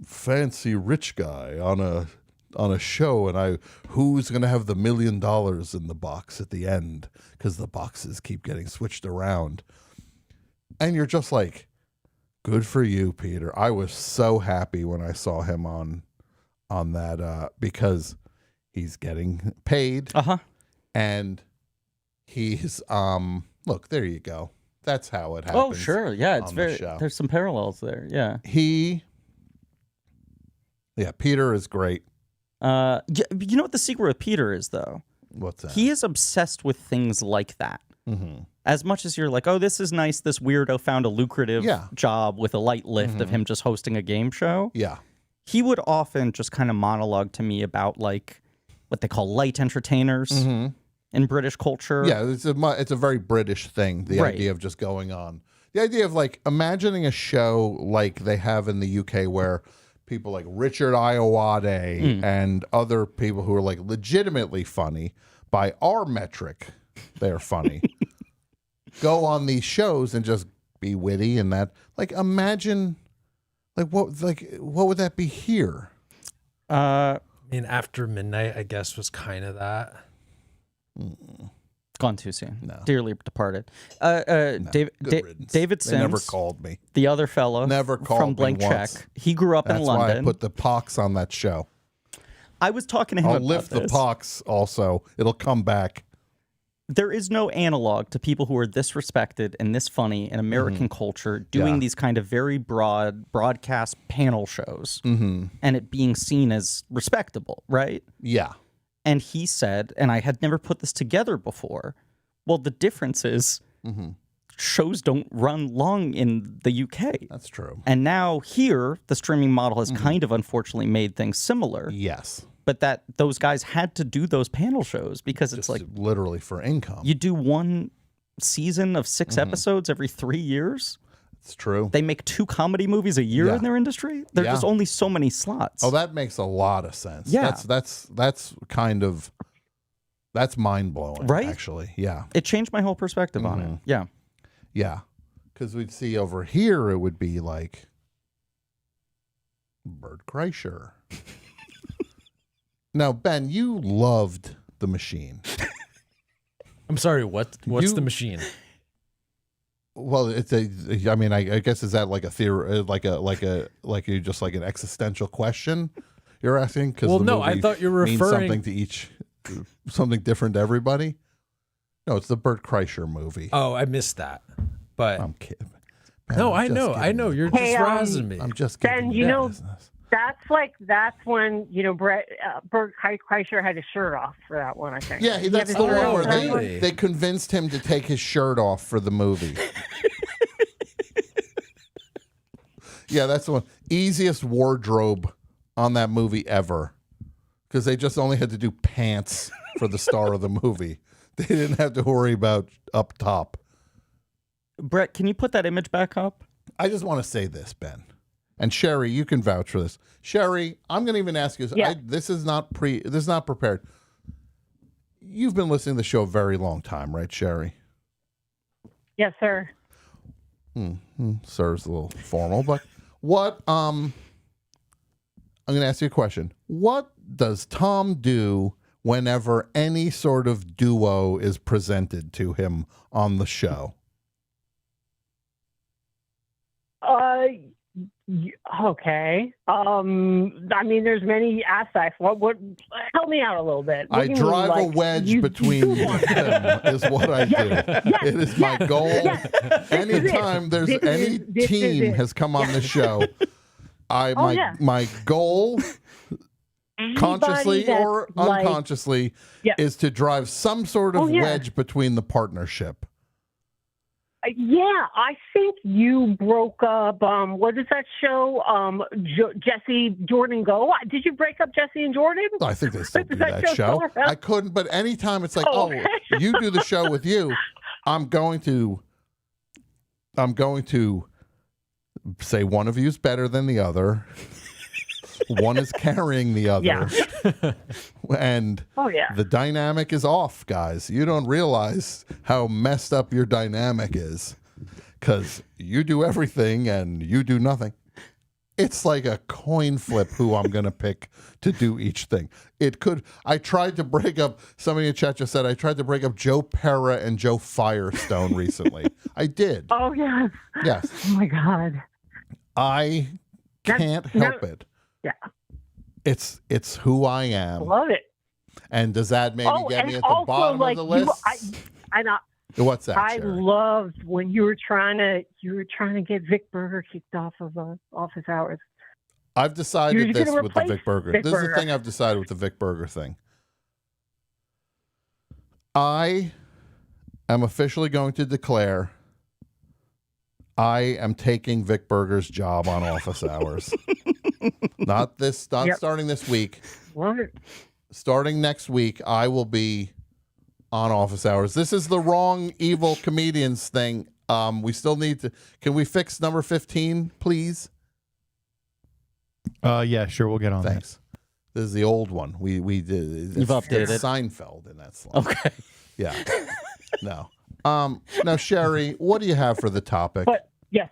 fancy rich guy on a show, and who's gonna have the $1 million in the box at the end, because the boxes keep getting switched around. And you're just like, good for you, Peter. I was so happy when I saw him on that because he's getting paid. And he's look, there you go. That's how it happens. Oh, sure. Yeah, it's on the very show. there's some parallels there. Yeah. Peter is great. You know what the secret with Peter is, though? What's that? He is obsessed with things like that. As much as you're like, oh, this is nice, this weirdo found a lucrative job with a light lift of him just hosting a game show. Yeah. He would often just kind of monologue to me about like what they call light entertainers in British culture. Yeah, it's a very British thing, the Right. idea of just going on. The idea of like imagining a show like they have in the UK where people like Richard Iowade and other people who are like legitimately funny by our metric, they're funny. Go on these shows and just be witty and that. Like imagine what would that be here? I mean, After Midnight, I guess, was kind of that. Gone too soon. No. Dearly departed. David They Sims. never called me. The other fellow. Never called from me Blank once. Check. He grew up in That's London. why I put the pox on that show. I was talking to him I'll about lift the this. pox also. It'll come back. There is no analog to people who are this respected and this funny in American culture doing Yeah. these kind of very broad broadcast panel shows and it being seen as respectable, right? Yeah. And he said, and I had never put this together before, well, the difference is shows don't run long in the UK. That's true. And now here, the streaming model has kind of unfortunately made things similar. Yes. but that those guys had to do those panel shows because it's like literally for income. You do one season of 6 episodes every 3 years. It's true. They make 2 comedy movies a year in their industry. There's just only so many slots. Oh, that makes a lot of sense. Yeah. That's kind of mind blowing, right? Actually, yeah. It changed my whole perspective on it. Yeah, yeah. Because we'd see over here, it would be like Bert Kreischer. Now, Ben, you loved The Machine. I'm sorry. What's The Machine? Well, it's I mean, I guess is that like a theory, like you just like an existential question you're asking? Because no, I thought you were means referring something to each, something different to everybody. No, it's the Bert Kreischer movie. Oh, I missed that. But I'm kidding. No, I know. You're just razzing me. I'm just kidding. Ben, you know, that's when Bert Kreischer had his shirt off for that one. I think. Yeah, that's the one where they convinced him to take his shirt off for the movie. Yeah, that's the one. Easiest wardrobe on that movie ever, because they just only had to do pants for the star of the movie. They didn't have to worry about up top. Brett, can you put that image back up? I just want to say this, Ben. And Sherry, you can vouch for this. Sherry, I'm going to even ask you. Yeah. This is not prepared. You've been listening to the show a very long time, right, Sherry? Yes, sir. Sir's a little formal, but what? I'm going to ask you a question. What does Tom do whenever any sort of duo is presented to him on the show? Okay. I mean, there's many aspects. What? Help me out a little bit. I drive a wedge between them is what I do. It is my goal. Anytime there's any team has come on the show, my goal, consciously or unconsciously, is to drive some sort of wedge between the partnership. Yeah, I think you broke up. What is that show? Jesse, Jordan, Go. Did you break up Jesse and Jordan? I think they still do that show. I couldn't, but anytime it's like, you do the show with you, I'm going to say one of you is better than the other. One is carrying the other. Yeah. And the dynamic is off, guys. You don't realize how messed up your dynamic is because you do everything and you do nothing. It's like a coin flip who I'm going to pick to do each thing. I tried to break up, somebody in chat just said, I tried to break up Joe Pera and Joe Firestone recently. I did. Oh, yes. Yes. Oh, my God. I can't help it. Yeah. It's who I am. Love it. And does that maybe get me at the bottom of the list? What's that? I Sherry? loved when you were trying to get Vic Berger kicked off of office hours. I've decided this with the Vic Berger. This is the thing I've decided with the Vic Berger thing. I am officially going to declare I am taking Vic Berger's job on office hours. Not starting this week. What? Starting next week, I will be on office hours. This is the wrong evil comedians thing. We still need to. Can we fix number 15, please? Yeah, sure. We'll get on that. Thanks. This is the old one. We did. You've updated Seinfeld in that slot. Okay. Yeah. No. Now, Sherry, what do you have for the topic? But yes.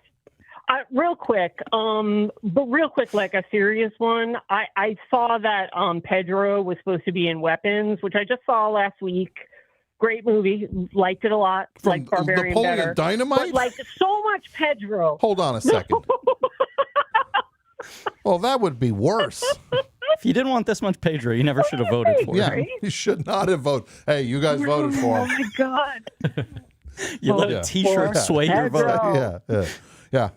Real quick, like a serious one. I saw that Pedro was supposed to be in Weapons, which I just saw last week. Great movie, liked it a lot. Like Barbarian Napoleon better. Dynamite? But like so much Pedro. Hold on a second. Well, that would be worse. If you didn't want this much Pedro, you never should have voted for Yeah, him. you should not have voted. Hey, you guys voted for Oh him. my God. You let a T-shirt sway your vote. Yeah.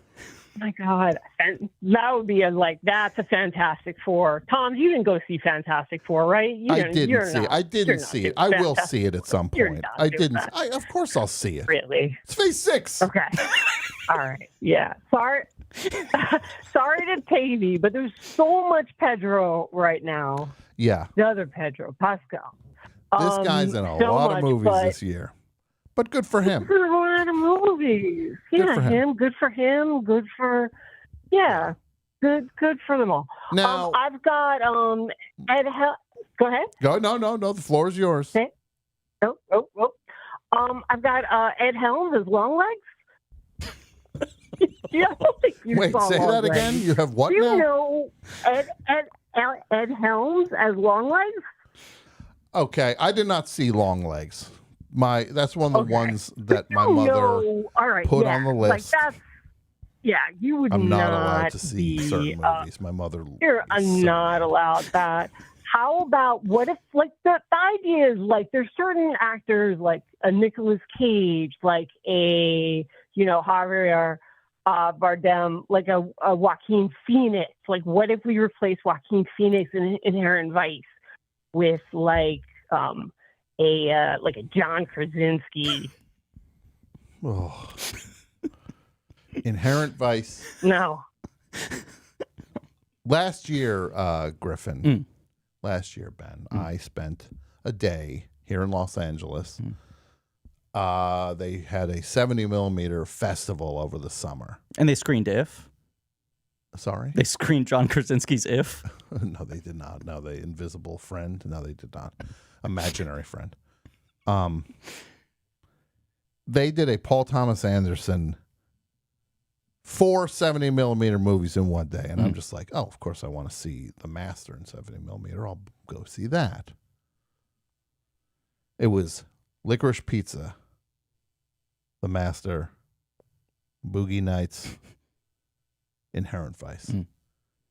Oh my God. And that would be that's a Fantastic Four. Tom, you didn't go see Fantastic Four, right? I didn't see it. I will see it at some point. I didn't. Of course I'll see it. Really? It's Phase 6. Okay. All right. Yeah. Sorry to pay me, but there's so much Pedro right now. Yeah. The other Pedro Pascal. This guy's in a so lot much, of movies but this year. But good for him. a lot of movies. Good for him. Good for him. Good for Good for them all. Now I've got Ed. Go ahead. Go. No. The floor is yours. Okay. Oh. I've got Ed Helms as Long Legs. Yeah, I don't think you Wait, saw say Long that Legs. again. You have what Do you now? know Ed Helms as Long Legs? Okay, I did not see Long Legs. That's one of the ones that my mother All right, put yeah. on the Like list. that's you would I'm not allowed to see be, certain movies. My mother. You're not allowed that. How about what if the idea is like there's certain actors like a Nicolas Cage, like a Javier Bardem, like a Joaquin Phoenix. Like what if we replace Joaquin Phoenix in Inherent Vice with like a John Krasinski? Oh. Inherent Vice. No. Last year, Griffin. Last year, Ben, I spent a day here in Los Angeles. They had a 70mm festival over the summer. And they screened If. Sorry? They screened John Krasinski's If. No, they did not. No, the Invisible Friend. No, they did not. Imaginary Friend. They did a Paul Thomas Anderson 4 70mm movies in one day. And I'm just like, oh, of course I want to see The Master in 70mm. I'll go see that. It was Licorice Pizza, The Master, Boogie Nights, Inherent Vice.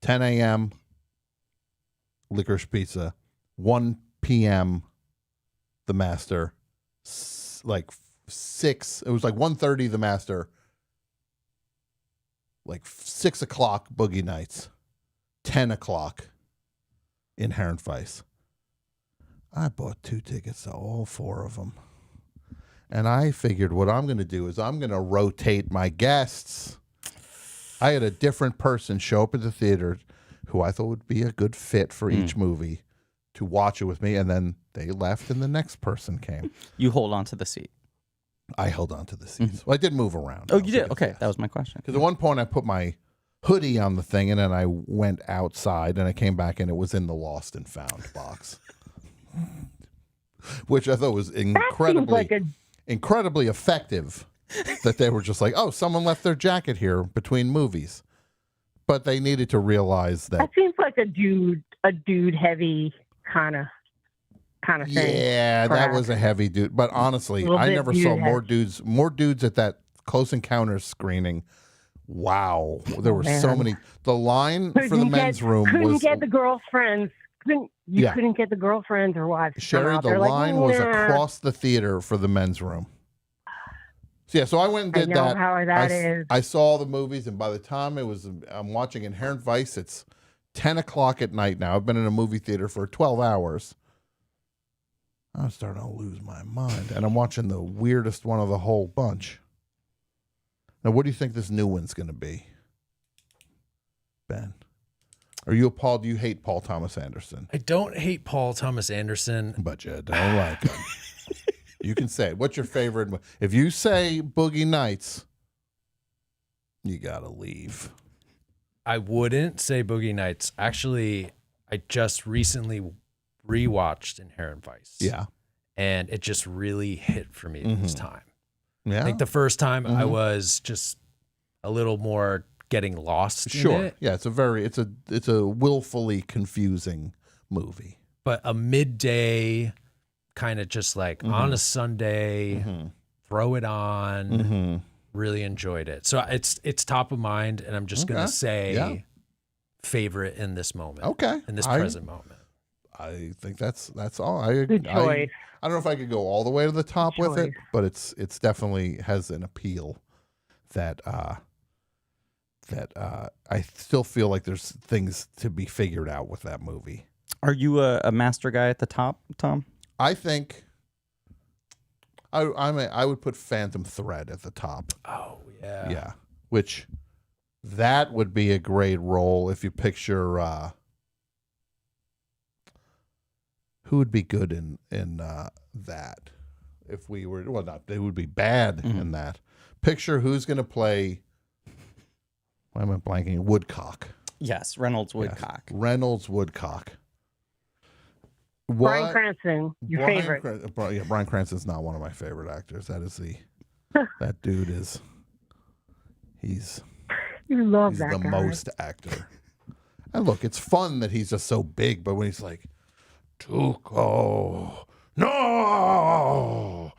10 a.m., Licorice Pizza. 1 p.m., The Master. Like 6, it was like 1:30, The Master. Like 6 o'clock, Boogie Nights. 10 o'clock, Inherent Vice. I bought 2 tickets to all 4 of them. And I figured what I'm going to do is I'm going to rotate my guests. I had a different person show up at the theater who I thought would be a good fit for each movie to watch it with me. And then they left and the next person came. You hold on to the seat. I held on to the seats. Well, I did move around. Oh, you did? Okay, that was my question. Because at one point I put my hoodie on the thing and then I went outside and I came back and it was in the lost and found box. Which I thought was incredibly effective that they were just like, oh, someone left their jacket here between movies. But they needed to realize that. That seems like a dude heavy kind of thing. Yeah, that perhaps. was a heavy dude. But honestly, I never saw more dudes at that Close Encounters screening. Wow, there were so many. The line for the men's room couldn't was get the girlfriends. Couldn't get the girlfriends or wives. to come Sherry. out. The They're line like, was nah. across the theater for the men's room. So I went and did I know that. how that is. I saw all the movies, and by the time I'm watching Inherent Vice. It's 10 o'clock at night now. I've been in a movie theater for 12 hours. I'm starting to lose my mind. And I'm watching the weirdest one of the whole bunch. Now, what do you think this new one's going to be, Ben? Are you appalled? Do you hate Paul Thomas Anderson? I don't hate Paul Thomas Anderson. But you don't like him. You can say it. What's your favorite? If you say Boogie Nights, you got to leave. I wouldn't say Boogie Nights. Actually, I just recently rewatched Inherent Vice. Yeah. And it just really hit for me this time. Yeah. I think the first time I was just a little more getting lost in it. Yeah, it's a willfully confusing movie. But a midday kind of just like on a Sunday, throw it on. Really enjoyed it. So it's top of mind, and I'm just gonna say favorite in this moment. Okay. In this present moment. I think that's all. Good choice. I don't know if I could go all the way to the top with it, but it's definitely has an appeal that I still feel like there's things to be figured out with that movie. Are you a master guy at the top, Tom? I think I would put Phantom Thread at the top. Oh yeah. Yeah. Which that would be a great role if you picture who would be good in that? If we were, well, not they would be bad in that. Picture who's going to play. Why am I blanking? Woodcock. Yes, Reynolds Woodcock. Yes, Reynolds Woodcock. Bryan Cranston, your favorite. Bryan Cranston's not one of my favorite actors. That is that dude is. He's the guy. most actor. And look, it's fun that he's just so big, but when he's like, Tuco, no.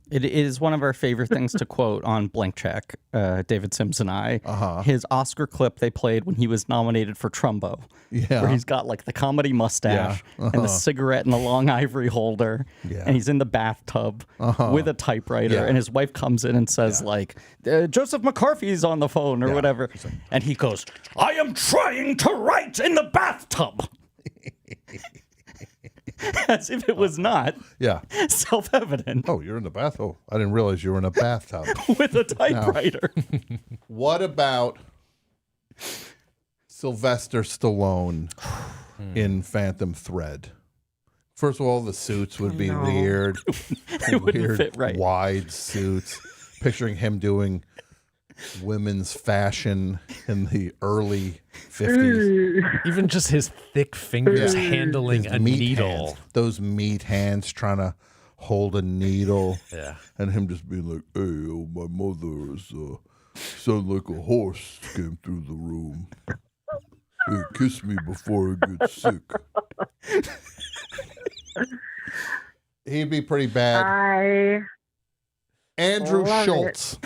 It is one of our favorite things to quote on Blank Check, David Sims and I. His Oscar clip they played when he was nominated for Trumbo. Yeah. Where he's got like the comedy mustache and the cigarette and the long ivory holder. Yeah. And he's in the bathtub with a typewriter. Yeah. And his wife comes in and says like, Joseph McCarthy's on the phone or whatever. And he goes, I am trying to write in the bathtub. As if it was not self-evident. Oh, you're in the bath? Oh, I didn't realize you were in a bathtub. With a typewriter. Now, what about Sylvester Stallone in Phantom Thread? First of all, the suits would be weird. It wouldn't fit right. Wide suits. Picturing him doing women's fashion in the early 50s. Even just his thick fingers handling His a meat needle. hands, those meat hands trying to hold a needle. Yeah. And him just being like, hey, oh, my mother is, sound like a horse came through the room. Hey, kiss me before I get sick. He'd be pretty bad. Andrew love Schultz.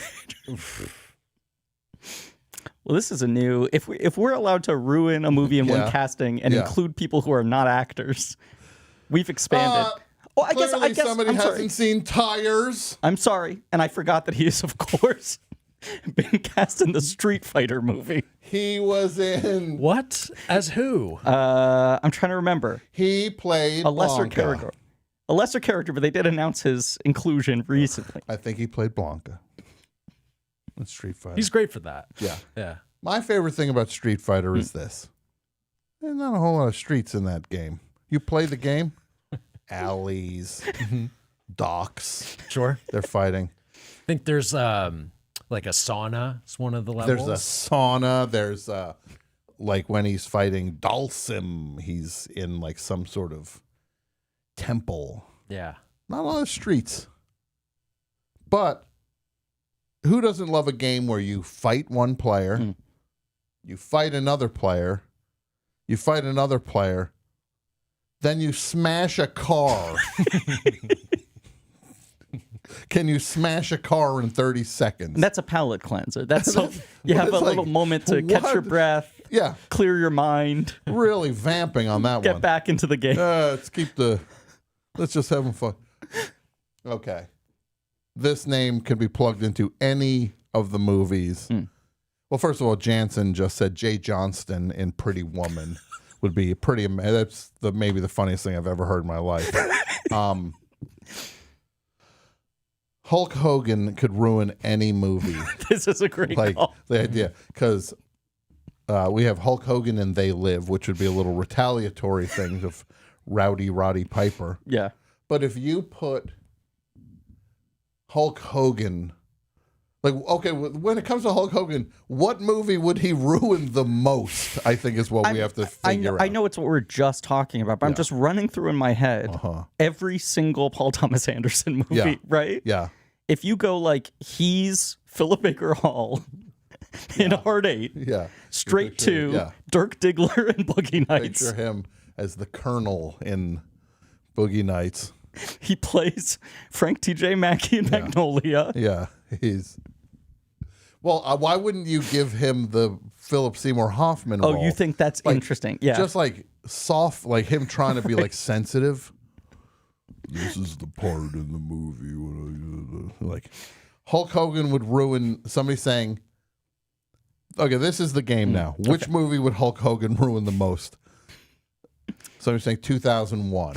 Well, this is a new. If we're allowed to ruin a movie in one casting and include people who are not actors, we've expanded. I guess somebody I'm hasn't sorry. seen Tires. I'm sorry, and I forgot that he is, of course, been cast in the Street Fighter movie. He was in what? As who? I'm trying to remember. He played a lesser Blanca. character. A lesser character, but they did announce his inclusion recently. I think he played Blanca in Street Fighter. He's great for that. Yeah. Yeah. My favorite thing about Street Fighter is this. There's not a whole lot of streets in that game. You play the game? Alleys, docks. Sure. They're fighting. I think there's like a sauna. It's one of the levels. There's a sauna. There's like when he's fighting Dalsim, he's in like some sort of temple. Yeah. Not a lot of streets. But who doesn't love a game where you fight one player, you fight another player, you fight another player, then you smash a car. Can you smash a car in 30 seconds? And that's a palate cleanser. That's so you have a little moment to catch your breath. Yeah. Clear your mind. Really vamping on that one. Get back into the game. Let's just have fun. Okay. This name can be plugged into any of the movies. Well, first of all, Jansen just said Jay Johnston in Pretty Woman would be pretty. That's maybe the funniest thing I've ever heard in my life. Hulk Hogan could ruin any movie. This is a great call. The idea, because we have Hulk Hogan and They Live, which would be a little retaliatory thing of Rowdy Roddy Piper. Yeah. But if you put Hulk Hogan, like, okay, when it comes to Hulk Hogan, what movie would he ruin the most? I think is what we have to figure out. I know it's what we're just talking about, but I'm just running through in my head every single Paul Thomas Anderson movie, right? Yeah. If you go like he's Philip Baker Hall in Hard 8, straight to Dirk Diggler and Boogie Nights. Picture him as the Colonel in Boogie Nights. He plays Frank T.J. Mackey in Magnolia. Yeah, he's... Well, why wouldn't you give him the Philip Seymour Hoffman role? Oh, you think that's interesting? Yeah. Just like soft, like him trying to be like sensitive. This is the part in the movie when like Hulk Hogan would ruin somebody saying, okay, this is the game now. Which movie would Hulk Hogan ruin the most? Somebody saying 2001.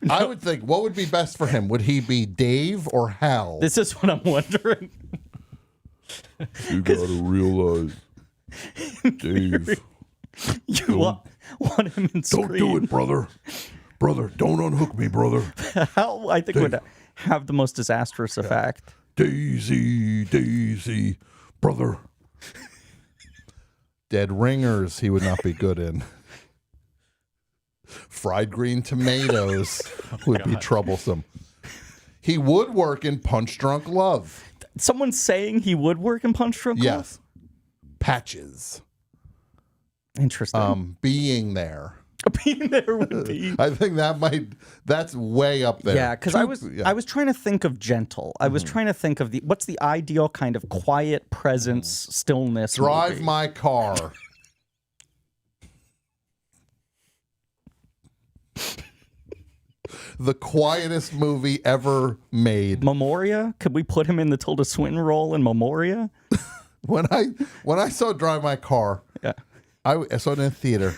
No. I would think, what would be best for him? Would he be Dave or Hal? This is what I'm wondering. You gotta realize, Dave. want him in Scream. Don't do it, brother. Brother, don't unhook me, brother. How I think would have the most disastrous effect. Daisy, Daisy, brother. Dead Ringers, he would not be good in. Fried green tomatoes would be troublesome. He would work in Punch Drunk Love. Someone's saying he would work in Punch Drunk Love? Yes. Patches. Interesting. Being there. Being there would be. I think that's way up there. Yeah, because I was trying to think of gentle. I was trying to think of what's the ideal kind of quiet presence, stillness. Drive movie. My Car. The quietest movie ever made. Memoria? Could we put him in the Tilda Swinton role in Memoria? When I saw Drive My Car, yeah, I saw it in a theater,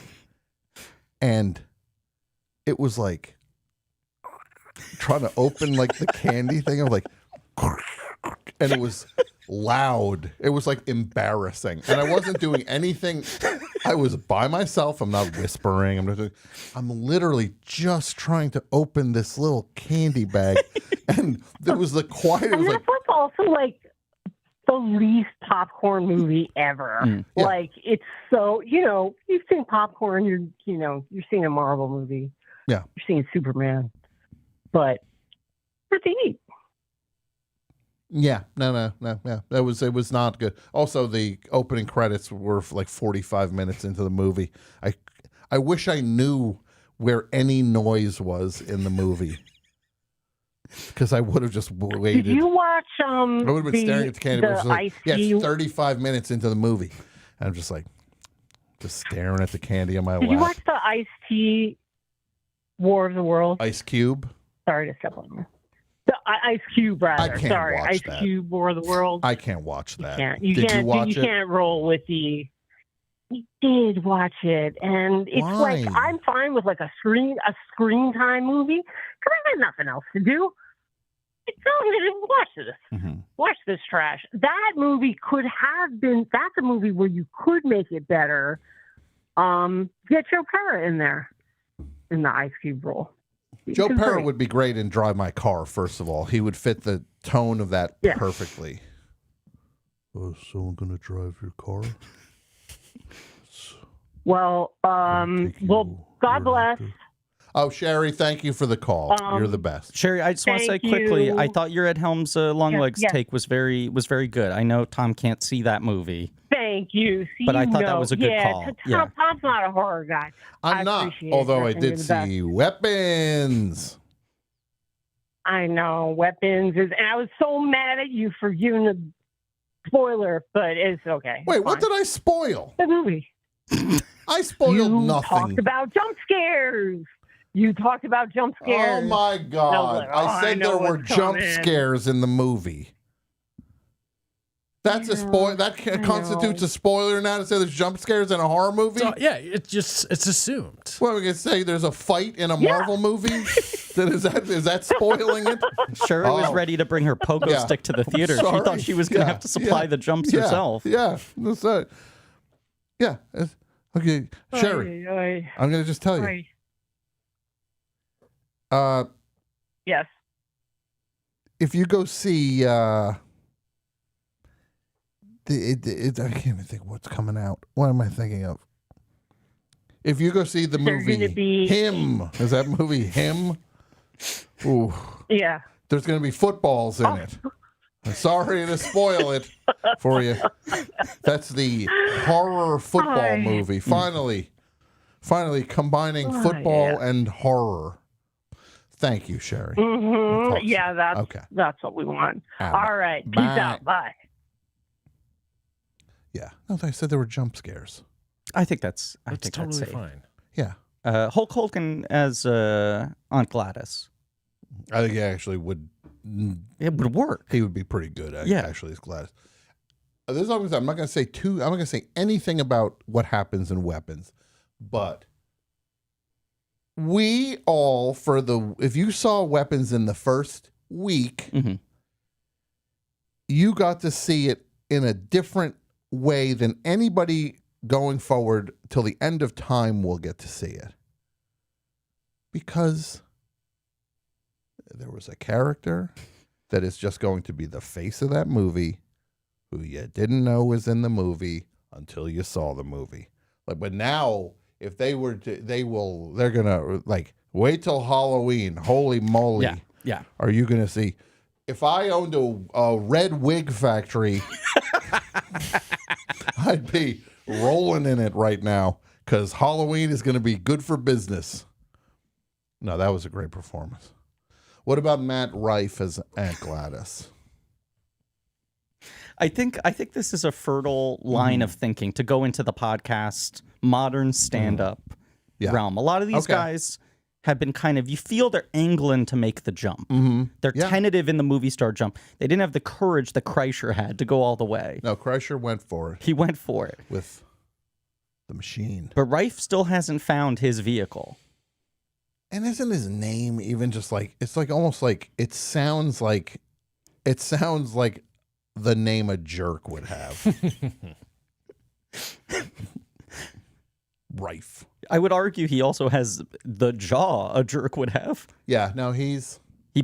and it was like trying to open like the candy thing. I was like, and it was loud. It was like embarrassing, and I wasn't doing anything. I was by myself. I'm not whispering. I'm literally just trying to open this little candy bag, and there was the quiet. It was like, that's also like the least popcorn movie ever. Yeah. Like it's so you've seen popcorn. You're seeing a Marvel movie. Yeah, you're seeing Superman, but pretty neat. Yeah, no. Yeah, it was not good. Also, the opening credits were like 45 minutes into the movie. I wish I knew where any noise was in the movie, because I would have just waited. Did you watch I would have been staring at the candy. the Like, Ice-T? 35 minutes into the movie, and I'm just like, just staring at the candy on my Did lap. you watch the Ice-T War of the World? Ice Cube? Sorry to step on you. The Ice Cube, rather. I can't Sorry, watch Ice that. Cube War of the World. I can't watch that. You Did you watch it? can't roll with the. We did watch it, and it's like Why? I'm fine with like a screen time movie because I got nothing else to do. It's watch this. Watch this trash. That movie could have been. That's a movie where you could make it better. Get Joe Pera in there in the Ice Cube role. Joe He's Pera great. would be great in Drive My Car, first of all. He would fit the tone of that perfectly. Is someone going to drive your car? Well, God bless. Oh, Sherry, thank you for the call. You're the best. Sherry, I just want to say Thank quickly, you. I thought your Ed Helms Longlegs Yes. take was very good. I know Tom can't see that movie. Thank you. See, But I thought that know. was a good call. Yeah. Tom's not a horror guy. I'm not, appreciate although it. I think did you're the best. see Weapons. I know Weapons is, and I was so mad at you for giving the spoiler, but it's okay. Wait, It's what fine. did I spoil? The movie. I spoiled You nothing. talked about jump scares. You talked about jump scares. Oh my God. like, I said know there were what's jump coming. scares in the movie. That's a spoil. That constitutes a spoiler now to say there's jump scares in a horror movie? So, yeah, it's assumed. What are we going to say? There's a fight in a Marvel movie? Is that spoiling it? Sherry was ready to bring her pogo Yeah. stick to the theater. She Sorry. thought she was going to have to supply the jumps herself. Yeah. That's it. Yeah. Okay. Sherry, I'm going to just tell you. Yes. If you go see I can't even think what's coming out. What am I thinking of? If you go see the There's movie gonna be- Him, is that movie Him? Ooh. Yeah. There's going to be footballs in it. I'm sorry to spoil it for you. That's the horror football movie. Finally combining football and horror. Thank you, Sherry. Mm-hmm. Yeah, that's what we want. Ah, All right. Peace bye. out. Bye. Yeah. No, I said there were jump scares. I think that's totally safe. fine. Yeah. Hulk Hogan as Aunt Gladys. I think he actually would. It would work. He would be pretty good. Yeah. Actually, as Gladys. This is always, I'm not going to say I'm not going to say anything about what happens in Weapons, but we all if you saw Weapons in the first week, you got to see it in a different way than anybody going forward till the end of time we'll get to see it. Because there was a character that is just going to be the face of that movie who you didn't know was in the movie until you saw the movie. Like, but now if they were to, they're gonna like wait till Halloween. Holy moly. Yeah. Are you gonna see? If I owned a red wig factory, I'd be rolling in it right now because Halloween is going to be good for business. No, that was a great performance. What about Matt Rife as Aunt Gladys? I think this is a fertile line of thinking to go into the podcast modern stand-up realm. A lot of these guys have been kind of, you feel they're angling to make the jump. They're tentative in the movie star jump. They didn't have the courage that Kreischer had to go all the way. No, Kreischer went for it. He went for it. With the machine. But Rife still hasn't found his vehicle. And isn't his name even just like, it's like almost like, it sounds like the name a jerk would have. Rife. I would argue he also has the jaw a jerk would have. Yeah, no, he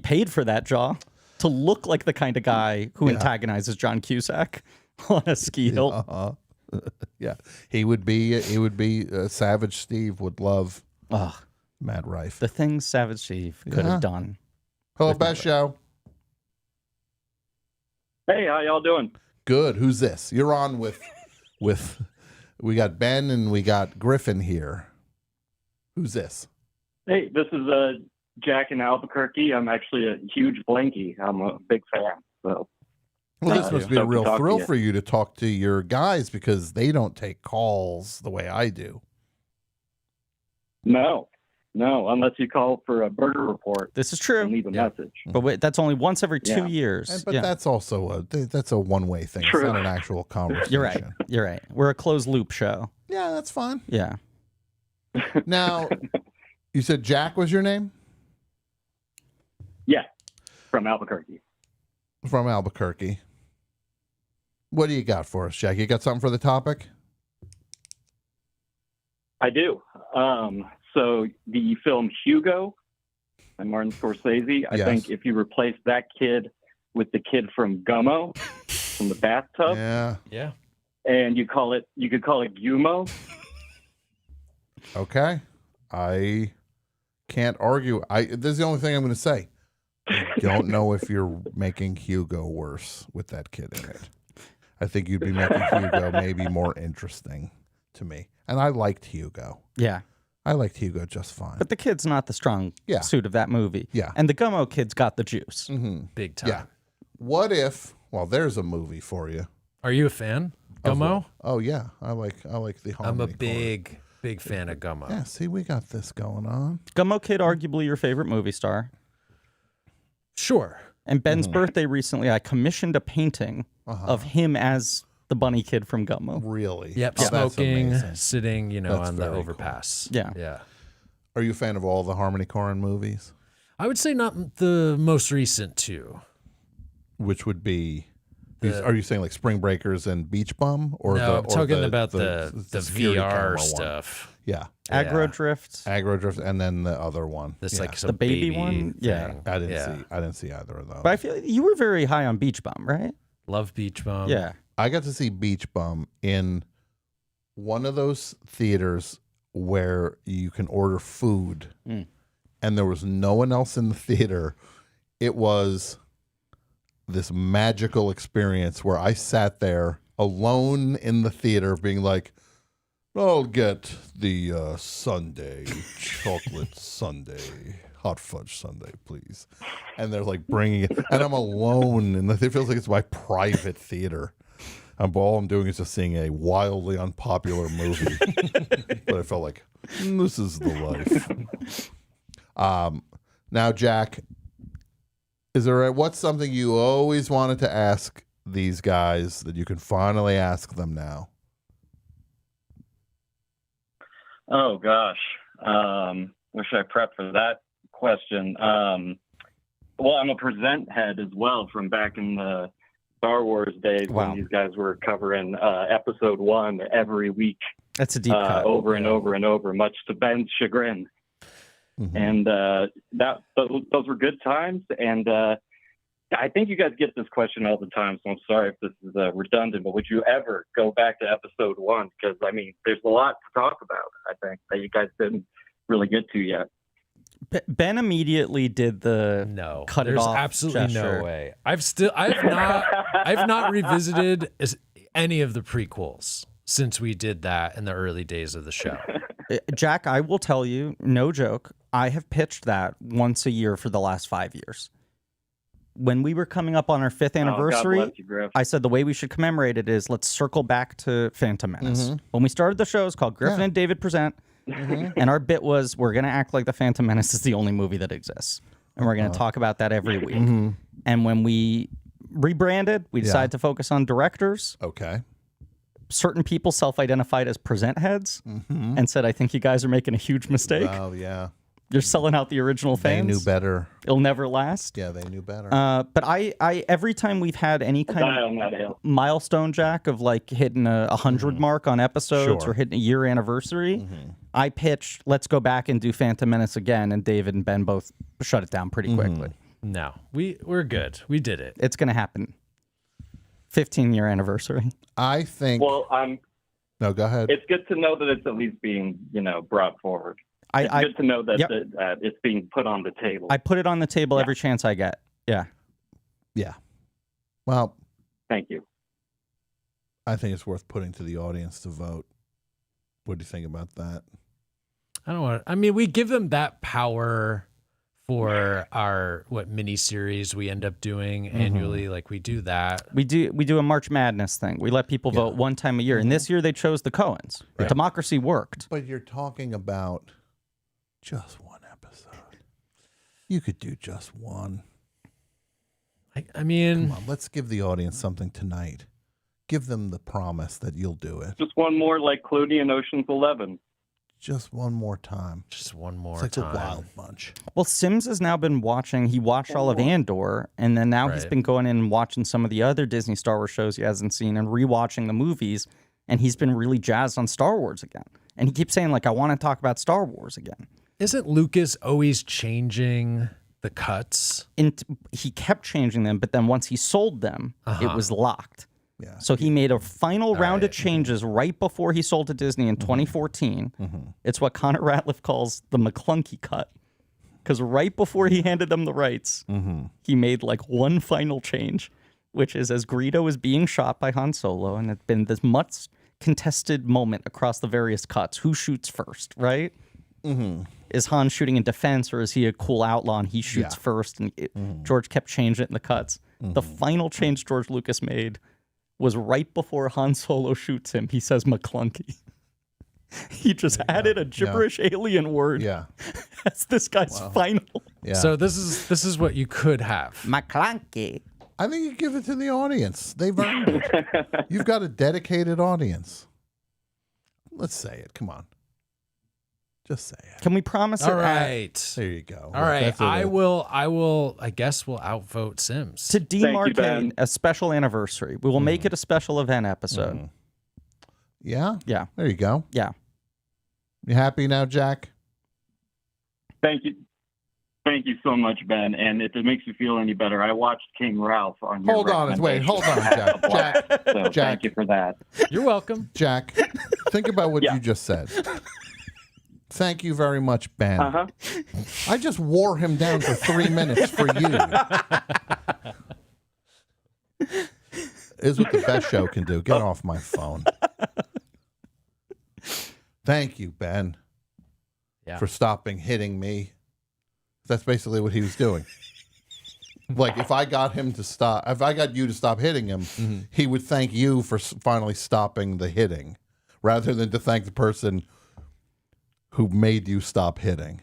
paid for that jaw to look like the kind of guy who antagonizes John Cusack on a ski hill. Yeah, he would be Savage Steve would love Matt Rife. The things Savage Steve could have done. Hello, Best Show. Hey, how y'all doing? Good. Who's this? You're on with we got Ben and we got Griffin here. Who's this? Hey, this is Jack in Albuquerque. I'm actually a huge Blanky. I'm a big fan. So, well, this must be a real thrill for you to talk to your guys because they don't take calls the way I do. No, unless you call for a burger report. This is true. And leave a message. But wait, that's only once every 2 years. But that's also a one-way thing. True. It's not an actual conversation. You're right. We're a closed loop show. Yeah, that's fine. Yeah. Now, you said Jack was your name? Yeah, from Albuquerque. From Albuquerque. What do you got for us, Jack? You got something for the topic? I do. So the film Hugo by Martin Scorsese, I think if you replace that kid with the kid from Gummo, from the bathtub, yeah, and you could call it Gumo. Okay, I can't argue. This is the only thing I'm going to say. I don't know if you're making Hugo worse with that kid in it. I think you'd be making Hugo maybe more interesting to me. And I liked Hugo. Yeah. I liked Hugo just fine. But the kid's not the strong suit of that movie. Yeah. And the Gummo kid's got the juice. Big time. Yeah. What if, well, there's a movie for you. Are you a fan? Gummo? Oh, yeah. I like the Harmony I'm a big fan of Gummo. Yeah, see, we got this going on. Gummo Kid, arguably your favorite movie star. Sure. And Ben's birthday recently, I commissioned a painting of him as the bunny kid from Gummo. Really? Yep. Oh, that's Smoking, amazing. sitting, That's on the very overpass. Cool. Yeah. Yeah. Are you a fan of all the Harmony Korine movies? I would say not the most recent two. Which would be, are you saying like Spring Breakers and Beach Bum? Or no, I'm talking the about the security camera VR one? stuff. Yeah. Aggro Drift. Aggro Drift, and then the other one. This like some the baby one? thing. Yeah. I didn't see either of those. But I feel like you were very high on Beach Bum, right? Love Beach Bum. Yeah. I got to see Beach Bum in one of those theaters where you can order food, and there was no one else in the theater. It was this magical experience where I sat there alone in the theater being like, I'll get the sundae, chocolate sundae, hot fudge sundae, please. And they're like bringing it, and I'm alone, and it feels like it's my private theater. All I'm doing is just seeing a wildly unpopular movie. But I felt like, this is the life. Now, Jack, what's something you always wanted to ask these guys that you can finally ask them now? Oh gosh, wish I prepped for that question. Well, I'm a present head as well from back in the Star Wars days Wow. when these guys were covering episode 1 every week. That's a deep cut. Over and over and over, much to Ben's chagrin. And those were good times. And I think you guys get this question all the time, so I'm sorry if this is redundant, but would you ever go back to episode 1? Because, I mean, there's a lot to talk about, I think, that you guys didn't really get to yet. Ben immediately did the cut it There's off. absolutely gesture. no way. I've not revisited any of the prequels since we did that in the early days of the show. Jack, I will tell you, no joke, I have pitched that once a year for the last 5 years. When we were coming up on our 5th anniversary, God bless you, Griff. I said the way we should commemorate it is let's circle back to Phantom Menace. When we started the show, it was called Griffin and David Present. And our bit was we're going to act like the Phantom Menace is the only movie that exists. And we're going to talk about that every week. And when we rebranded, we decided to focus on directors. Okay. Certain people self-identified as present heads and said, I think you guys are making a huge mistake. Oh, yeah. You're selling out the original fans. They knew better. It'll never last. Yeah, they knew better. But I every time we've had any kind of milestone, Jack, of like hitting a 100 mark on episodes or hitting a year anniversary, I pitched, let's go back and do Phantom Menace again, and David and Ben both shut it down pretty quickly. No, we're good. We did it. It's going to happen. 15-year anniversary. I think. Well, No, go ahead. it's good to know that it's at least being, brought forward. It's good to know that, that it's being put on the table. I put it on the table every chance I get. Yeah. Yeah. Well, thank you. I think it's worth putting to the audience to vote. What do you think about that? I mean, we give them that power for our mini series we end up doing annually. Like we do that. We do a March Madness thing. We let people vote one time a year. And this year they chose the Coens. The democracy worked. But you're talking about just one episode. You could do just one. I mean, come on, let's give the audience something tonight. Give them the promise that you'll do it. Just one more like Clooney and Ocean's 11. Just one more time. Just one more it's like time. the Wild Bunch. Well, Sims has now been watching. He watched all of Andor, and then now he's been going in and watching some of the other Disney Star Wars shows he hasn't seen and rewatching the movies, and he's been really jazzed on Star Wars again. And he keeps saying, like, I want to talk about Star Wars again. Isn't Lucas always changing the cuts? He kept changing them, but then once he sold them, it was locked. Yeah. So he made a final round of changes right before he sold to Disney in 2014. It's what Connor Ratliff calls the McClunky cut. Because right before he handed them the rights, he made like one final change, which is as Greedo is being shot by Han Solo, and it's been this much contested moment across the various cuts. Who shoots first, right? Is Han shooting in defense, or is he a cool outlaw and he shoots first? And George kept changing it in the cuts. The final change George Lucas made was right before Han Solo shoots him. He says McClunky. He just added a gibberish alien word. Yeah. That's this guy's final. Yeah. So this is what you could have. McClunky. I think you give it to the audience. They've earned it. You've got a dedicated audience. Let's say it. Come on. Just say it. Can we promise All it? right. There you go. All right. I will. I guess we'll outvote Sims. To demarcate a special anniversary, we will make it a special event episode. Yeah? Yeah. There you go. Yeah. You happy now, Jack? Thank you. Thank you so much, Ben. And if it makes you feel any better, I watched King Ralph on your Hold on, Jack. Jack. So Jack. thank you for that. You're welcome. Jack, think about what you just said. Thank you very much, Ben. I just wore him down for 3 minutes for you. Is what the best show can do. Get off my phone. Thank you, Ben, for stopping hitting me. That's basically what he was doing. Like, if I got him to stop, if I got you to stop hitting him, he would thank you for finally stopping the hitting, rather than to thank the person who made you stop hitting.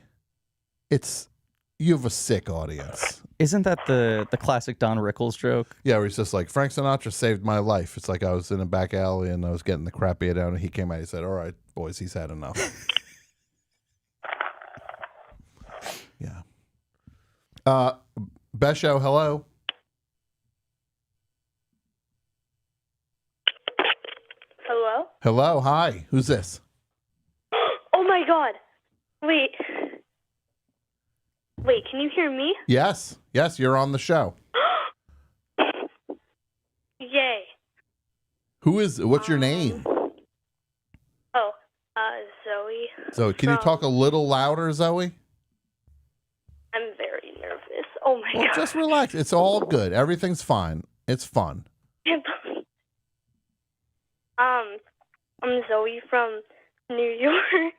You have a sick audience. Isn't that the classic Don Rickles joke? Yeah, where he's just like, Frank Sinatra saved my life. It's like I was in a back alley and I was getting the crap beat out, and he came out and he said, all right, boys, he's had enough. Yeah. Best show, hello. Hello? Hello, hi. Who's this? Oh my god. Wait. Wait, can you hear me? Yes, you're on the show. Yay. What's your name? Oh, Zoe. Zoe, can you talk a little louder, Zoe? I'm very nervous. Oh my Well, god. just relax. It's all good. Everything's fine. It's fun. I'm Zoe from New York.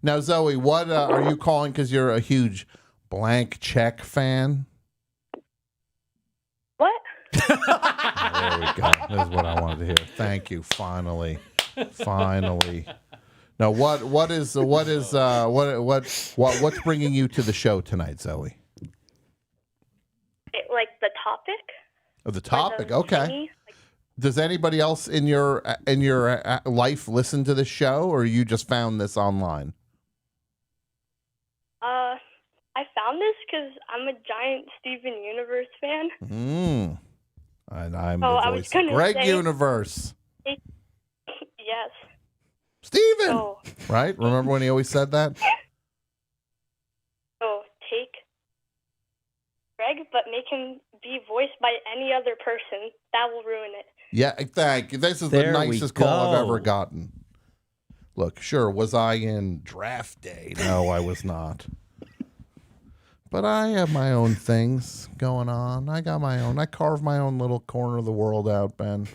Now, Zoe, what are you calling because you're a huge Blank Check fan? What? There we go. This is what I wanted to hear. Thank you. Finally. Now, what's bringing you to the show tonight, Zoe? Like the topic? Oh, the topic. Okay. Mini? Does anybody else in your life listen to the show, or you just found this online? I found this because I'm a giant Steven Universe fan. And I'm Oh, the I was voice of gonna Greg say- Universe. Yes. Steven! Oh. Right? Remember when he always said that? So take Greg, but make him be voiced by any other person. That will ruin it. Yeah, thank you. This is There the we nicest call I've go. ever gotten. Look, sure, was I in draft day? No, I was not. But I have my own things going on. I got my own. I carved my own little corner of the world out, Ben.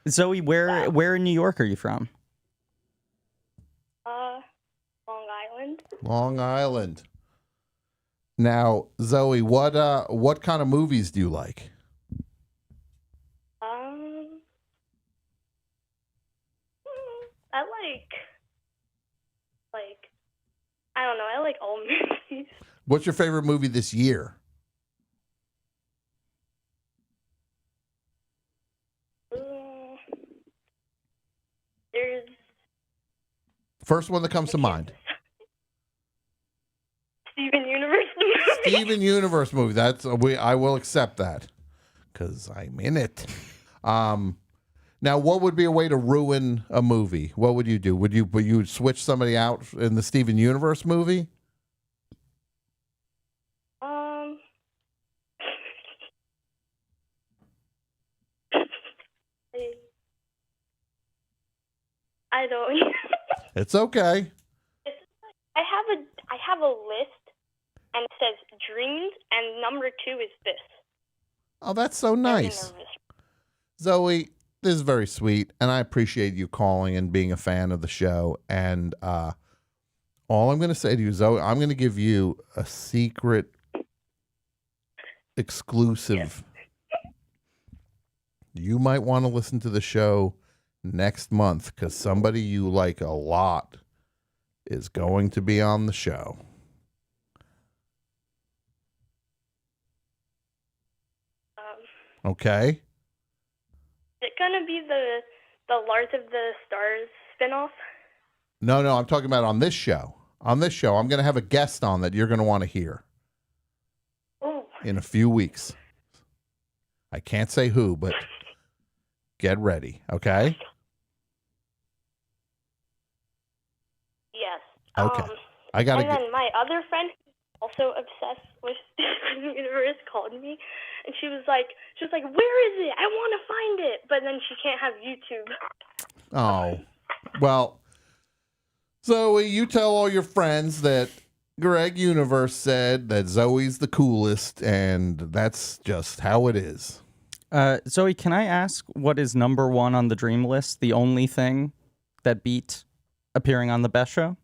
Zoe, where in New York are you from? Long Island. Long Island. Now, Zoe, what kind of movies do you like? I like I don't know. I like all movies. What's your favorite movie this year? There's First one that comes to mind. Steven Universe movie. Steven Universe movie. I will accept that because I'm in it. Now, what would be a way to ruin a movie? What would you do? Would you switch somebody out in the Steven Universe movie? I don't. It's okay. I have a list, and it says dreams, and number 2 is this. Oh, that's so nice. Zoe, this is very sweet, and I appreciate you calling and being a fan of the show. And all I'm going to say to you, Zoe, I'm going to give you a secret exclusive. You might want to listen to the show next month because somebody you like a lot is going to be on the show. Okay. Is it gonna be the Lars of the Stars spinoff? No, I'm talking about on this show. On this show, I'm going to have a guest on that you're going to want to hear in a few weeks. I can't say who, but get ready, okay? Yes. Okay. I got And to then my other friend, also obsessed with Steven Universe, called me, and she was like, "Where is it? I want to find it." But then she can't have YouTube. Oh, well, Zoe, you tell all your friends that Greg Universe said that Zoe's the coolest, and that's just how it is. Zoe, can I ask what is number 1 on the dream list? The only thing that beat appearing on the best show?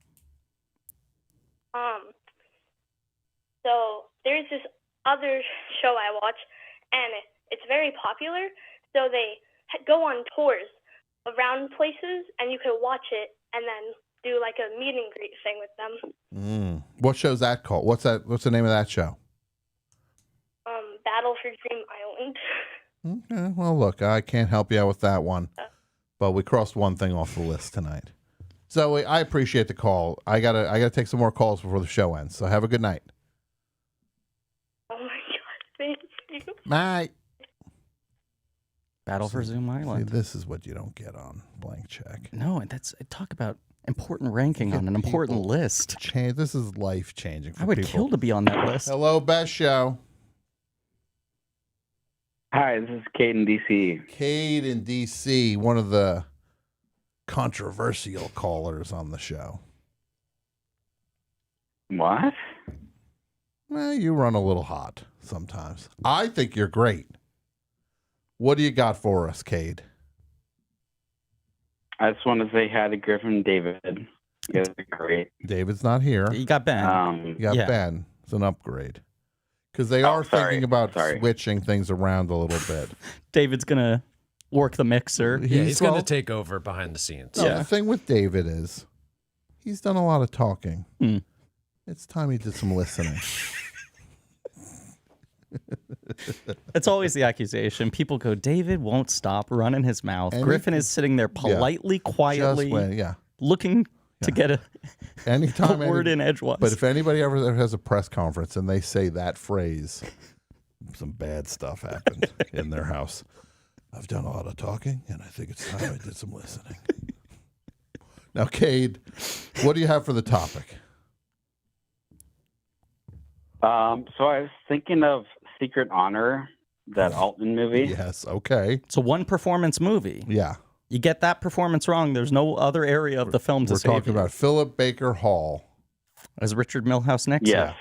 So there's this other show I watch, and it's very popular. So they go on tours around places, and you can watch it and then do like a meet and greet thing with them. What show's that called? What's the name of that show? Battle for Dream Island. Okay, well, look, I can't help you out with that one, but we crossed one thing off the list tonight. Zoe, I appreciate the call. I gotta take some more calls before the show ends. So have a good night. Oh my god, thank you. Bye. Battle for Zoom Island. See, this is what you don't get on Blank Check. No, that's talk about important ranking on an important list. This is life changing. I would kill to be on that list. Hello, Best Show. Hi, this is Cade in DC. Cade in DC, one of the controversial callers on the show. What? Well, you run a little hot sometimes. I think you're great. What do you got for us, Cade? I just want to say hi to Griffin and David. You guys are great. David's not here. You got Ben. You got Ben. It's an upgrade. Because they are thinking about switching things around a little bit. David's going to work the mixer. Yeah, he's going to take over behind the scenes. No, the thing with David is he's done a lot of talking. It's time he did some listening. It's always the accusation. People go, David won't stop running his mouth. Griffin is sitting there politely, quietly, looking to get a word in edgewise. But if anybody ever has a press conference and they say that phrase, some bad stuff happened in their house. I've done a lot of talking, and I think it's time I did some listening. Now, Cade, what do you have for the topic? So I was thinking of Secret Honor, that Altman movie. Yes, okay. It's a one-performance movie. Yeah. You get that performance wrong, there's no other area of the film to We're save talking you. about Philip Baker Hall. As Richard Milhouse Nixon. Yes.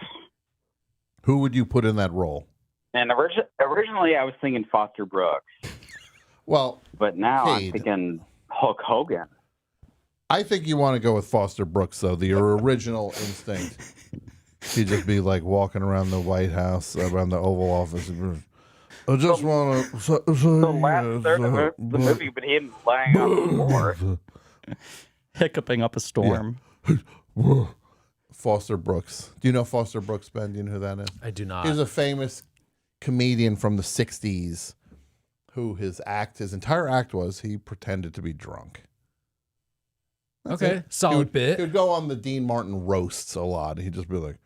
Who would you put in that role? And originally I was thinking Foster Brooks. Well, but now I'm Cade. thinking Hulk Hogan. I think you want to go with Foster Brooks, though. Your original instinct. He'd just be like walking around the White House, around the Oval Office. I just want to. The last third of the movie, but him lying on the floor. Hiccuping up a storm. Foster Brooks. Do you know Foster Brooks, Ben? Do you know who that is? I do not. He's a famous comedian from the 60s who his entire act was he pretended to be drunk. That's Okay, it. solid bit. He would go on the Dean Martin roasts a lot. He'd just be like,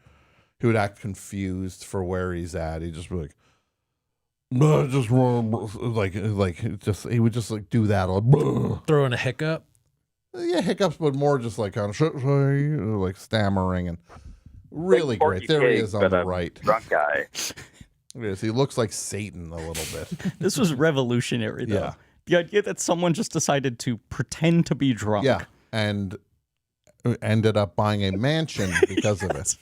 he would act confused for where he's at. He'd just be like, no, I just want he would just like do that. Like, throw in a hiccup. Yeah, hiccups, but more just like kind of like stammering and really great. There he is on the right. Drunk guy. Yes, he looks like Satan a little bit. This was revolutionary, though. Yeah. The idea that someone just decided to pretend to be drunk. Yeah, and ended up buying a mansion because of it.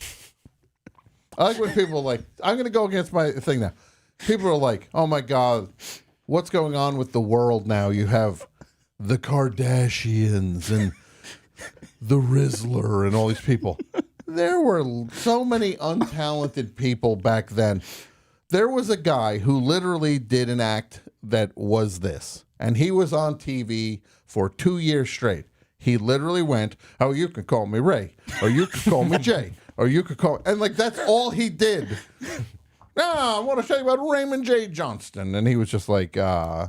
I like when people are like, I'm going to go against my thing now. People are like, oh my God, what's going on with the world now? You have the Kardashians and the Rizzler and all these people. There were so many untalented people back then. There was a guy who literally did an act that was this, and he was on TV for 2 years straight. He literally went, oh, you can call me Ray, or you can call me Jay, or you could call, and like that's all he did. I want to tell you about Raymond J. Johnston, and he was just like, and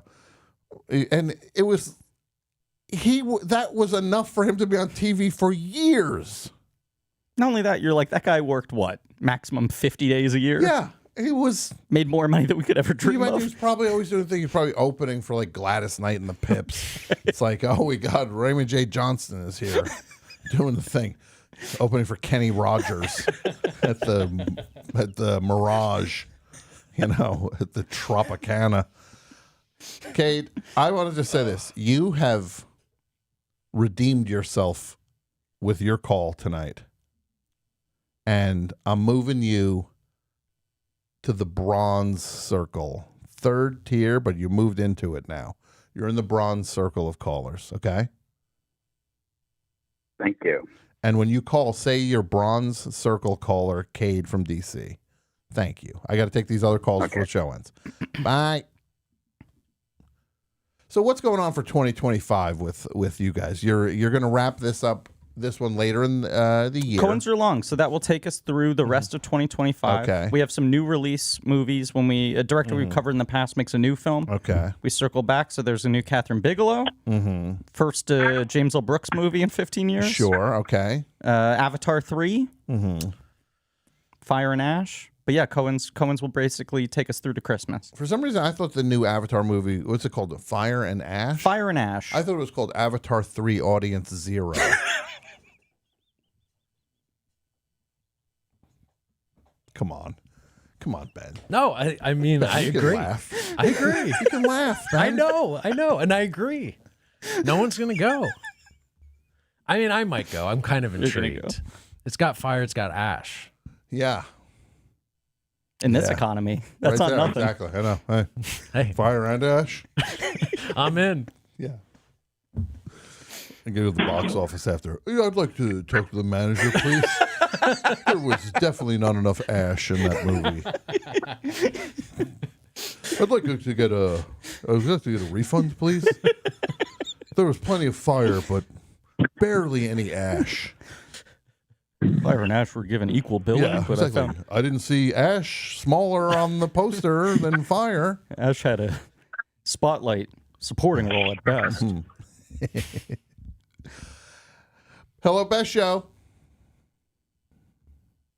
it was that was enough for him to be on TV for years. Not only that, you're like, that guy worked what? Maximum 50 days a year? Yeah. He was made more money than we could ever dream of. He was probably always doing things. He was probably opening for like Gladys Knight and the Pips. It's like, oh, we got Raymond J. Johnston is here doing the thing, opening for Kenny Rogers at the Mirage, at the Tropicana. Kate, I wanted to say this: you have redeemed yourself with your call tonight, and I'm moving you to the bronze circle. 3rd tier, but you moved into it now. You're in the bronze circle of callers, okay? Thank you. And when you call, say you're bronze circle caller, Cade from DC. Thank you. I got to take these other calls before the show ends. Bye. So what's going on for 2025 with you guys? You're going to wrap this one later in the year. Coens are long, so that will take us through the rest of 2025. Okay. We have some new release movies. When a director we've covered in the past makes a new film. Okay. We circle back, so there's a new Catherine Bigelow. Mm-hmm. First James L. Brooks movie in 15 years. Sure, okay. Avatar 3. Mm-hmm. Fire and Ash. But yeah, Cohen's will basically take us through to Christmas. For some reason, I thought the new Avatar movie, what's it called? Fire and Ash? Fire and Ash. I thought it was called Avatar 3 Audience Zero. Come on, Ben. No, I mean, Ben, I you can agree. laugh. I agree. You can laugh, Ben. I know, and I agree. No one's gonna go. I mean, I might go. I'm kind of You're gonna intrigued. It's got fire. It's got Ash. Yeah. In this economy, that's Right not there, nothing. Exactly. I know. Hey. Fire and Ash. I'm in. Yeah. I go to the box office after. Yeah, I'd like to talk to the manager, please. There was definitely not enough Ash in that movie. I'd like to get a refund, please. There was plenty of fire, but barely any Ash. Fire and Ash were given equal billing, Yeah, but exactly. I didn't see Ash smaller on the poster than Fire. Ash had a spotlight supporting role at best. Hello, Best Show.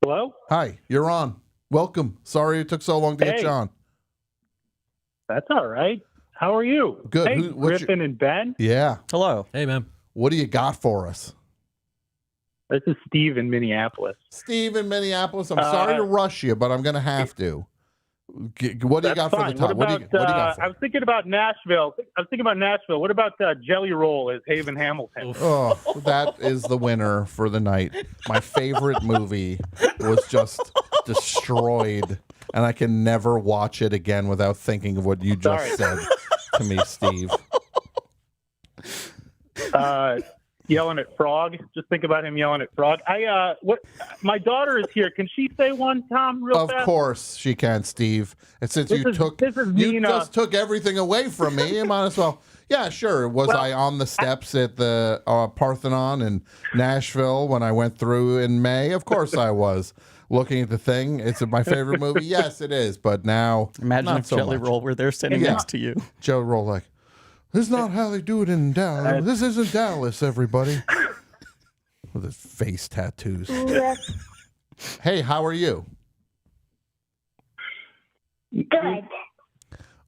Hello? Hi, you're on. Welcome. Sorry it took so long to get you on. That's all right. How are you? Good. Hey, What's Griffin and Ben. Yeah. Hello. Hey, man. What do you got for us? This is Steve in Minneapolis. Steve in Minneapolis. I'm sorry to rush you, but I'm going to have to. What do you That's got fine. for the top? What What do you got? I was thinking about Nashville. What about Jelly Roll as Haven Hamilton? Oh, that is the winner for the night. My favorite movie was just destroyed, and I can never watch it again without thinking of what you just said to me, Steve. Yelling at Frog. Just think about him yelling at Frog. My daughter is here. Can she say one, Tom, real Of fast? course she can, Steve. And since This you is Nina. just took everything away from me, you might as well. Yeah, sure. Was I on the steps at the Parthenon in Nashville when I went through in May? Of course I was. Looking at the thing, it's my favorite movie. Yes, it is. But now, Imagine not if so Jelly much. Roll were there sitting next to you. Joe Roll like, this is not how they do it in Dallas. This isn't Dallas, everybody. With his face tattoos. Hey, how are you? Good.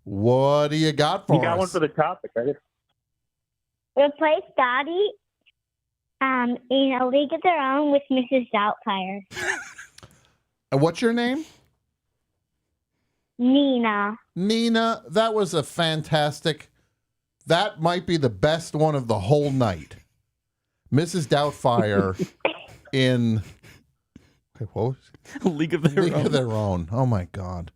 What do you got for You got us? one for the topic, right? Replace Dottie in A League of Their Own with Mrs. Doubtfire. And what's your name? Nina. Nina, that was a fantastic. That might be the best one of the whole night. Mrs. Doubtfire in what was it? League of Their Own. Oh my God.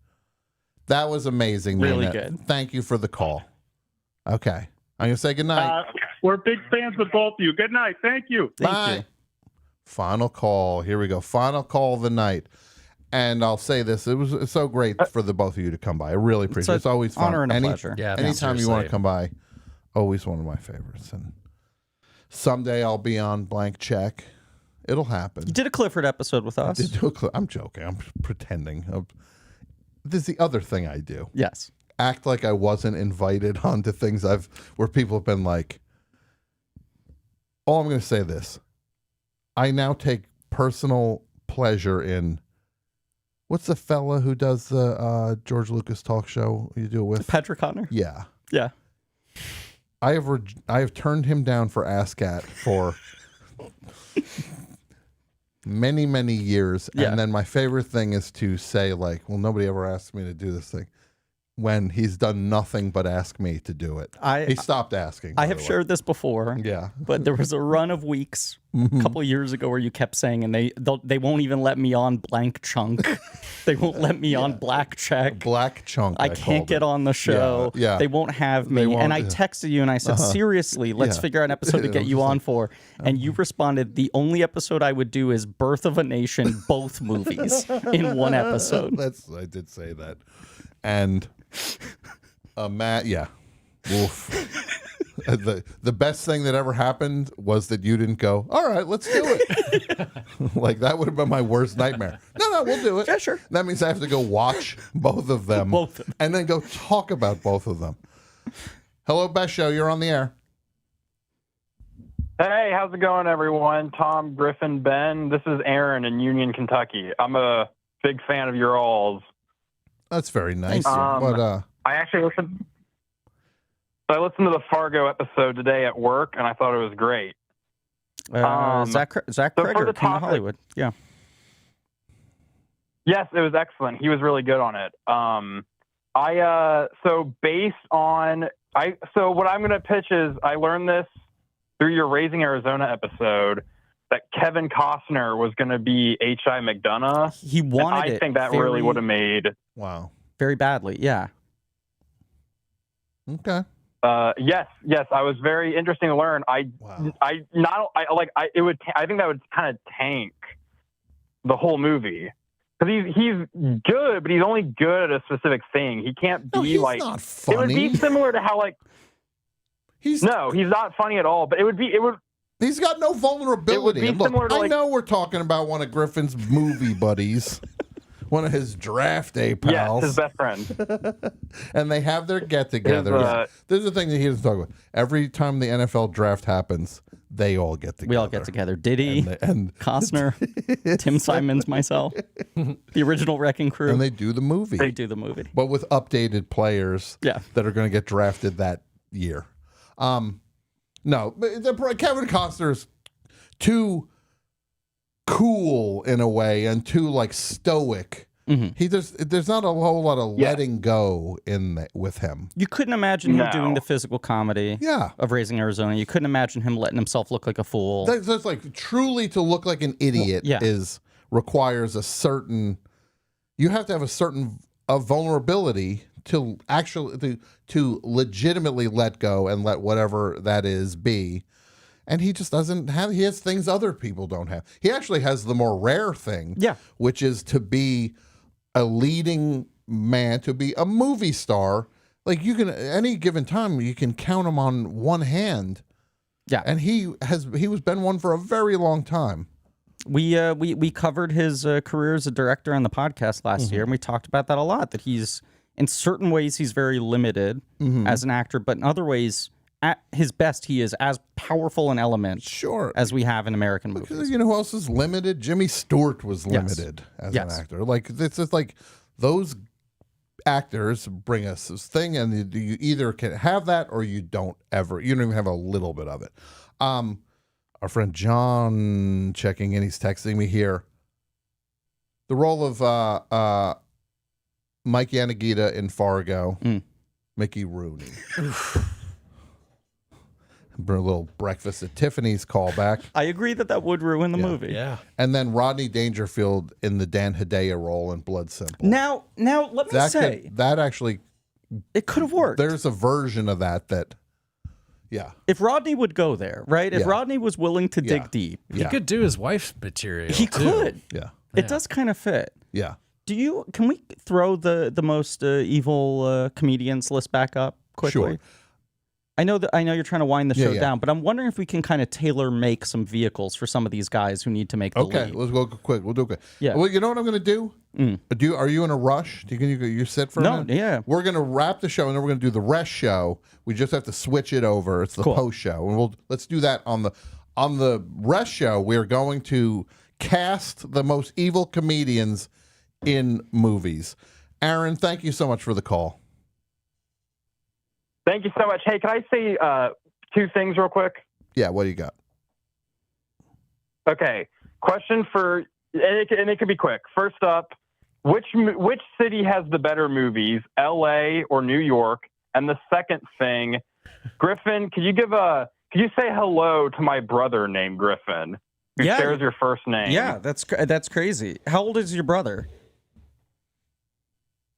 That was amazing. Really Nina. good. Thank you for the call. Okay. I'm gonna say goodnight. We're big fans of both of you. Good night. Thank you. Bye. Final call. Here we go. Final call of the night. And I'll say this: it's so great for the both of you to come by. I really appreciate it. It's always fun. honor and a pleasure. Yeah, anytime you want seriously. to come by, always one of my favorites. And someday I'll be on Blank Check. It'll happen. You did a Clifford episode with us. I'm joking. I'm pretending. This is the other thing I do. Yes. Act like I wasn't invited onto things where people have been like. Oh, I'm going to say this. I now take personal pleasure in. What's the fella who does the George Lucas talk show you do it with? Patrick Connor? Yeah. Yeah. I have turned him down for ASCAT for many, many years. Yeah. And then my favorite thing is to say, like, well, nobody ever asked me to do this thing. When he's done nothing but ask me to do it. He stopped asking. I have shared this before. Yeah. But there was a run of weeks a couple of years ago where you kept saying, and they won't even let me on Blank Chunk. They won't let me on Black Check. Black Chunk. I can't get on the show. Yeah. They won't have me. And I texted you and I said, seriously, let's figure out an episode to get you on for. And you responded, the only episode I would do is Birth of a Nation, both movies in one episode. I did say that. And Matt, yeah. Oof. The best thing that ever happened was that you didn't go, all right, let's do it. Like, that would have been my worst nightmare. No, we'll do it. Yeah, sure. That means I have to go watch both of them. And then go talk about both of them. Hello, Best Show. You're on the air. Hey, how's it going, everyone? Tom, Griffin, Ben. This is Aaron in Union, Kentucky. I'm a big fan of your all's. That's very nice. I actually listened. So I listened to the Fargo episode today at work, and I thought it was great. Zach so Kreger, for the King of topic- Hollywood. Yeah. Yes, it was excellent. He was really good on it. So what I'm going to pitch is I learned this through your Raising Arizona episode that Kevin Costner was going to be H.I. McDonough. He wanted and I it think that very- really would have made. Wow. Very badly. Yeah. Okay. Yes. I was very interesting to learn. I think that would kind of tank the whole movie. Because he's good, but he's only good at a specific thing. He can't be he's like. not It would funny. be similar to how like. He's not funny at all. But it would. He's got no vulnerability. It would be And look, similar to, I like- know we're talking about one of Griffin's movie buddies, one of his draft day pals. Yes, his best friend. And they have their get-togethers. There's the thing that he doesn't talk about. Every time the NFL draft happens, they all get together. We all get together. Diddy, and Costner, Tim Simons, myself, the original Wrecking Crew. And they do the movie. They do the movie. But with updated players Yeah. that are going to get drafted that year. No, but Kevin Costner's too cool in a way and too like stoic. There's not a whole lot of letting go with him. You couldn't imagine him doing the physical comedy of Raising Arizona. You couldn't imagine him letting himself look like a fool. That's like truly to look like an idiot requires a certain. You have to have a certain vulnerability to actually to legitimately let go and let whatever that is be. And he just doesn't have. He has things other people don't have. He actually has the more rare thing, which is to be a leading man, to be a movie star. Like you can, at any given time, you can count him on one hand. Yeah, and he was been one for a very long time. We covered his career as a director on the podcast last year, and we talked about that a lot. That he's in certain ways he's very limited as an actor, but in other ways, at his best, he is as powerful an element as we have in American movies. Because you know who else is limited? Jimmy Stewart was limited as an actor. Like it's just like those actors bring us this thing, and you either can have that or you don't ever. You don't even have a little bit of it. Our friend John checking in. He's texting me here. The role of Mike Yanagita in Fargo, Mickey Rooney. A little Breakfast at Tiffany's callback. I agree that would ruin the movie. Yeah. And then Rodney Dangerfield in the Dan Hedaya role in Blood Simple. Now let me say that actually it could have worked. There's a version of that. If Rodney would go there, right? If Rodney was willing to dig deep, He could do his wife's material. He too. could. Yeah. It does kind of fit. Yeah. Can we throw the most evil comedians list back up quickly? Sure. I know you're trying to wind the show Yeah. down, but I'm wondering if we can kind of tailor make some vehicles for some of these guys who need to make the lead. Let's go quick. We'll do it quick. Yeah. Well, you know what I'm going to do? Are you in a rush? Can you sit for a minute? Yeah. We're going to wrap the show, and then we're going to do the rest show. We just have to switch it over. It's the post show, and let's do that on the rest show. We're going to cast the most evil comedians in movies. Aaron, thank you so much for the call. Thank you so much. Hey, can I say two things real quick? Yeah, what do you got? Okay. Question and it could be quick. First up, which city has the better movies, L.A. or New York? And the second thing, Griffin, could you say hello to my brother named Griffin, who shares your first name? Yeah, that's crazy. How old is your brother?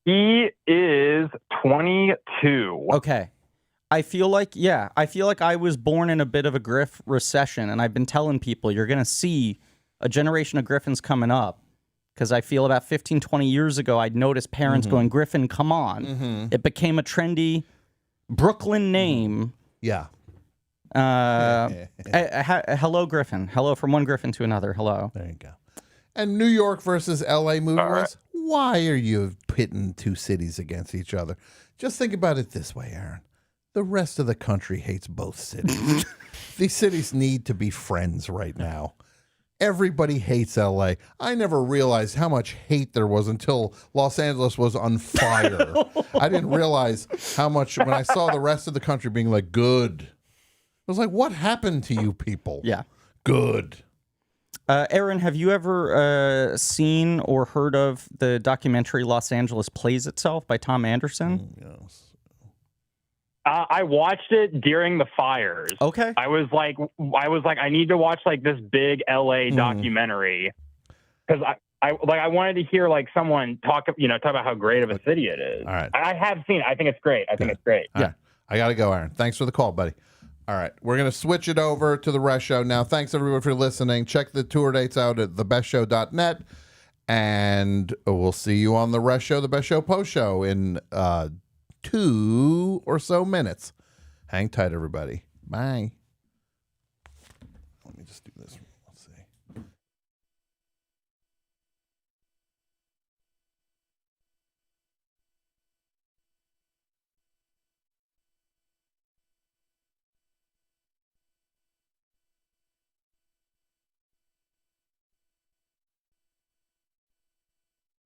He is 22. Okay. I feel like I was born in a bit of a Griff recession, and I've been telling people you're going to see a generation of Griffins coming up, because I feel about 15, 20 years ago, I'd noticed parents going, Griffin, come on. It became a trendy Brooklyn name. Yeah. Hello, Griffin. Hello from one Griffin to another. Hello. There you go. And New York versus L.A. movie-wise, why are you pitting two cities against each other? Just think about it this way, Aaron. The rest of the country hates both cities. These cities need to be friends right now. everybody hates LA. I never realized how much hate there was until Los Angeles was on fire. I didn't realize how much when I saw the rest of the country being like, good. I was like, what happened to you people? Yeah. Good. Aaron, have you ever seen or heard of the documentary Los Angeles Plays Itself by Tom Anderson? Yes. I watched it during the fires. Okay. I was like, I need to watch like this big LA documentary because I wanted to hear like someone talk about how great of a city it is. All right. I have seen it. I think it's great. I think it's great. Yeah. Right. I got to go, Aaron. Thanks for the call, buddy. All right. We're going to switch it over to the Rest Show now. Thanks, everyone, for listening. Check the tour dates out at thebestshow.net. And we'll see you on the Rest Show, the Best Show post show in 2 or so minutes. Hang tight, everybody. Bye. Let me just do this.